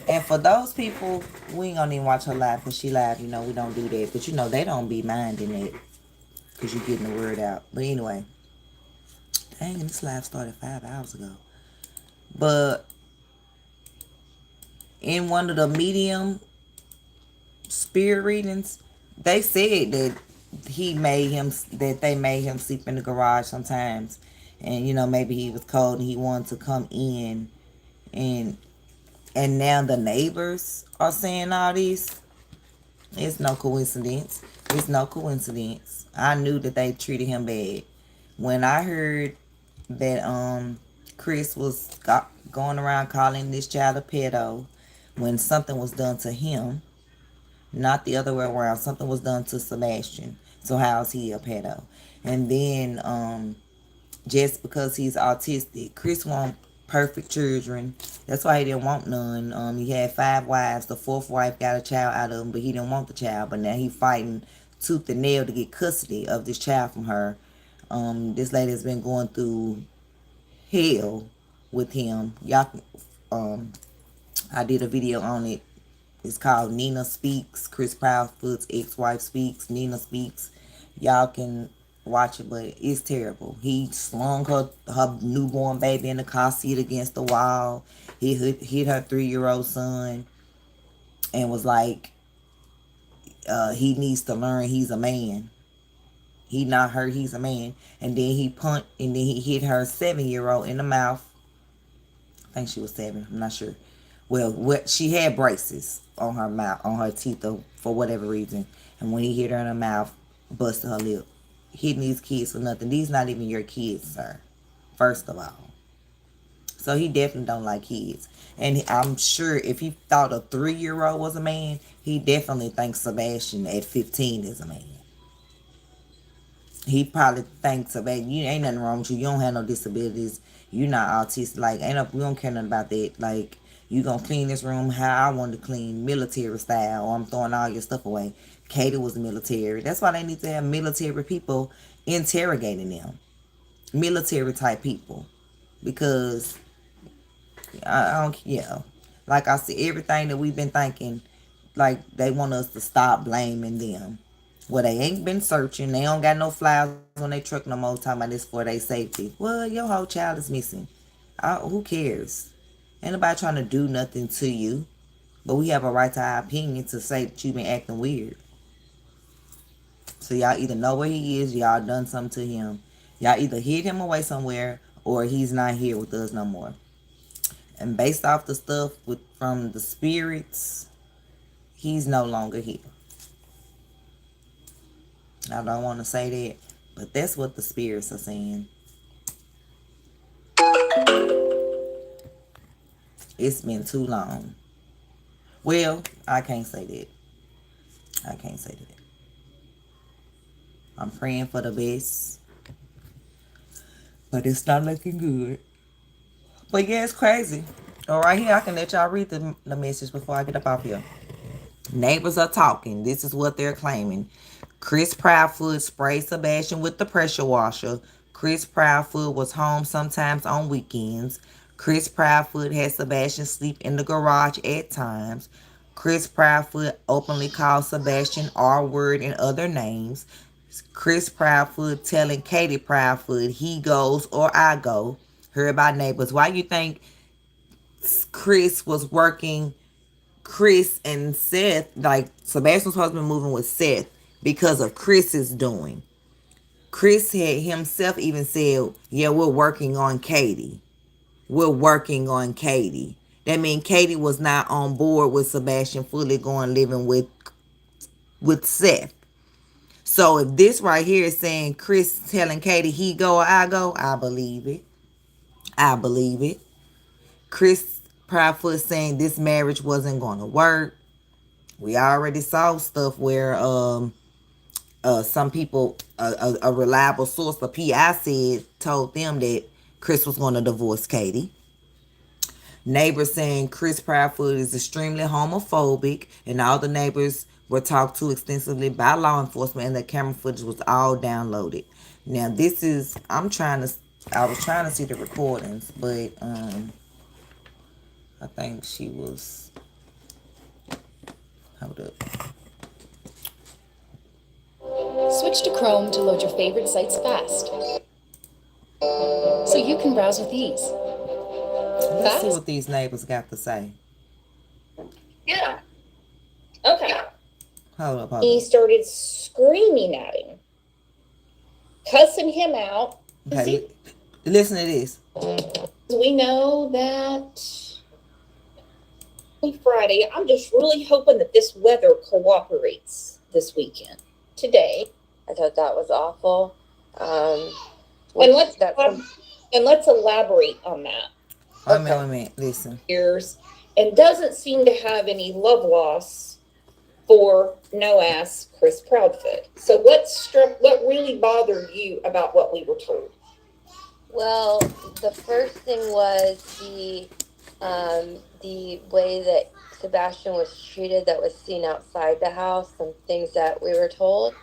And for those people, we ain't gonna even watch her live because she live. You know, we don't do that. But you know, they don't be minding it because you getting the word out. But anyway. Dang, this live started 5 hours ago. But in one of the medium spirit readings, they said that they made him sleep in the garage sometimes. And you know, maybe he was cold and he wanted to come in. And now the neighbors are saying all this. It's no coincidence. It's no coincidence. I knew that they treated him bad. When I heard that Chris was going around calling this child a pedo, when something was done to him, not the other way around, something was done to Sebastian. So how is he a pedo? And then just because he's autistic, Chris wants perfect children. That's why he didn't want none. He had 5 wives. The 4th wife got a child out of him, but he didn't want the child. But now he fighting tooth and nail to get custody of this child from her. This lady has been going through hell with him. Y'all, I did a video on it. It's called Nina Speaks. Chris Proudfoot's ex-wife speaks. Nina Speaks. Y'all can watch it, but it's terrible. He slung her newborn baby in the car seat against the wall. He hit her 3-year-old son and was like, he needs to learn he's a man. He not her, he's a man. And then he hit her 7-year-old in the mouth. I think she was 7. I'm not sure. Well, she had braces on her mouth, on her teeth, for whatever reason. And when he hit her in the mouth, busted her lip. Hitting these kids for nothing. These not even your kids, sir. First of all. So he definitely don't like kids. And I'm sure if he thought a 3-year-old was a man, he definitely thinks Sebastian at 15 is a man. He probably thinks Sebastian, you ain't nothing wrong with you. You don't have no disabilities. You not autistic. Like, we don't care nothing about that. Like, you gonna clean this room how I want to clean, military style, or I'm throwing all your stuff away. Katie was military. That's why they need to have military people interrogating them. Military type people. Because I don't, like I said, everything that we've been thinking, like they want us to stop blaming them. Well, they ain't been searching. They don't got no flyers on their truck no more talking about this for their safety. Well, your whole child is missing. Who cares? Ain't nobody trying to do nothing to you. But we have a right to our opinion to say that you've been acting weird. So y'all either know where he is, y'all done something to him. Y'all either hid him away somewhere or he's not here with us no more. And based off the stuff from the spirits, he's no longer here. I don't want to say that, but that's what the spirits are saying. It's been too long. Well, I can't say that. I can't say that. I'm praying for the best, but it's not looking good. But yeah, it's crazy. All right, here I can let y'all read the message before I get up off here. Neighbors are talking. This is what they're claiming. Chris Proudfoot sprayed Sebastian with the pressure washer. Chris Proudfoot was home sometimes on weekends. Chris Proudfoot had Sebastian sleep in the garage at times. Chris Proudfoot openly called Sebastian R-word and other names. Chris Proudfoot telling Katie Proudfoot he goes or I go. Heard by neighbors. Why you think Chris was working Chris and Seth, like Sebastian's husband moving with Seth because of Chris's doing? Chris had himself even said, yeah, we're working on Katie. We're working on Katie. That means Katie was not on board with Sebastian fully going living with Seth. So if this right here is saying Chris telling Katie he go or I go, I believe it. I believe it. Chris Proudfoot saying this marriage wasn't going to work. We already saw stuff where some people, a reliable source, a PI said, told them that Chris was going to divorce Katie. Neighbors saying Chris Proudfoot is extremely homophobic, and all the neighbors were talked to extensively by law enforcement, and the camera footage was all downloaded. Now this is, I was trying to see the recordings, but I think she was, hold up. Switch to Chrome to load your favorite sites fast, so you can browse with ease. Let's see what these neighbors got to say. Yeah. Okay. Hold up. He started screaming at him, cussing him out. Okay, listen to this. We know that Friday, I'm just really hoping that this weather cooperates this weekend. Today. I thought that was awful. And let's elaborate on that. Wait a minute. Listen. Years, and doesn't seem to have any love loss for no-ass Chris Proudfoot. So what really bothered you about what we were told? Well, the first thing was the way that Sebastian was treated, that was seen outside the house, some things that we were told,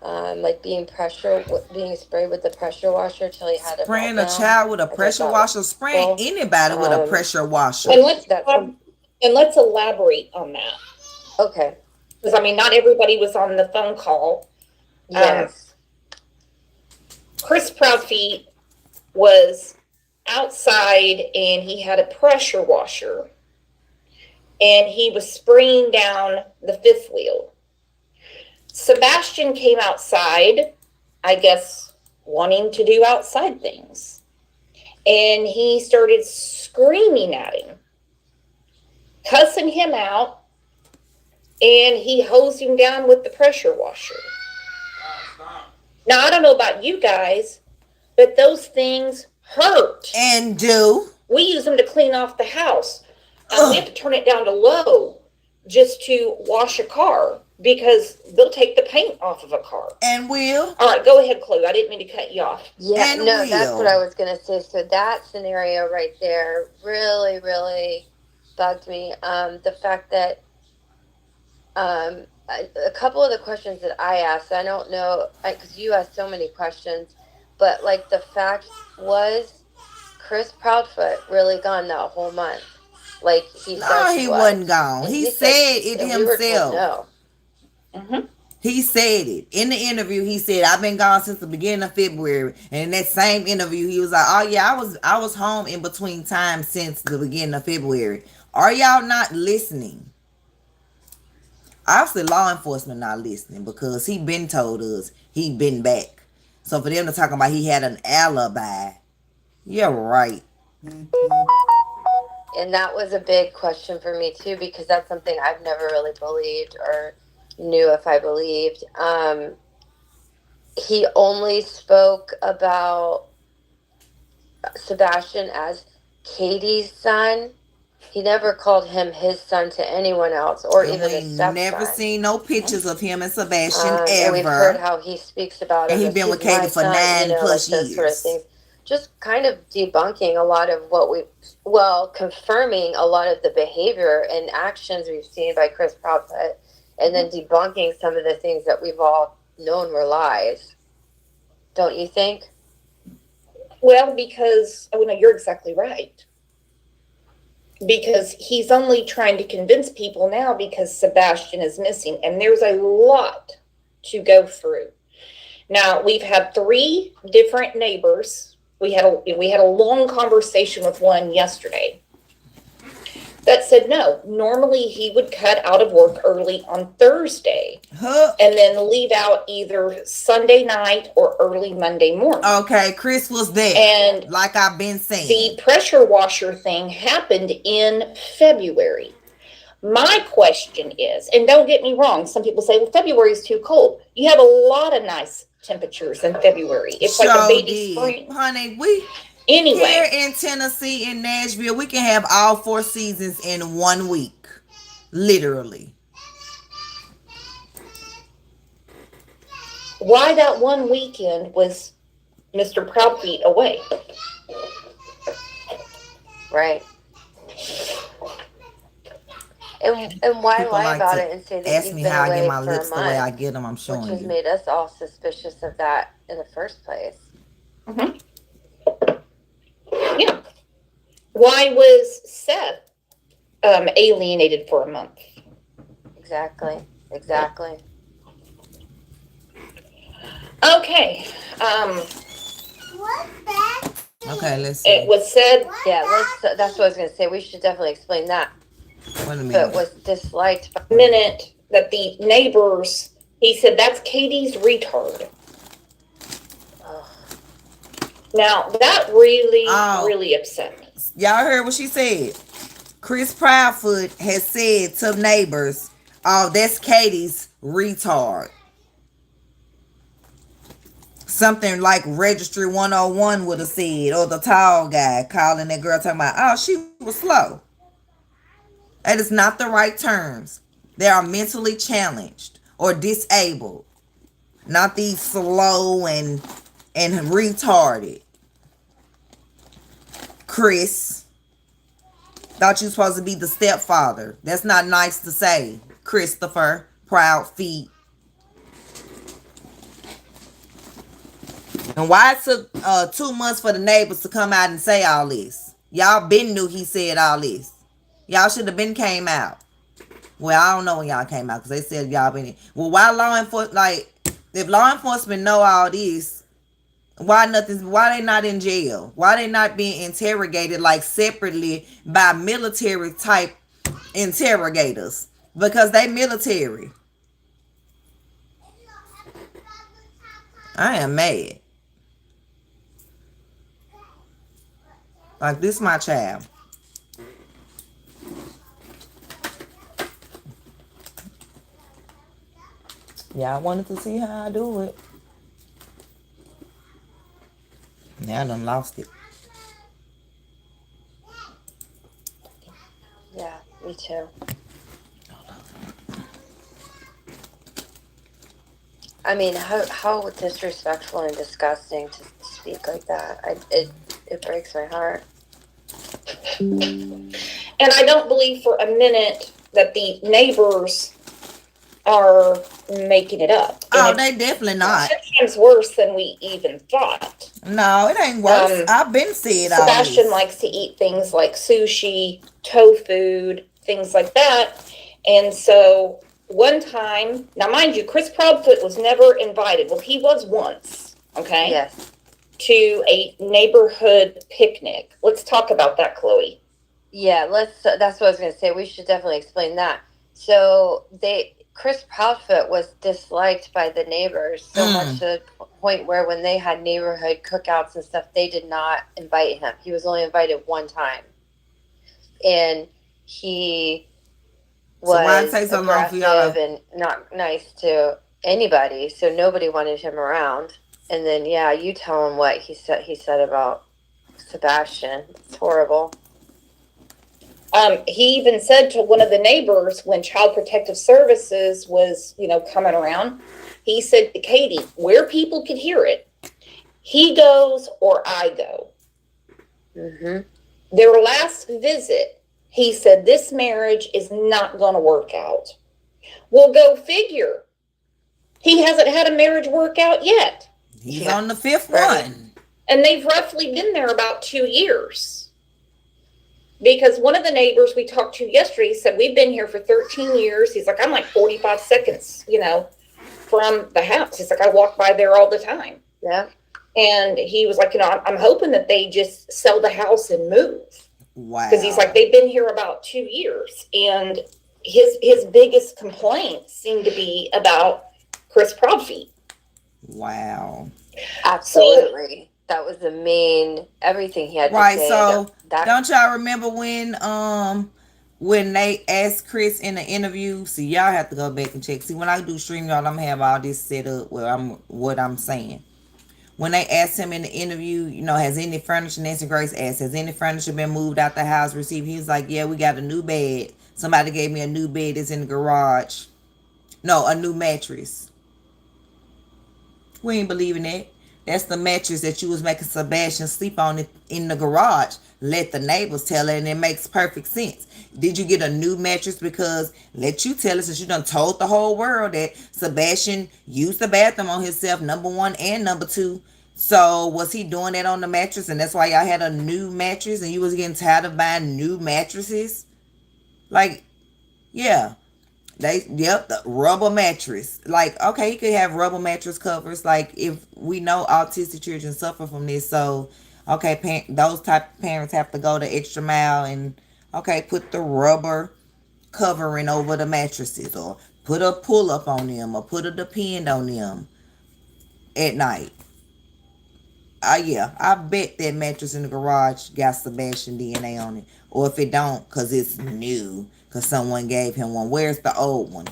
like being sprayed with the pressure washer till he had spraying a child with a pressure washer, spraying anybody with a pressure washer. And let's elaborate on that. Okay. Because I mean, not everybody was on the phone call. Yes. Chris Proudfeet was outside and he had a pressure washer and he was spraying down the fifth wheel. Sebastian came outside, I guess, wanting to do outside things. And he started screaming at him, cussing him out, and he hosed him down with the pressure washer. Now, I don't know about you guys, but those things hurt. And do. We use them to clean off the house. We have to turn it down to low just to wash a car because they'll take the paint off of a car. And will. All right, go ahead, Chloe. I didn't mean to cut you off. Yeah, that's what I was going to say. So that scenario right there really, really bugged me. The fact that a couple of the questions that I asked, I don't know, because you asked so many questions, but like the fact was Chris Proudfoot really gone that whole month? Like he wasn't gone. And he said it himself. No. Mm-hmm. He said it in the interview. He said, "I've been gone since the beginning of February." And in that same interview, he was like, "Oh yeah, I was home in between times since the beginning of February." Are y'all not listening? Obviously, law enforcement not listening because he been told us he been back. So for them to talk about he had an alibi, yeah, right. And that was a big question for me too, because that's something I've never really believed or knew if I believed. He only spoke about Sebastian as Katie's son. He never called him his son to anyone else, or And even we his stepson. never seen no pictures of him and Sebastian And we've heard ever. how he speaks about And him he as been with he's my Katie for son, 9+ like those years. sort of things. Just kind of debunking a lot of what confirming a lot of the behavior and actions we've seen by Chris Proudfoot, and then debunking some of the things that we've all known were lies. Don't you think? Well, because, oh no, you're exactly right. Because he's only trying to convince people now because Sebastian is missing, and there's a lot to go through. Now, we've had 3 different neighbors. We had a long conversation with one yesterday that said no. Normally, he would cut out of work early on Thursday and then leave out either Sunday night or early Monday morning. Okay, Chris was there, and like I've been saying. The pressure washer thing happened in February. My question is, and don't get me wrong, some people say, well, February is too cold. You have a lot of nice temperatures in February. It's like a baby spring. Honey, anyway, here in Tennessee, in Nashville, we can have all 4 seasons in 1 week. Literally. Why that one weekend was Mr. Proudfeet away? Right. And why People lie like about to it and say that ask you've me been how I away get my for lips a the month, way I get them. I'm showing which has you. made us all suspicious of that in the first place. Mm-hmm. Yeah. Why was Seth alienated for a month? Exactly. Okay. Okay, let's see. It was said. Yeah, that's what I was going to say. We should definitely explain that. Wait a minute. But was disliked by the minute that the neighbors, he said, that's Katie's retard. Now, that really upset me. Y'all heard what she said. Chris Proudfoot has said to neighbors, oh, that's Katie's retard. Something like Registry 101 would have said, or the tall guy calling that girl talking about, oh, she was slow. That is not the right terms. They are mentally challenged or disabled. Not these slow and retarded. Chris. Thought you were supposed to be the stepfather. That's not nice to say. Christopher Proudfeet. And why it took 2 months for the neighbors to come out and say all this? Y'all been knew he said all this. Y'all should have been came out. Well, I don't know when y'all came out because they said y'all been. Well, why law enforcement, like, if law enforcement know all this, why they not in jail? Why they not being interrogated like separately by military type interrogators? Because they military. I am mad. Like, this my child. Yeah, I wanted to see how I do it. Now I done lost it. Yeah, me too. I mean, how disrespectful and disgusting to speak like that. It breaks my heart. And I don't believe for a minute that the neighbors are making it up. Oh, they definitely not. 10 times worse than we even thought. No, it ain't worse. I've been seeing all this. Sebastian likes to eat things like sushi, tofu, things like that. And so one time, now mind you, Chris Proudfoot was never invited. Well, he was once, okay? Yes. To a neighborhood picnic. Let's talk about that, Chloe. Yeah, that's what I was going to say. We should definitely explain that. So Chris Proudfoot was disliked by the neighbors so much to the point where when they had neighborhood cookouts and stuff, they did not invite him. He was only invited one time. and he So why it was take so long for y'all aggressive and not nice to anybody, so nobody wanted him around. And then yeah, you tell him what he said about Sebastian. It's horrible. He even said to one of the neighbors when Child Protective Services was, coming around, he said to Katie, where people could hear it, he goes or I go. Their last visit, he said, this marriage is not going to work out. Well, go figure. He hasn't had a marriage work out yet. He's on the fifth one. And they've roughly been there about 2 years. Because one of the neighbors we talked to yesterday said, we've been here for 13 years. He's like, I'm like 45 seconds, from the house. He's like, I walk by there all the time. Yeah. And he was like, I'm hoping that they just sell the house and move. Wow. Because he's like, they've been here about 2 years. And his biggest complaints seem to be about Chris Proudfeet. Wow. Absolutely. So, that was the main everything he had to say. Right. So don't y'all remember when they asked Chris in the interview? See, y'all have to go back and check. See, when I do stream, y'all, I'm gonna have all this set up where what I'm saying. When they asked him in the interview, has any furniture, Nancy Grace asked, has any furniture been moved out the house, received? He was like, yeah, we got a new bed. Somebody gave me a new bed. It's in the garage. No, a new mattress. We ain't believing that. That's the mattress that you was making Sebastian sleep on in the garage. Let the neighbors tell it, and it makes perfect sense. Did you get a new mattress? Because let you tell us, since you done told the whole world that Sebastian used the bathroom on himself, number 1 and number 2. So was he doing that on the mattress, and that's why y'all had a new mattress, and you was getting tired of buying new mattresses? Like, yeah. The rubber mattress. Like, okay, you could have rubber mattress covers. Like, if we know autistic children suffer from this, so okay, those type of parents have to go the extra mile and okay, put the rubber covering over the mattresses, or put a pull up on them, or put a depend on them at night. Yeah, I bet that mattress in the garage got Sebastian DNA on it. Or if it don't, because it's new, because someone gave him one. Where's the old one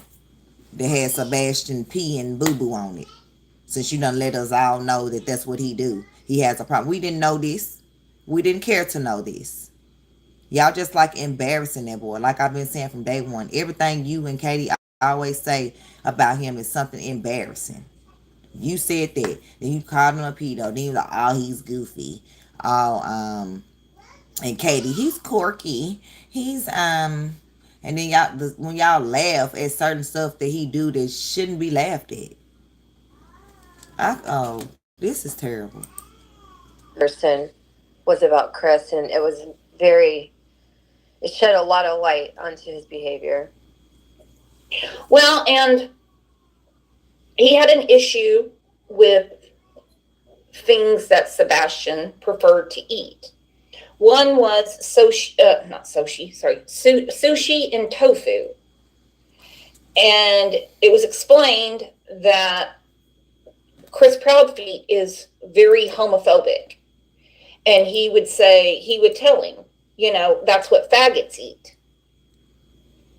that had Sebastian P and Boo Boo on it? Since you done let us all know that that's what he do. He has a problem. We didn't know this. We didn't care to know this. Y'all just like embarrassing that boy. Like I've been saying from day one. Everything you and Katie always say about him is something embarrassing. You said that. Then you called him a pedo. Then you like, oh, he's goofy. Oh, and Katie, he's quirky. He's, and then y'all, when y'all laugh at certain stuff that he do that shouldn't be laughed at. Oh, this is terrible. Person was about Chris, and it was it shed a lot of light onto his behavior. Well, and he had an issue with things that Sebastian preferred to eat. One was sushi and tofu. And it was explained that Chris Proudfeet is very homophobic. And he would tell him, that's what faggots eat.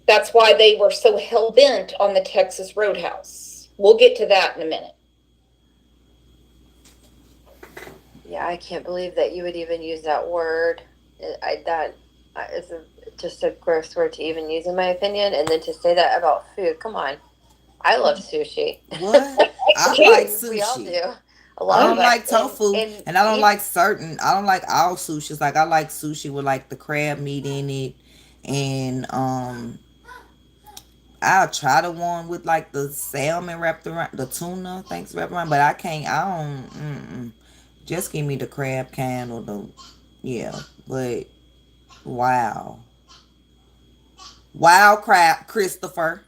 That's why they were so hell-bent on the Texas Roadhouse. We'll get to that in a minute. Yeah, I can't believe that you would even use that word. That is just a gross word to even use, in my opinion. And then to say that about food, come on. I love sushi. What? I like sushi. We all do. I don't like tofu, and I don't like I don't like all sushis. Like, I like sushi with like the crab meat in it, and I'll try the one with like the salmon wrapped around, the tuna things wrapped around, but I don't. Just give me the crab can or but wow, crap, Christopher.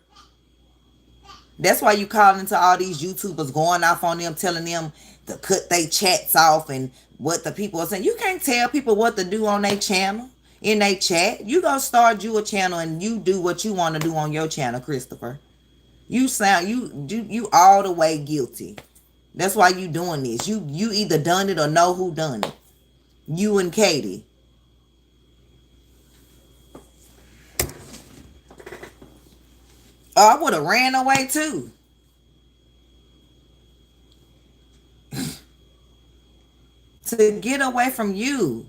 That's why you calling into all these YouTubers, going off on them, telling them to cut their chats off and what the people are saying. You can't tell people what to do on their channel, in their chat. You go start you a channel and you do what you want to do on your channel, Christopher. You all the way guilty. That's why you doing this. You either done it or know who done it. You and Katie. Oh, I would have ran away too. To get away from you.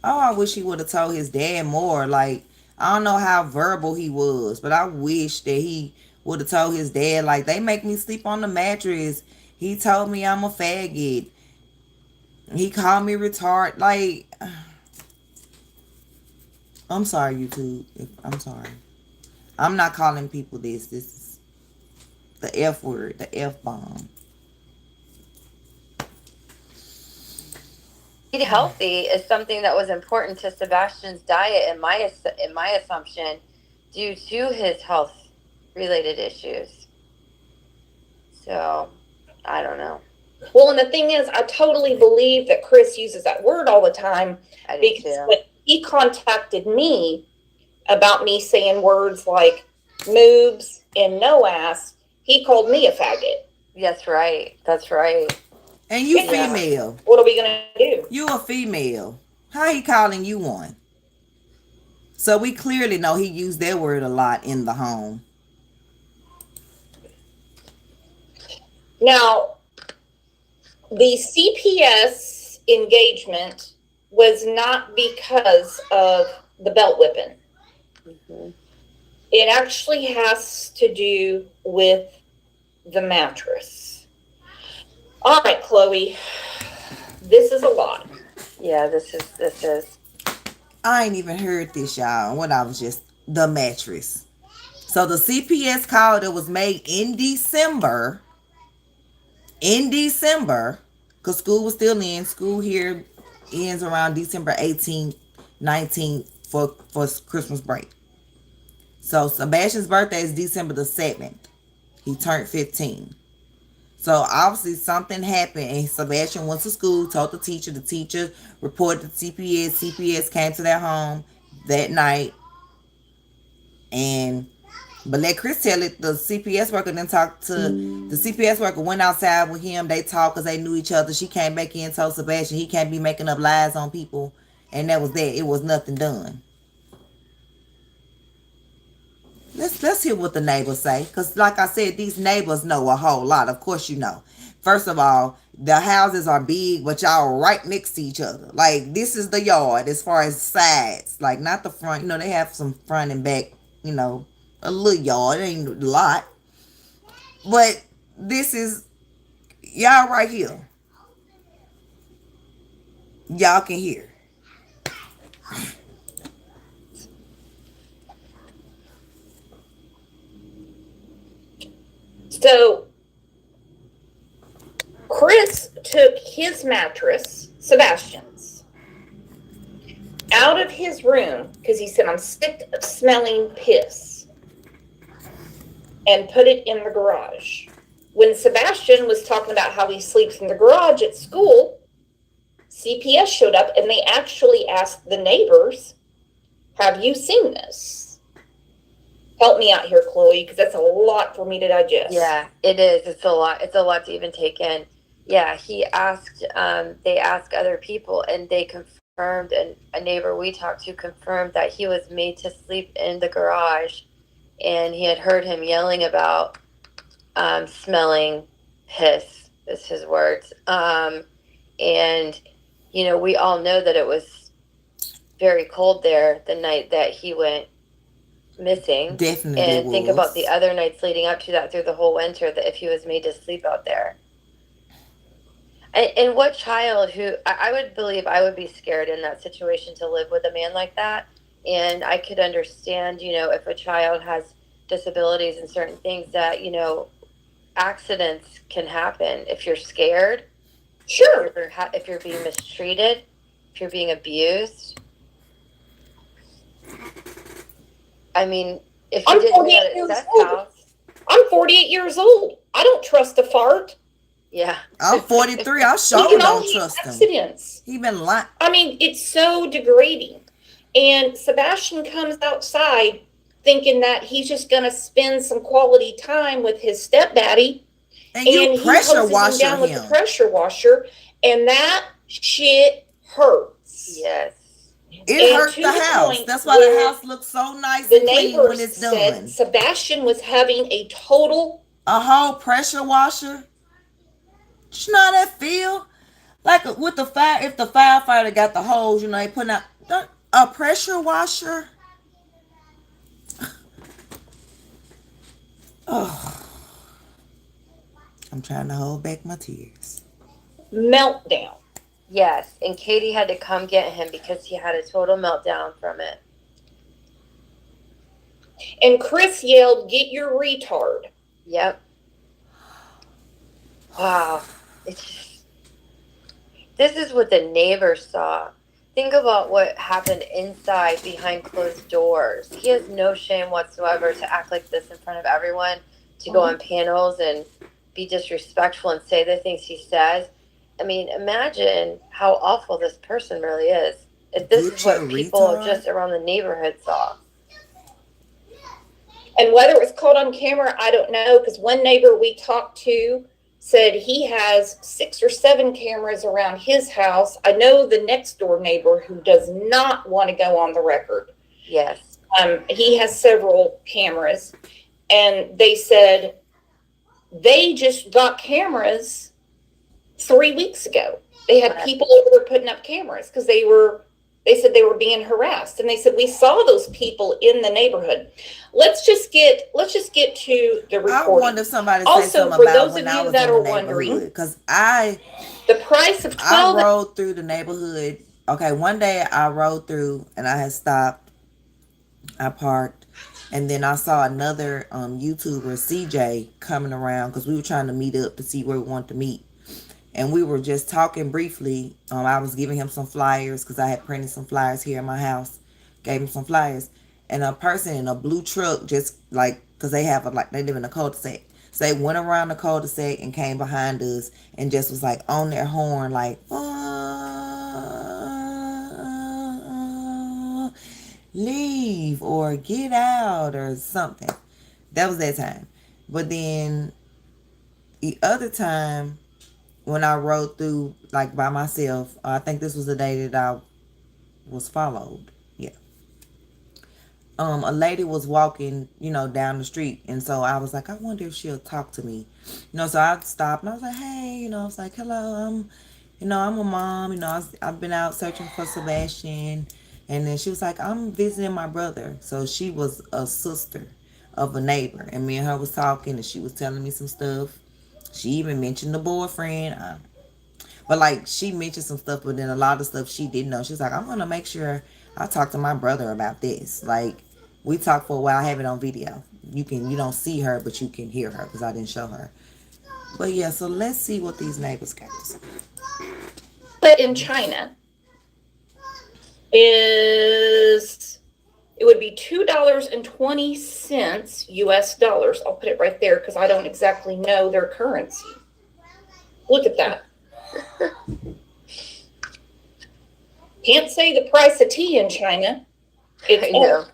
Oh, I wish he would have told his dad more. Like, I don't know how verbal he was, but I wish that he would have told his dad, like, they make me sleep on the mattress. He told me I'm a faggot. He called me retard. Like, I'm sorry, YouTube. I'm sorry. I'm not calling people this. This is the F word, the F bomb. Eat healthy is something that was important to Sebastian's diet, in my assumption, due to his health related issues. So, I don't know. Well, and the thing is, I totally believe that Chris uses that word all the time, because when he contacted me about me saying words like moobs and no ass, he called me a faggot. That's right. That's right. And you female. What are we going to do? You a female. How he calling you one? So we clearly know he used that word a lot in the home. Now, the CPS engagement was not because of the belt whipping. Mm-hmm. It actually has to do with the mattress. All right, Chloe, this is a lot. Yeah, this is. I ain't even heard this, y'all. When I was just the mattress. So the CPS call that was made in December, because school was still in. School here ends around December 18th, 19th for Christmas break. So Sebastian's birthday is December the 7th. He turned 15. So obviously something happened and Sebastian went to school, told the teacher reported to CPS. CPS came to their home that night. But let Chris tell it, the CPS worker then talked to, the CPS worker went outside with him. They talked because they knew each other. She came back in and told Sebastian he can't be making up lies on people. And that was that. It was nothing done. Let's hear what the neighbors say. Because like I said, these neighbors know a whole lot. Of course you know. First of all, the houses are big, but y'all right next to each other. Like, this is the yard as far as sides. Like, not the front. You know, they have some front and back, you know, a little yard. It ain't a lot. But this is, y'all right here. Y'all can hear. So Chris took his mattress, Sebastian's, out of his room because he said, I'm sick of smelling piss, and put it in the garage. When Sebastian was talking about how he sleeps in the garage at school, CPS showed up and they actually asked the neighbors, have you seen this? Help me out here, Chloe, because that's a lot for me to digest. Yeah, it is. It's a lot. It's a lot to even take in. Yeah, he asked, they asked other people and they confirmed, and a neighbor we talked to confirmed that he was made to sleep in the garage, and he had heard him yelling about smelling piss, is his words. And, you know, we all know that it was very cold there the night that he went missing. Definitely. And think about the other nights leading up to that through the whole winter, that if he was made to sleep out there. And what child who, I would believe I would be scared in that situation to live with a man like that. And I could understand, you know, if a child has disabilities and certain things that, you know, accidents can happen if you're scared. Sure. If you're being mistreated, if you're being abused. I mean, if you didn't do that at Seth's house. I'm 48 years old. I don't trust a fart. Yeah. I'm 43. I sure don't trust him. He been lying. I mean, it's so degrading. And Sebastian comes outside thinking that he's just going to spend some quality time with his stepdaddy. And you pressure washer down with the pressure washer. And that shit hurts. Yes. It And hurt to the the house. point That's why the where house looks so nice the and clean when neighbors it's said done. Sebastian was having a total. A whole pressure washer. You know how that feel? Like with the fire, if the firefighter got the hose, you know, they putting out a pressure washer. Oh, I'm trying to hold back my tears. Meltdown. Yes, and Katie had to come get him because he had a total meltdown from it. And Chris yelled, "Get your retard." Yep. Wow. It's just, this is what the neighbors saw. Think about what happened inside behind closed doors. He has no shame whatsoever to act like this in front of everyone, to go on panels and be disrespectful and say the things he says. I mean, imagine how awful this person really is. If this is what people just around the neighborhood saw. And whether it was caught on camera, I don't know, because one neighbor we talked to said he has 6 or 7 cameras around his house. I know the next door neighbor who does not want to go on the record. Yes. He has several cameras, and they said they just got cameras 3 weeks ago. They had people over there putting up cameras because they said they were being harassed, and they said we saw those people in the neighborhood. Let's just get to the recording. I wonder if somebody say also, something for about those when of I you was that in are the wondering, neighborhood, because the price of 12. I rode through the neighborhood. Okay, one day I rode through and I had stopped. I parked, and then I saw another YouTuber, CJ, coming around because we were trying to meet up to see where we wanted to meet. And we were just talking briefly. I was giving him some flyers because I had printed some flyers here in my house. Gave him some flyers. And a person in a blue truck, just like, because they live in a cul-de-sac. So they went around the cul-de-sac and came behind us and just was like on their horn, like, leave or get out or something. That was that time. But then the other time, when I rode through, like, by myself, I think this was the day that I was followed. Yeah. A lady was walking, down the street. And so I was like, I wonder if she'll talk to me. So I stopped and I was like, hey, I was like, hello, I'm a mom. I've been out searching for Sebastian. And then she was like, I'm visiting my brother. So she was a sister of a neighbor. And me and her was talking and she was telling me some stuff. She even mentioned the boyfriend. But, like, she mentioned some stuff, but then a lot of stuff she didn't know. She's like, I'm going to make sure I talk to my brother about this. Like, we talked for a while. I have it on video. You don't see her, but you can hear her because I didn't show her. But, yeah, so let's see what these neighbors got to say. But in China it would be $2.20 US dollars. I'll put it right there because I don't exactly know their currency. Look at that. Can't say the price of tea in China. I know.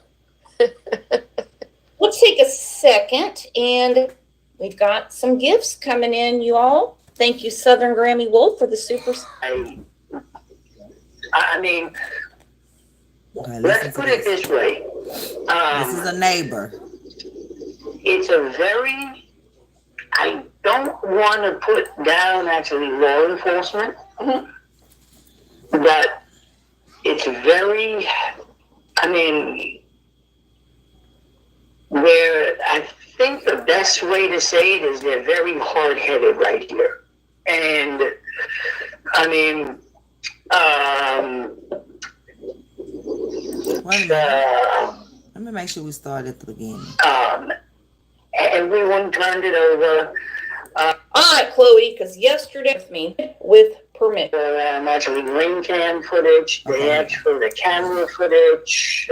Let's take a second, and we've got some gifts coming in, you all. Thank you, Southern Grammy Wolf, for the super. I mean, let's put it this way. This is a neighbor. It's a very, I don't want to put down actually law enforcement, but it's very, where I think the best way to say it is they're very hard-headed right here. And, Wait a minute. Let me make sure we start at the beginning. Everyone turned it over. All right, Chloe, because yesterday with me, with permit. Actually, ring cam footage. They asked for the camera footage.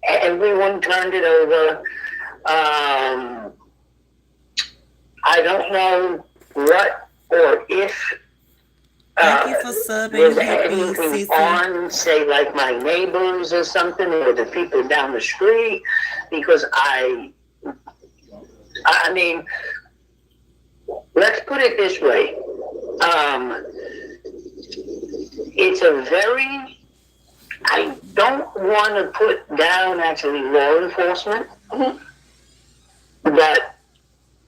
Everyone turned it over. I don't know what or if Thank you for subbing. there's anything on, say, like my neighbors or something, or the people down the street, because I mean, let's put it this way. it's a very, I don't want to put down actually law enforcement, but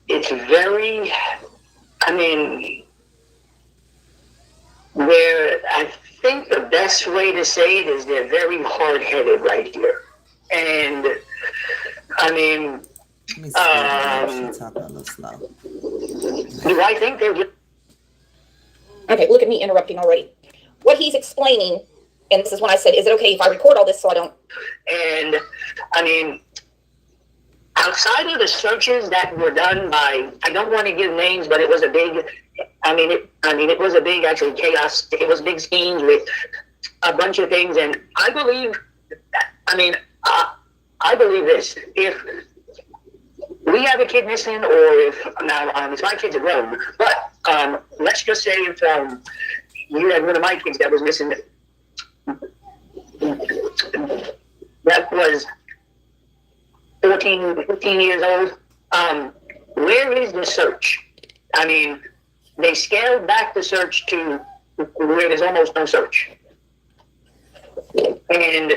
it's very, I mean, I think the best way to say it is they're very hard-headed right here. And, I mean, Let me see. She's talking a little slow. do I think they're just... Okay, look at me interrupting already. What he's explaining, and this is when I said, is it okay if I record all this so I don't... And, I mean, outside of the searches that were done by, I don't want to give names, but it was a big, it was a big actually chaos. It was big schemes with a bunch of things, and I believe, I believe this. If we have a kid missing, or if now it's my kids are grown, but let's just say if you had one of my kids that was missing, that was 14, 15 years old. Where is the search? I mean, they scaled back the search to where there's almost no search. And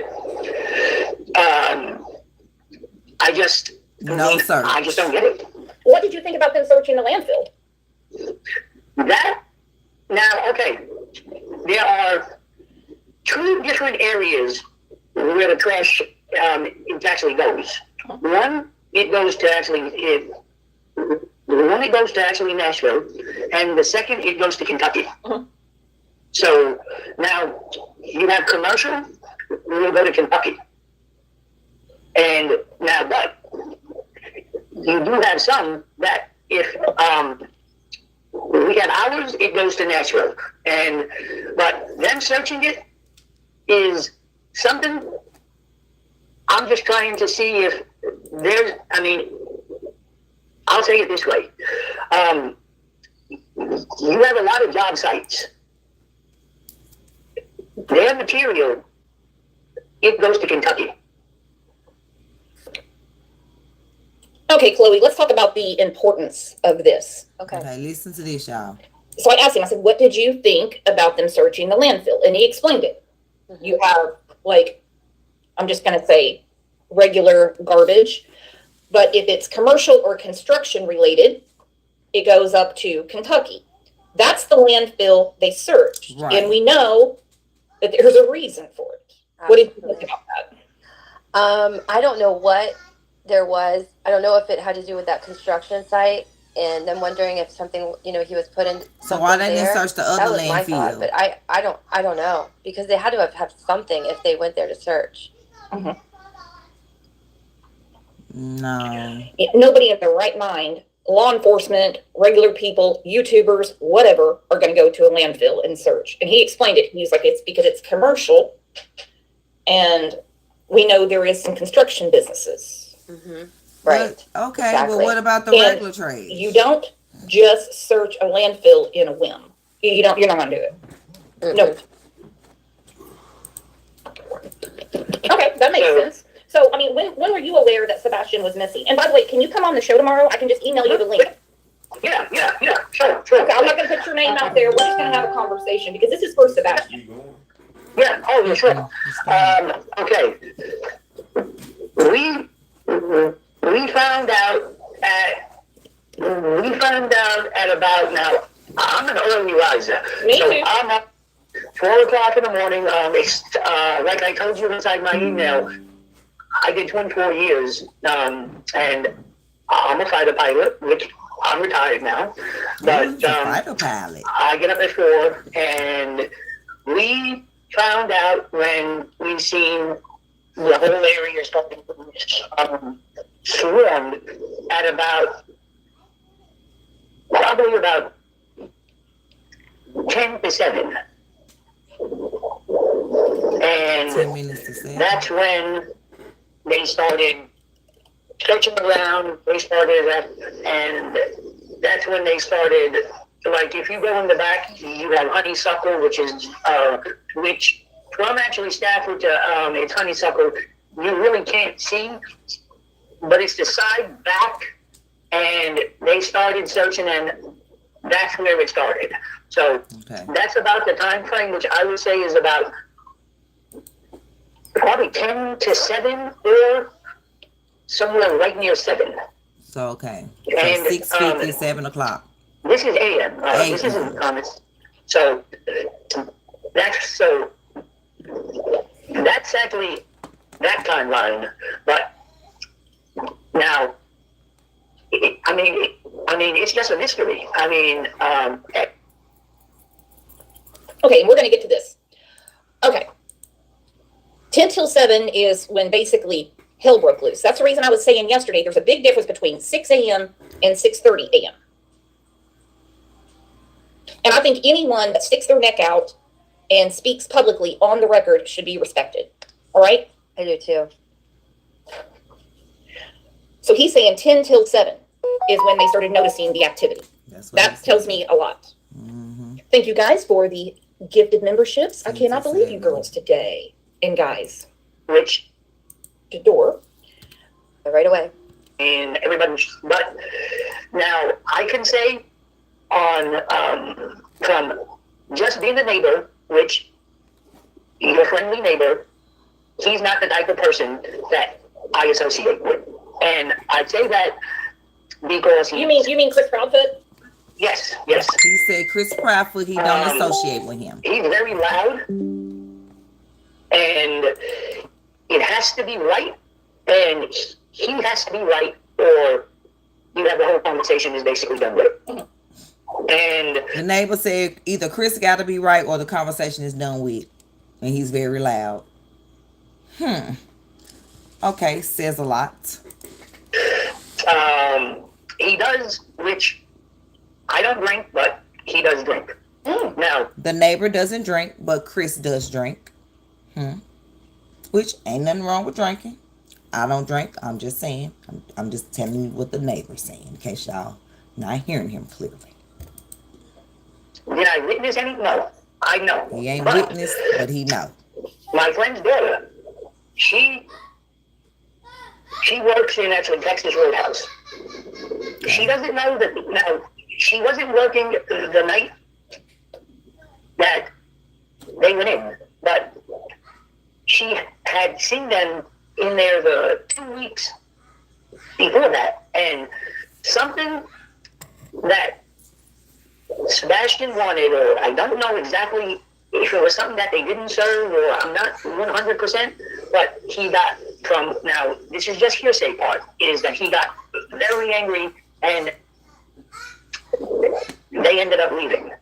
I just don't get it. What did you think about them searching the landfill? Okay, there are two different areas where the trash it actually goes. One, it goes to actually Nashville, and the second, it goes to Kentucky. So now you have commercial, we'll go to Kentucky. And now, but you do have some that if we have ours, it goes to Nashville. But them searching it is something. I'm just trying to see if there's, I'll say it this way. You have a lot of job sites. Their material, it goes to Kentucky. Okay, Chloe, let's talk about the importance of this. Okay, listen to this, y'all. So I asked him, I said, what did you think about them searching the landfill? And he explained it. You have, I'm just going to say regular garbage, but if it's commercial or construction related, it goes up to Kentucky. That's the landfill they searched. Right. And we know that there's a reason for it. What did you think about that? I don't know what there was. I don't know if it had to do with that construction site, and I'm wondering if something, he was put in. So why didn't they search the other landfill? But I don't know, because they had to have had something if they went there to search. No. Nobody in their right mind, law enforcement, regular people, YouTubers, whatever, are going to go to a landfill and search. And he explained it. He was like, it's because it's commercial, and we know there is some construction businesses. Right. Okay, exactly. Well, what about the regular trade? You don't just search a landfill in a whim. You're not going to do it. No. Okay, that makes sense. So, when were you aware that Sebastian was missing? And by the way, can you come on the show tomorrow? I can just email you the link. Yeah, sure. Okay, I'm not going to put your name out there. We're just going to have a conversation because this is for Sebastian. Yeah, sure. Okay. We found out at about, now, I'm an early riser. Me too. I'm up 4 o'clock in the morning. It's, like I told you inside my email, I did 24 years, and I'm a fighter pilot, which I'm retired now. But fighter pilot. I get up at 4, and we found out when we seen the whole area starting swarmed at probably about 10 to 7. And 10 minutes to 7. That's when they started searching around. And that's when they started, if you go in the back, you have honeysuckle, which from actually Stafford to it's honeysuckle, you really can't see, but it's the side back, and they started searching, and that's where it started. So that's about the time frame, which I would say is about probably 10 to 7 or somewhere right near 7. So, okay. So, And 6:50, 7 o'clock. this is AM. This isn't so that's actually that timeline. But now, I mean, it's just a mystery. I mean, okay, and we're going to get to this. Okay. 10 till 7 is when basically hell broke loose. That's the reason I was saying yesterday there's a big difference between 6 a.m. and 6:30 a.m. And I think anyone that sticks their neck out and speaks publicly on the record should be respected. All right? I do too. So he's saying 10 till 7 is when they started noticing the activity. That tells me a lot. Thank you guys for the gifted memberships. I cannot believe you girls today. And guys. Which? The door. Right away. And everybody, but now I can say on from just being a neighbor, which your friendly neighbor, he's not the type of person that I associate with. And I say that because you mean Chris Proudfoot? Yes. He said Chris Proudfoot, he don't associate with him. He's very loud, and it has to be right, and he has to be right, or you have the whole conversation is basically done with. And the neighbor said either Chris got to be right or the conversation is done with, and he's very loud. Okay, says a lot. He does, which I don't drink, but he does drink. Now, the neighbor doesn't drink, but Chris does drink. Which ain't nothing wrong with drinking. I don't drink. I'm just saying. I'm just telling you what the neighbor's saying, in case y'all not hearing him clearly. Did I witness any? No, I know. He ain't witnessed, but he know. My friend's daughter, she works in actually Texas Roadhouse. She doesn't know that. Now, she wasn't working the night that they went in, but she had seen them in there the 2 weeks before that, and something that Sebastian wanted, or I don't know exactly if it was something that they didn't serve, or I'm not 100%, but he got from, now this is just hearsay part, is that he got very angry and they ended up leaving.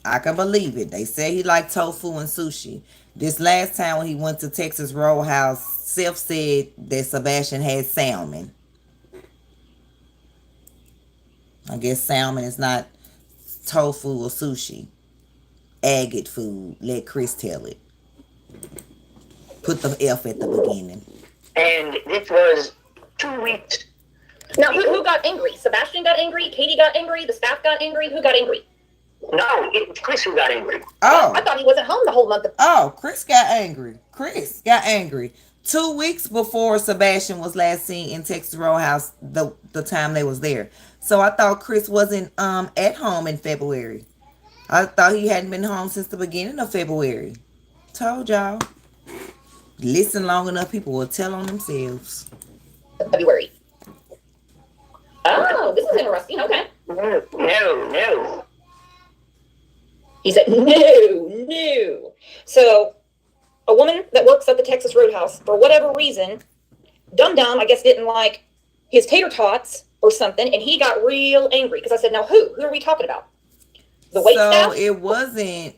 I can believe it. They say he liked tofu and sushi. This last time when he went to Texas Roadhouse, Seth said that Sebastian had salmon. I guess salmon is not tofu or sushi. Agate food. Let Chris tell it. Put the F at the beginning. And it was 2 weeks. Now, who got angry? Sebastian got angry? Katie got angry? The staff got angry? Who got angry? No, it's Chris who got angry. Oh. I thought he wasn't home the whole month. Chris got angry. 2 weeks before Sebastian was last seen in Texas Roadhouse, the time they was there. So I thought Chris wasn't at home in February. I thought he hadn't been home since the beginning of February. Told y'all. Listen long enough, people will tell on themselves. February. Oh, this is interesting. Okay. No. He said, no. So, a woman that works at the Texas Roadhouse, for whatever reason, Dum I guess, didn't like his tater tots or something, and he got real angry. Because I said, now who? Who are we talking about? The wait staff? So, it wasn't,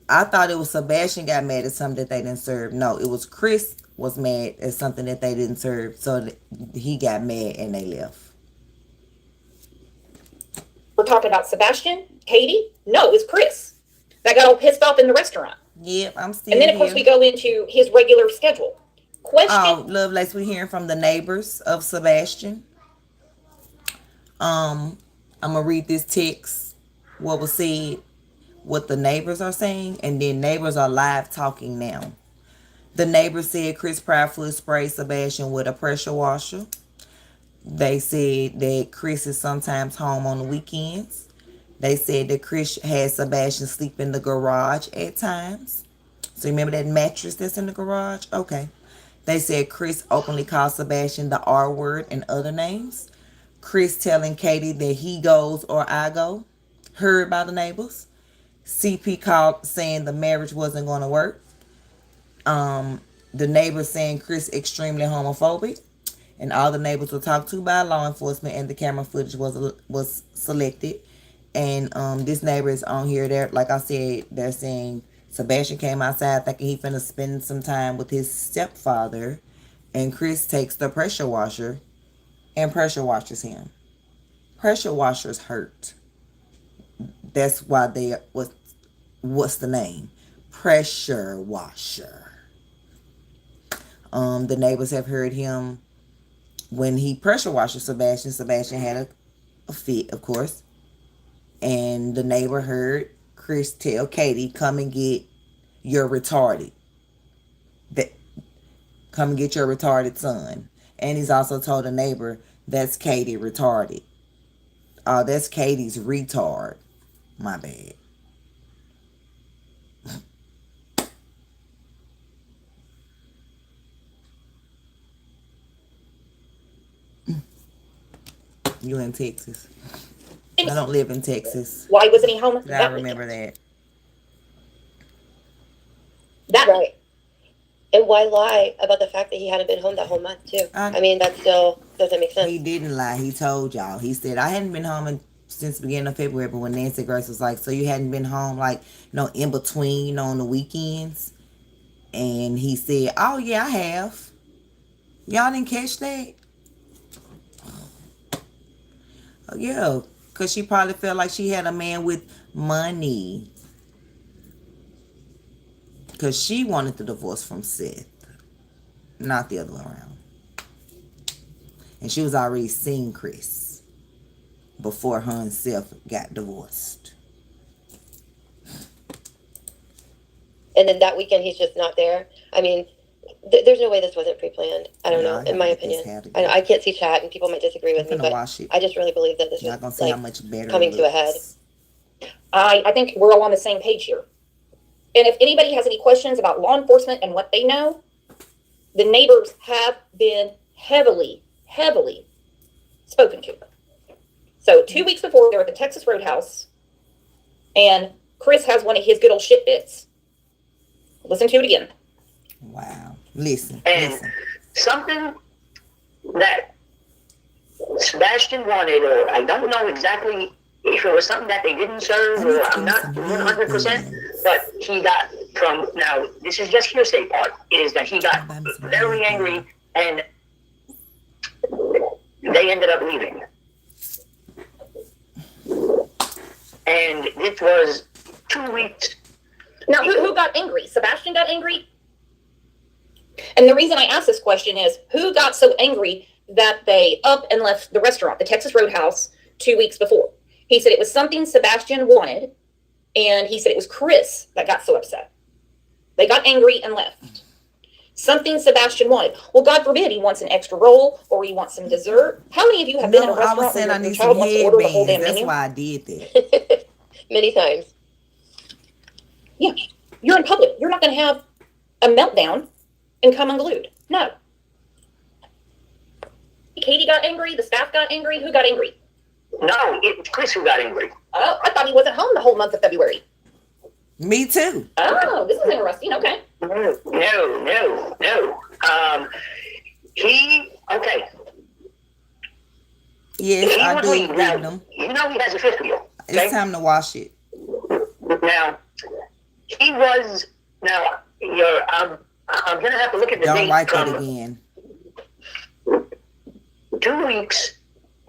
I thought it was Sebastian got mad at something that they didn't serve. No, it was Chris was mad at something that they didn't serve. So, he got mad and they left. We're talking about Sebastian? Katie? No, it was Chris that got all pissed off in the restaurant. Yep, I'm still And then, of course, we go into his regular schedule. Question. Oh, Lovelace, we're hearing from the neighbors of Sebastian. I'm going to read this text, what was said, what the neighbors are saying, and then neighbors are live talking now. The neighbor said Chris Proudfoot sprayed Sebastian with a pressure washer. They said that Chris is sometimes home on the weekends. They said that Chris had Sebastian sleep in the garage at times. So remember that mattress that's in the garage? Okay. They said Chris openly called Sebastian the R word and other names. Chris telling Katie that he goes or I go. Heard by the neighbors. CP called saying the marriage wasn't going to work. The neighbors saying Chris extremely homophobic. And all the neighbors were talked to by law enforcement, and the camera footage was selected. And this neighbor is on here. There, like I said, they're saying Sebastian came outside thinking he finna spend some time with his stepfather, and Chris takes the pressure washer and pressure washes him. Pressure washers hurt. That's why they was. What's the name? Pressure washer. The neighbors have heard him. When he pressure washed Sebastian, Sebastian had a fit, of course. And the neighbor heard Chris tell Katie, come and get your retarded. Come and get your retarded son. And he's also told the neighbor, that's Katie retarded. That's Katie's retard. My bad. You in Texas. I don't live in Texas. Why wasn't he home? I remember that. That right. And why lie about the fact that he hadn't been home that whole month too? I mean, that still doesn't make sense. He didn't lie. He told y'all. He said, I hadn't been home since the beginning of February, but when Nancy Grace was like, so you hadn't been home like, in between, on the weekends? And he said, oh yeah, I have. Y'all didn't catch that? Oh, yeah, because she probably felt like she had a man with money. Because she wanted the divorce from Seth. Not the other way around. And she was already seeing Chris before her and Seth got divorced. And then that weekend he's just not there. I mean, there's no way this wasn't pre-planned. I don't know, in my opinion. I can't see chat, and people might disagree with me, but I just really believe that this is see how much better coming to a head. I think we're all on the same page here. And if anybody has any questions about law enforcement and what they know, the neighbors have been heavily spoken to. So 2 weeks before, they're at the Texas Roadhouse, and Chris has one of his good old shit bits. Listen to it again. Wow. Listen. Something that Sebastian wanted, or I don't know exactly if it was something that they didn't serve, or I'm not 100%, but he got from, now this is just hearsay part, is that he got very angry and they ended up leaving. And it was 2 weeks. Now, who got angry? Sebastian got angry? And the reason I ask this question is, who got so angry that they up and left the restaurant, the Texas Roadhouse, 2 weeks before? He said it was something Sebastian wanted, and he said it was Chris that got so upset. They got angry and left. Something Sebastian wanted. Well, God forbid he wants an extra roll, or he wants some dessert. How many of you have been in a restaurant where your child wants to order the whole damn menu? That's why I did that. Many times. Yeah, you're in public. You're not going to have a meltdown and come unglued. No. Katie got angry. The staff got angry. Who got angry? No, it was Chris who got angry. Oh, I thought he wasn't home the whole month of February. Me too. Oh, this is interesting. Okay. No. Okay. Yes, I do agree with them. You know he has a fifth wheel. Okay? It's time to wash it. Now, he was, now, I'm going to have to look at the date. Don't write that again. 2 weeks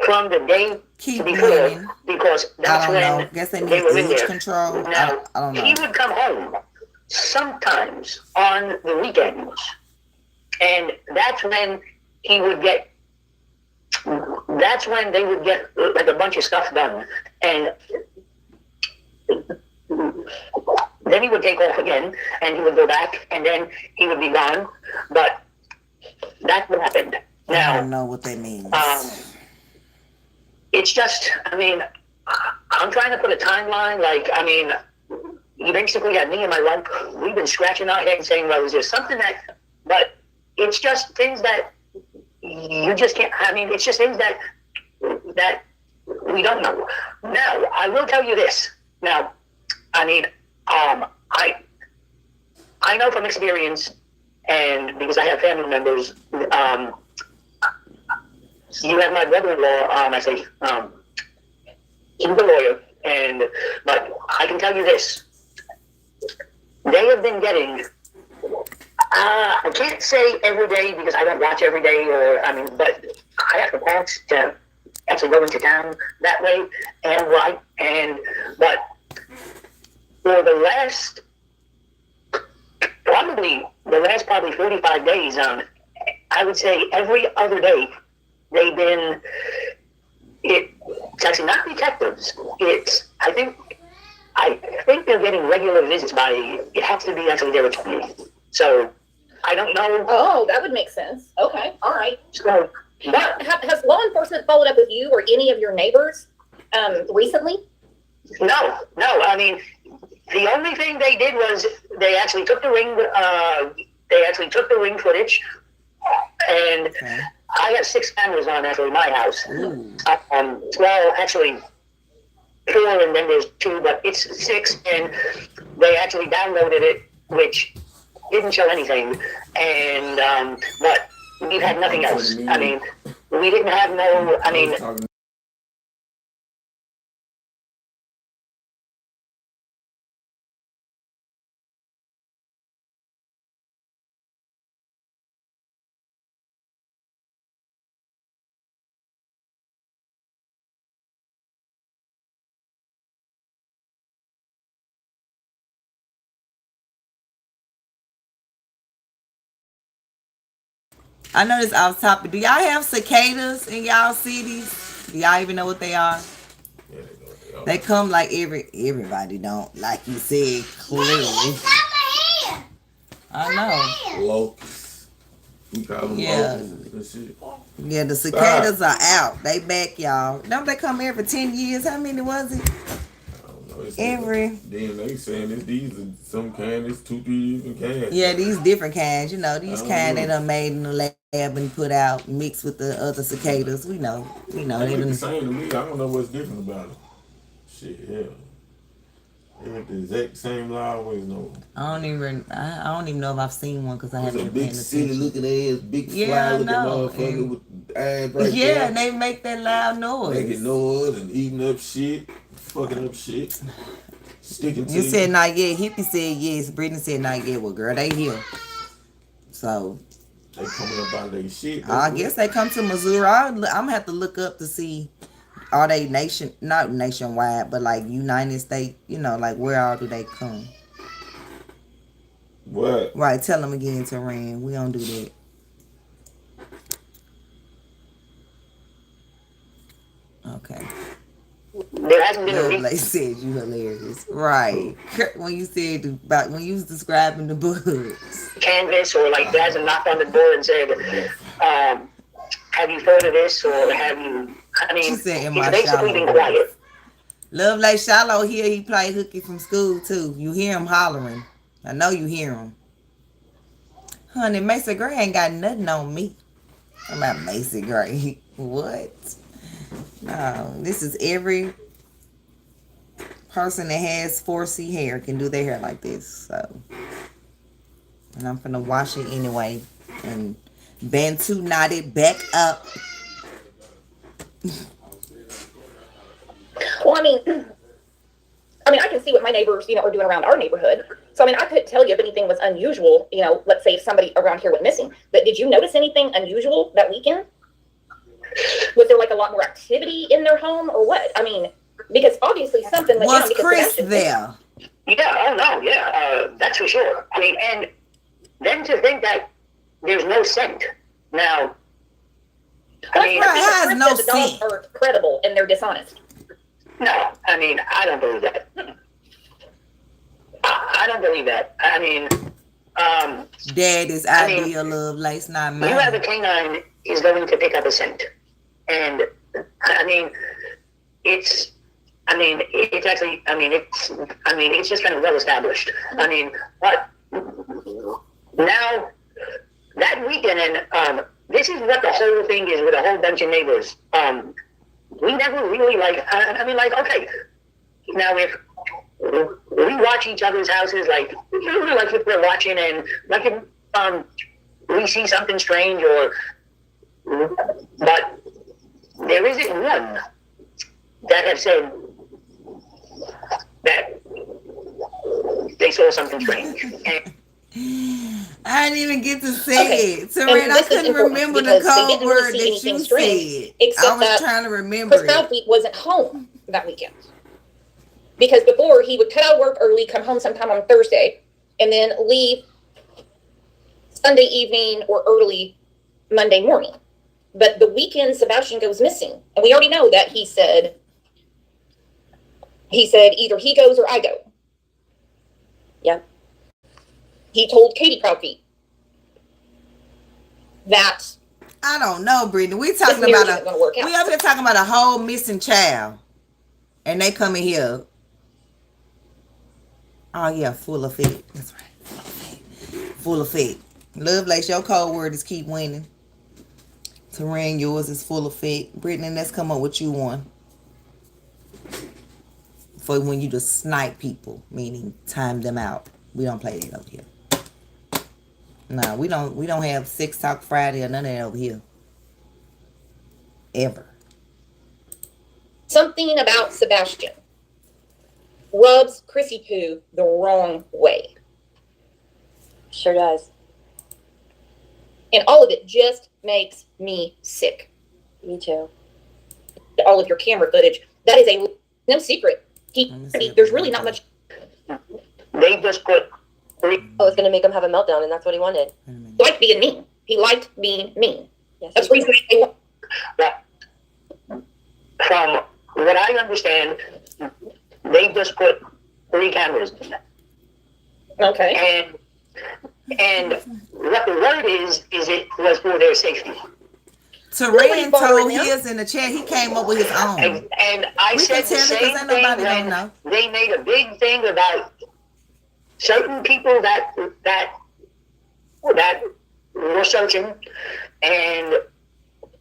from the day Keep before, running. because that's when Guess they they were in need age there. control. Now, I don't know. he would come home sometimes on the weekends, and that's when he would get, that's when they would get like a bunch of stuff done, and then he would take off again, and he would go back, and then he would be gone. But that's what happened. Now, I don't know what that means. it's just, I mean, I'm trying to put a timeline. Like, I mean, you basically got me and my wife, we've been scratching our heads saying, well, is there something that, but it's just things that you just can't, I mean, it's just things that we don't know. Now, I will tell you this. Now, I mean, I know from experience, and because I have family members, you have my brother-in-law, I say, he's a lawyer, but I can tell you this. They have been getting, I can't say every day because I don't watch every day, but I have to pass to actually go into town that way, but for the last 45 days, I would say every other day, they've been, it's actually not detectives, I think they're getting regular visits by, it has to be actually their attorney. So, I don't know. Oh, that would make sense. Okay, all right. So, but has law enforcement followed up with you or any of your neighbors recently? No. I mean, the only thing they did was they actually took the ring. Footage, and I have 6 cameras on actually my house. Well, actually 4, and then there's 2, but it's 6, and they actually downloaded it, which didn't show anything, and but we've had nothing else. I mean, we didn't have no. I mean. I know this off topic. Do y'all have cicadas in y'all cities? Do y'all even know what they are? Yeah, they know. They come like everybody don't. Like you said, clearly. I know. Locusts. We call them locusts and shit. Yeah, the cicadas are out. They back, y'all. Don't they come every 10 years? How many was it? Every. Then they saying these are some kind, it's 2-3 different kinds. Yeah, these different kinds. You know, these kind they done made in the lab and put out, mixed with the other cicadas. We know. They look the same to me. I don't know what's different about them. Shit, yeah. They look the exact same lie I always know. I don't even know if I've seen one because I haven't been paying attention. Big city looking ass, big fly looking motherfucker with eyes right there. Yeah, and they make that loud noise. Making noise and eating up shit, fucking up shit, sticking to you. Said not yet. Hippie said yes. Brittany said not yet. Well, girl, they here. So. They coming up out their shit. I guess they come to Missouri. I'm gonna have to look up to see. Are they not nationwide, but like United States, like where all do they come? What? Right, tell them again, Taran. We don't do that. Okay. There hasn't been a reason. They said you hilarious. Right. When you was describing the books. Canvas, or like there hasn't knocked on the door and said, have you heard of this, or have you, I mean, she said in it's basically been quiet. Love like Shallow here, he play hooky from school too. You hear him hollering. I know you hear him. Honey, Macy Gray ain't got nothing on me. I'm about Macy Gray. What? No, this is every person that has 4C hair can do their hair like this. So, and I'm finna wash it anyway and Bantu knot it back up. Well, I mean, I can see what my neighbors, are doing around our neighborhood. So, I couldn't tell you if anything was unusual, let's say if somebody around here went missing. But did you notice anything unusual that weekend? Was there like a lot more activity in their home or what? I mean, because obviously something like was Chris there? Yeah, oh no, yeah, that's for sure. I mean, and then to think that there's no scent. Now, I mean, has no the dogs are credible and they're dishonest. No, I mean, I don't believe that. I don't believe that. I mean, Daddy's idea, love, lace, not mine. You have a canine is going to pick up a scent. And, I mean, it's just kind of well established. I mean, but now that weekend, and this is what the whole thing is with a whole bunch of neighbors. We never really okay. Now if we watch each other's houses, like if we're watching and like if we see something strange but there isn't one that have said that they saw something strange. I didn't even get to say it. Serena, I couldn't remember the code word that you said. I was trying to remember Chris Proudfeet wasn't home that weekend. Because before, he would cut out of work early, come home sometime on Thursday, and then leave Sunday evening or early Monday morning. But the weekend, Sebastian goes missing. And we already know that he said either he goes or I go. Yeah. He told Katie Proudfeet that. I don't know, Brittany. We talking about we over here talking about a whole missing child, and they come in here. Oh yeah, full of it. That's right, full of it. Lovelace, your code word is keep winning. Terrain, yours is full of it. Brittany, let's come up with you one for when you just snipe people, meaning time them out. We don't play that over here. No, we don't have Sex Talk Friday or none of that over here. Ever. Something about Sebastian rubs Chrissy Poo the wrong way. Sure does. And all of it just makes me sick. Me too. All of your camera footage. That is no secret. There's really not much. They just put. Oh, it's going to make him have a meltdown, and that's what he wanted. He liked being mean. He liked being mean. Yes, that's the reason they want. From what I understand, they just put 3 cameras in. Okay. And what the word is it was for their safety. Terrain told his in the chat. He came up with his own. And I said the same thing when they made a big thing about certain people that were searching, and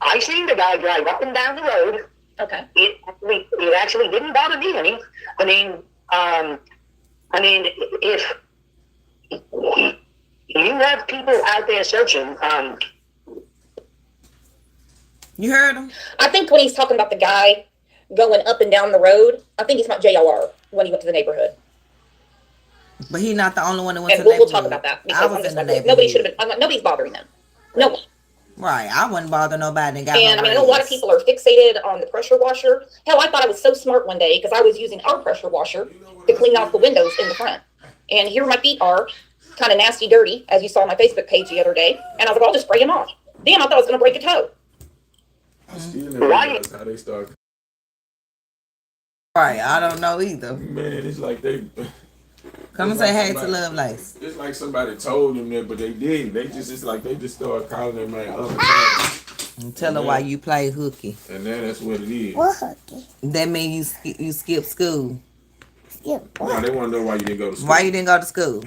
I seen the guy drive up and down the road. Okay. It actually didn't bother me any. I mean, if you have people out there searching, you heard him? I think when he's talking about the guy going up and down the road, I think he's about JLR when he went to the neighborhood. But he's not the only one that went to the neighborhood. neighborhood. We'll talk about that. I was in the neighborhood. Nobody should have been. Nobody's bothering them. No one. Right. I wouldn't bother nobody. And I mean, I know a lot of people are fixated on the pressure washer. Hell, I thought I was so smart one day because I was using our pressure washer to clean off the windows in the front. And here my feet are kind of nasty, dirty, as you saw on my Facebook page the other day. And I was like, I'll just spray them off. Damn, I thought I was going to break a toe. I still never realized how they start. Right, I don't know either. Man, it's like they come and say hey to Lovelace. It's like somebody told them that, but they didn't. It's like they just started calling their man other times. And tell her why you play hooky. And then that's what it is. What hooky? That means you skip school. Skip No, they want to know why you didn't go to school. Why you didn't go to school?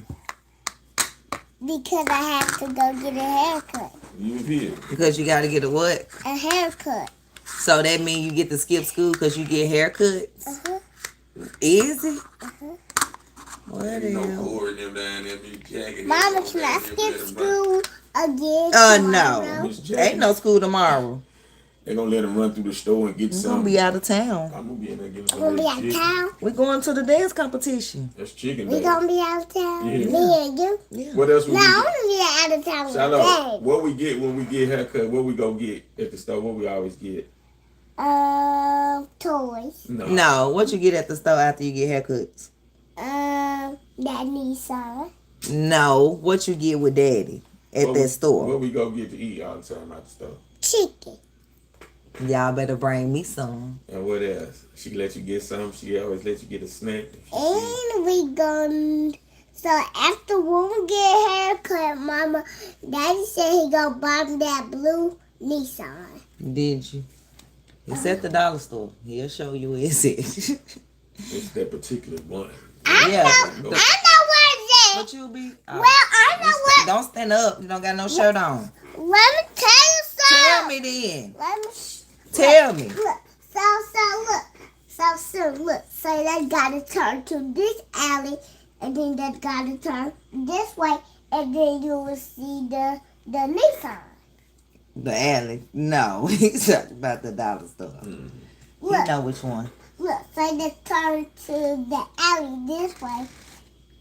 Because I have to go get a haircut. You here. Because you got to get a what? A haircut. So that means you get to skip school because you get haircuts? Uh-huh. Is it? Uh-huh. What ain't no Corey them down there be jagging. Mama, can I skip school again? No. Ain't no school tomorrow. They're going to let them run through the store and get some. We're going to be out of town. I'm going to be in there getting some We're going to be out of town? We're going to the dance competition. That's chicken We're going to be out of town? Yeah. Me and you? Yeah. What else we No, I want to be out of town with Shiloh, what we get when we get haircut, what we go get at the store, what we always get? Toys. No, what you get at the store after you get haircuts? That Nissan. No, what you get with Daddy at that store? What we go get to eat all the time at the store? Chicken. Y'all better bring me some. And what else? She let you get some. She always let you get a snack. And we gonna. So after when we get a haircut, Mama, Daddy said he gonna buy me that blue Nissan. Did you? It's at the dollar store. He'll show you where it's at. It's that particular one. Yeah. I know where it's at. What you be? Well, I know where. Don't stand up. You don't got no shirt on. Let me tell you something. Tell me then. Let me. Tell me. Look. Look. So they gotta turn to this alley, and then they gotta turn this way, and then you will see the Nissan. The alley. No, he's talking about the dollar store. Look. You know which one. Look, so they turn to the alley this way,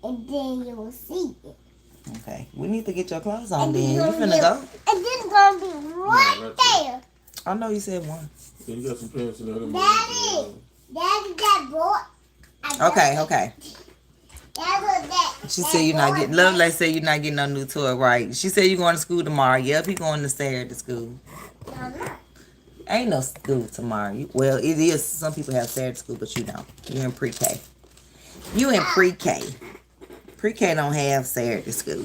and then you will see it. Okay. We need to get your clothes on And then. You then finna go? And then it's gonna be right there. I know you said one. Yeah, you got some pants in there. Daddy, that boy. Okay. That was that. She said you're not getting. Love like said you're not getting no new toy, right? She said you going to school tomorrow. Yep, he going to Saturday to school. No, I'm not. Ain't no school tomorrow. Well, it is. Some people have Saturday school, but you don't. You're in pre-K. You in pre-K. Pre-K don't have Saturday school.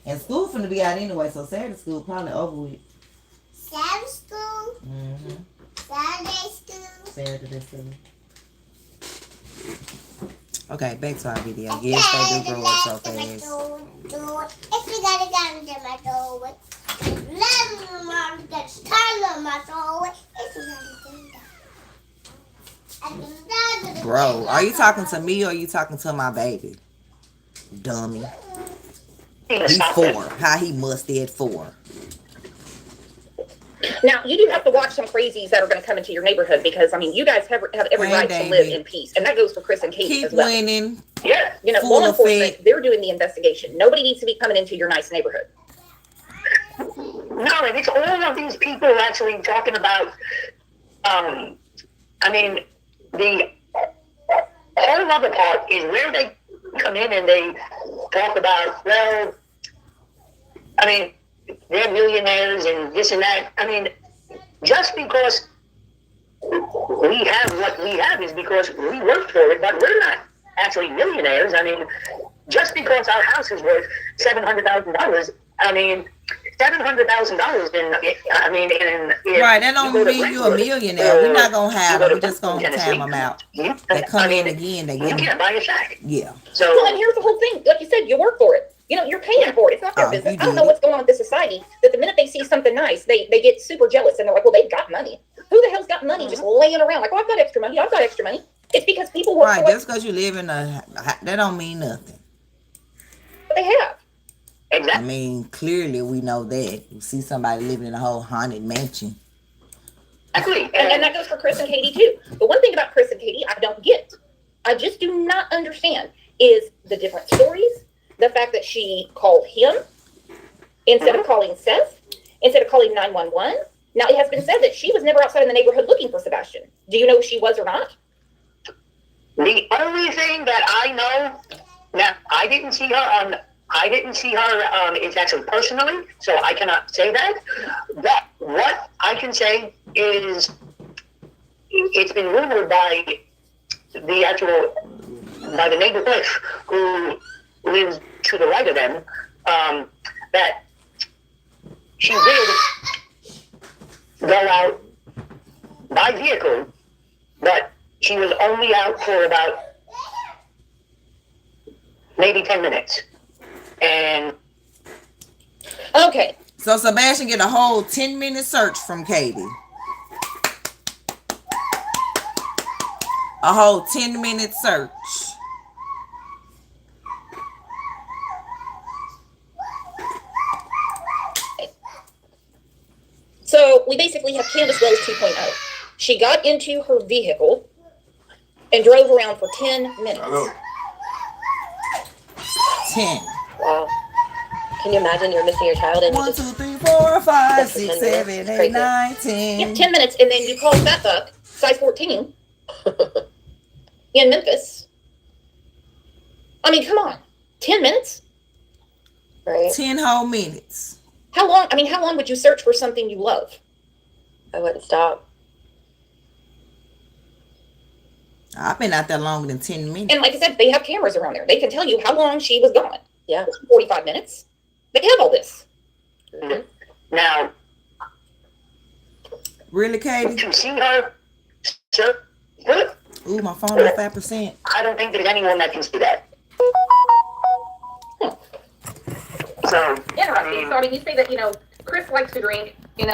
And school finna be out anyway, so Saturday school probably over with. Saturday school. Saturday school. Saturday school. Okay, back to our video. Yes, they do grow up so fast. If you gotta get my door, let me get turn on my door. If you gotta do that. Bro, are you talking to me or are you talking to my baby? Dummy. He's 4. How he must be at 4. Now, you do have to watch some crazies that are going to come into your neighborhood because, I mean, you guys have every right to live in peace. And that goes for Chris and Katie as well. Keep winning. Yeah. You know, law enforcement, they're doing the investigation. Nobody needs to be coming into your nice neighborhood. No, and it's all of these people actually talking about, I mean, the whole other part is where they come in and they talk about, well, I mean, they're millionaires and this and that. I mean, just because we have what we have is because we worked for it, but we're not actually millionaires. I mean, just because our house is worth $700,000, I mean, $700,000 right, that don't mean you're a millionaire. We're not gonna have them. We're just gonna time them out. They come in again. They you can't buy a shack. Yeah. So, well, and here's the whole thing. Like you said, you work for it. You know, you're paying for it. It's not their business. I don't know what's going on with this society. That the minute they see something nice, they get super jealous and they're like, well, they've got money. Who the hell's got money just laying around? Like, well, I've got extra money. I've got extra money. It's because people work for it. Just because you live in that don't mean nothing. But they have. Exactly. I mean, clearly we know that. You see somebody living in a whole haunted mansion. Exactly. And that goes for Chris and Katie too. The one thing about Chris and Katie I don't get, I just do not understand, is the different stories. The fact that she called him instead of calling Seth, instead of calling 911. Now, it has been said that she was never outside in the neighborhood looking for Sebastian. Do you know if she was or not? The only thing that I know, now, I didn't see her it's actually personally, so I cannot say that. But what I can say is it's been rumored by the neighbor Cliff, who lives to the right of them, that she did go out by vehicle, but she was only out for about maybe 10 minutes. And okay. So Sebastian get a whole 10-minute search from Katie. A whole 10-minute search. So we basically have Candace Wells 2.0. She got into her vehicle and drove around for 10 minutes. 10. Wow. Can you imagine you're missing your child and 1, 2, 3, 4, 5, 6, 7, 8, 9, 10. Yeah, 10 minutes, and then you call Fat Buck, size 14, in Memphis. I mean, come on. 10 minutes? Right. 10 whole minutes. How long would you search for something you love? I wouldn't stop. I've been out there longer than 10 minutes. And like I said, they have cameras around there. They can tell you how long she was gone. Yeah. 45 minutes. They have all this. Now, Really, Katie? To see her, sir, good. Ooh, my phone on 5%. I don't think there's anyone that can see that. So, Interesting. So, I mean, you say that, Chris likes to drink. He's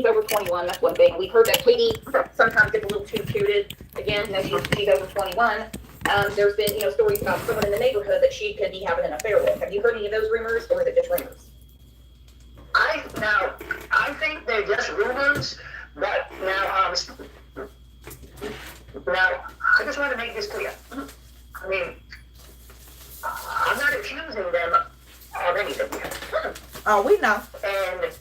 over 21. That's one thing. We've heard that Katie sometimes gets a little too tooted. Again, she's over 21. There's been, stories about someone in the neighborhood that she could be having an affair with. Have you heard any of those rumors, or is it just rumors? I think they're just rumors, but now, I just want to make this clear. I mean, I'm not accusing them of anything. Oh, we know. And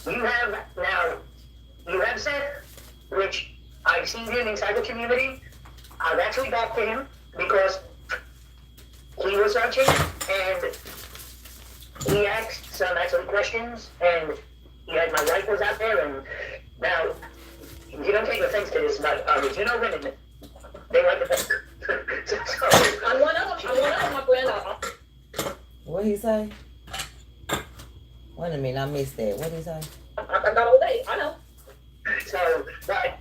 you have said, which I've seen him inside the community. I've actually talked to him because he was searching and he asked some excellent questions, and he had my wife was out there, and now, you don't take offense to this, but women, they like to think. I'm one of them, my friend. What he say? Wait a minute, I missed that. What did he say? I've got all day, I know. So, but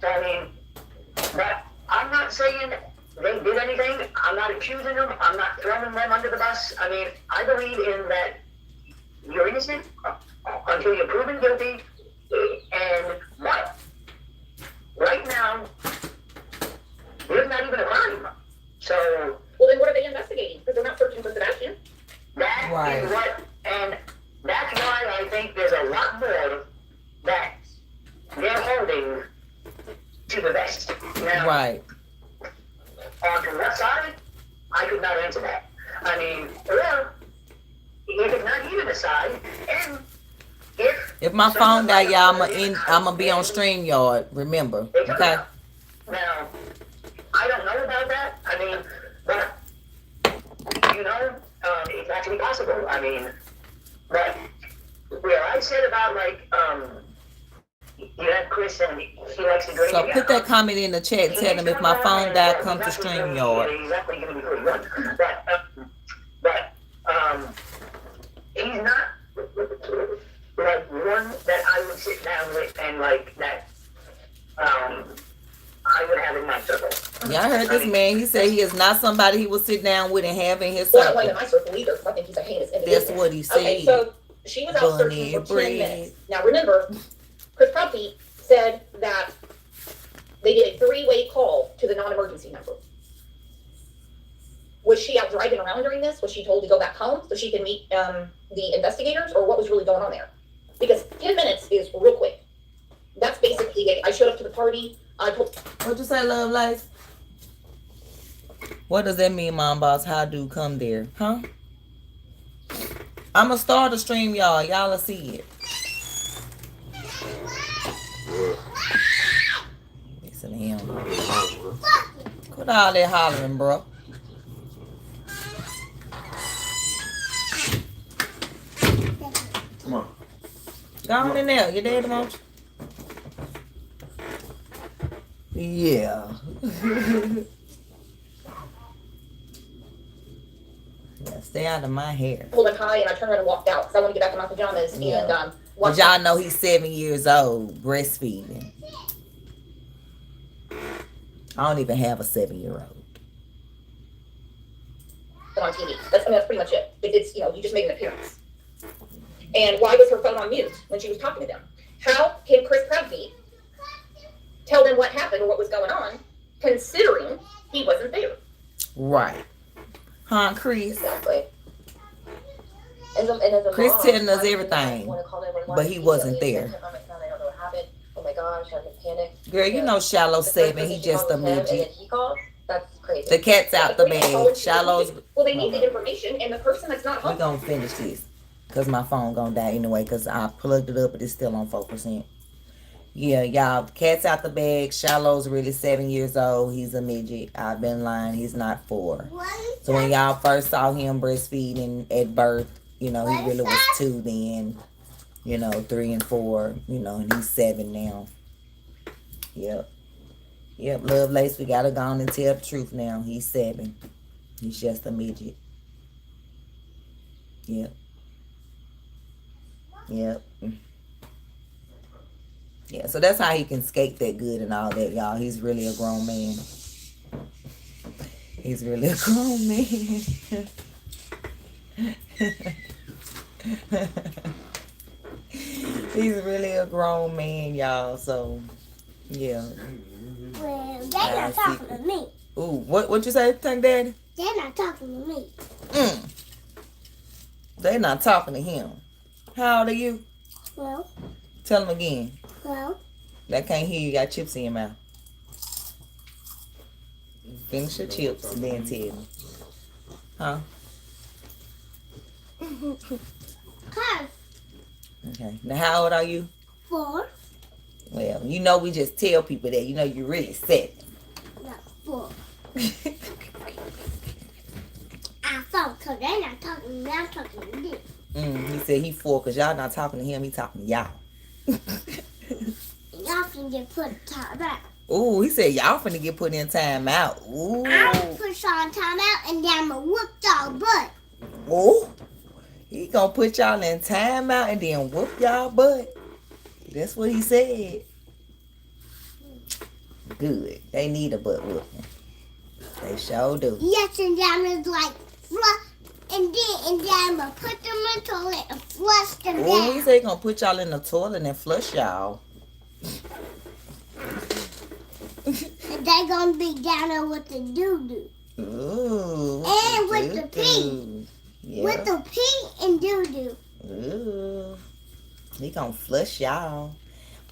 I'm not saying they did anything. I'm not accusing them. I'm not throwing them under the bus. I mean, I believe in that you're innocent until you're proven guilty. But right now, there's not even a crime. So, well, then what are they investigating? Because they're not searching for Sebastian. That right. Is what, and that's why I think there's a lot more that they're holding to the vest. Now, right. On to what side? I could not answer that. I mean, or if it's not even a side, and if my phone die, y'all, I'ma be on StreamYard. Remember, okay? Now, I don't know about that. I mean, but it's actually possible. I mean, but where I said about you have Chris and he likes to drink. So put that comment in the chat and tell him if my phone died, come to StreamYard. Exactly going to be pretty good. But he's not like one that I would sit down with and that I would have in my circle. Yeah, I heard this man. He said he is not somebody he would sit down with and have in his circle. circle. Well, not in my circle either, because I think he's a heinous individual. That's what he said. Okay, so she was out searching for 10 minutes. Now remember, Chris Proudfeet said that they did a 3-way call to the non-emergency number. Was she out driving around during this? Was she told to go back home so she could meet the investigators, or what was really going on there? Because 10 minutes is real quick. That's basically, I showed up to the party. What'd you say, Love Life? What does that mean, Mom Boss? How do come there? Huh? I'ma start a stream, y'all. Y'all will see it. Listen to him. Quit all that hollering, bro. Come on. Go on in there. Your daddy wants you. Yeah. Yeah, stay out of my hair. Pulled him high, and I turned around and walked out because I want to get back in my pajamas. Yeah. And but y'all know he's 7 years old, breastfeeding. I don't even have a 7-year-old. On TV. That's pretty much it. It's you just made an appearance. And why was her phone on mute when she was talking to them? How can Chris Proudfeet tell them what happened or what was going on, considering he wasn't there? Right. Huh, Chris? Exactly. Chris telling us everything, but he wasn't there. Oh my gosh, I can panic. Girl, you know Shallow's 7. He just a midget. He called? That's crazy. The cat's out the bag. Shallow's... Well, they need the information, and the person that's not home. We're going to finish this. Because my phone going to die anyway. Because I plugged it up, but it's still on 4%. Yeah, y'all. Cat's out the bag. Shallow's really 7 years old. He's a midget. I've been lying. He's not 4. So when y'all first saw him breastfeeding at birth, he really was 2 then. 3 and 4. And he's 7 now. Yep. Yep, Love Lace, we gotta go on and tell the truth now. He's 7. He's just a midget. Yep. Yep. Yeah, so that's how he can skate that good and all that, y'all. He's really a grown man. He's really a grown man. He's really a grown man, y'all. So, yeah. Well, they're not talking to me. Ooh, what you say, Tank Daddy? They're not talking to me. They're not talking to him. How old are you? Well. Tell him again. Well. They can't hear you. Got chips in your mouth. Finish your chips and then tell me. Huh? Okay. Now, how old are you? 4. Well, you know we just tell people that. You know you're really 7. No, 4. I thought, because they're not talking to me, I'm talking to them. He said he 4 because y'all not talking to him. He talking to y'all. Y'all can get put in time out. Ooh, he said y'all finna get put in time out. Ooh. I'm gonna put y'all in time out and then I'm gonna whoop y'all butt. Ooh. He gonna put y'all in time out and then whoop y'all butt. That's what he said. Good. They need a butt whooping. They sure do. Yes, and then it's like flush, and then I'm gonna put them in the toilet and flush them down. Ooh, he said he gonna put y'all in the toilet and flush y'all. And they gonna be down there with the doo-doo. Ooh. And with the pee. Yeah. With the pee and doo-doo. Ooh. He gonna flush y'all.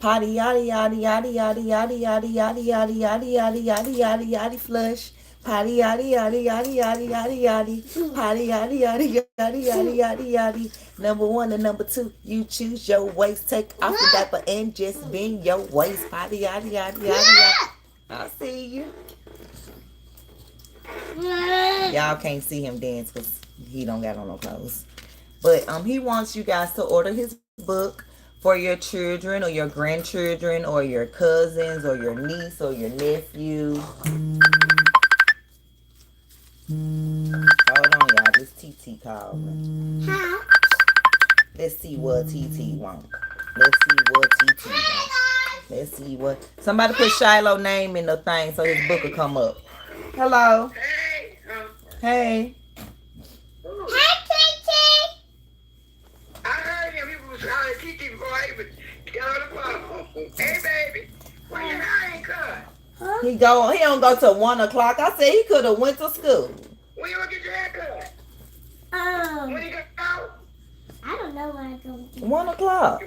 Potty yaddy yaddy yaddy yaddy yaddy yaddy yaddy yaddy yaddy yaddy yaddy yaddy yaddy flush. Potty yaddy yaddy yaddy yaddy yaddy yaddy. Potty yaddy yaddy yaddy yaddy yaddy yaddy. Number 1 and number 2, you choose your waist. Take off the diaper and just bend your waist. Potty yaddy yaddy yaddy yaddy. I see you. Y'all can't see him dance because he don't got on no clothes. But he wants you guys to order his book for your children or your grandchildren or your cousins or your niece or your nephew. Hold on, y'all. This TT called me. Let's see what TT wants. Let's see what TT wants. Let's see what. Somebody put Shiloh's name in the thing so his book will come up. Hello. Hey. Hey. Hey, TT. I heard him. He was calling TT before I even got on the phone. Hey, baby. Why your hair ain't cut? He don't go till 1 o'clock. I said he could have went to school. When you gonna get your hair cut? When you gonna go? I don't know when I'm going to. 1 o'clock.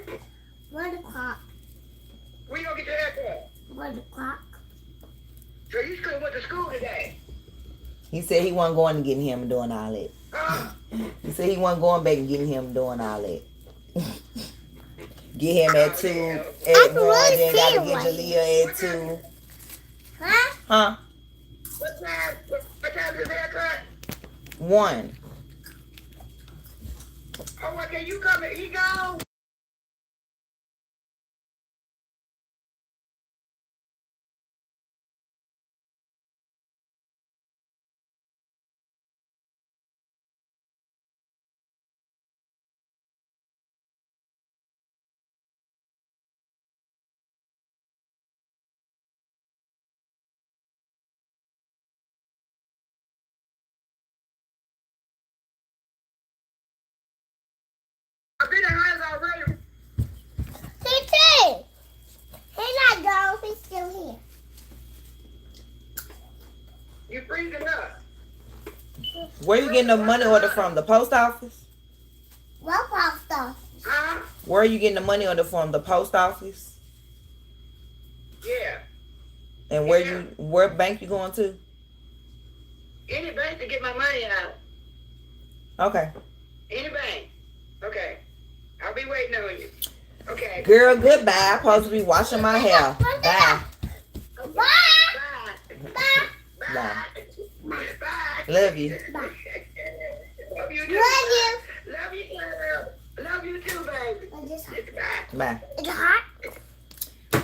1 o'clock. When you gonna get your hair cut? 1 o'clock. So you still went to school today? He said he wasn't going to get him and doing all that. He said he wasn't going back and getting him and doing all that. Get him at 2, at 1, then gotta get Jalea at 2. Huh? What time is his haircut? 1. Oh, okay, you coming? He gone? I've been in house already. TT. He's not gone. He's still here. You freezing up. Where you getting the money order from? The post office? What post office? Huh? Where are you getting the money order from? The post office? Yeah. And where bank you going to? Any bank to get my money out. Okay. Any bank. Okay. I'll be waiting on you. Okay. Girl, goodbye. I'm supposed to be washing my hair. Bye. Bye. Bye. Bye. Bye. Love you. Bye. Love you too. Love you. Love you too. Love you too, baby. Bye. Bye. It's hot.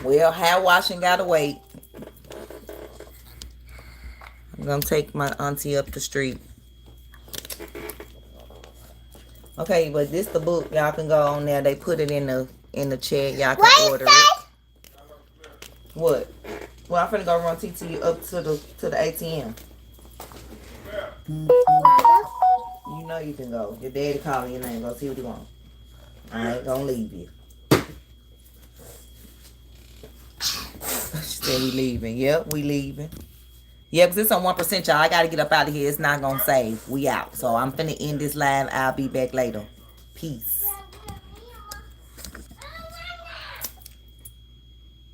Well, hair washing gotta wait. I'm gonna take my auntie up the street. Okay, but this the book. Y'all can go on there. They put it in the chat. Y'all can order it. What? Well, I'm finna go run TT up to the ATM. You know you can go. Your daddy calling your name. Go see what he wants. I ain't gonna leave you. She said we leaving. Yep, we leaving. Yeah, because it's on 1%, y'all. I got to get up out of here. It's not going to save. We out. So I'm finna end this live. I'll be back later. Peace.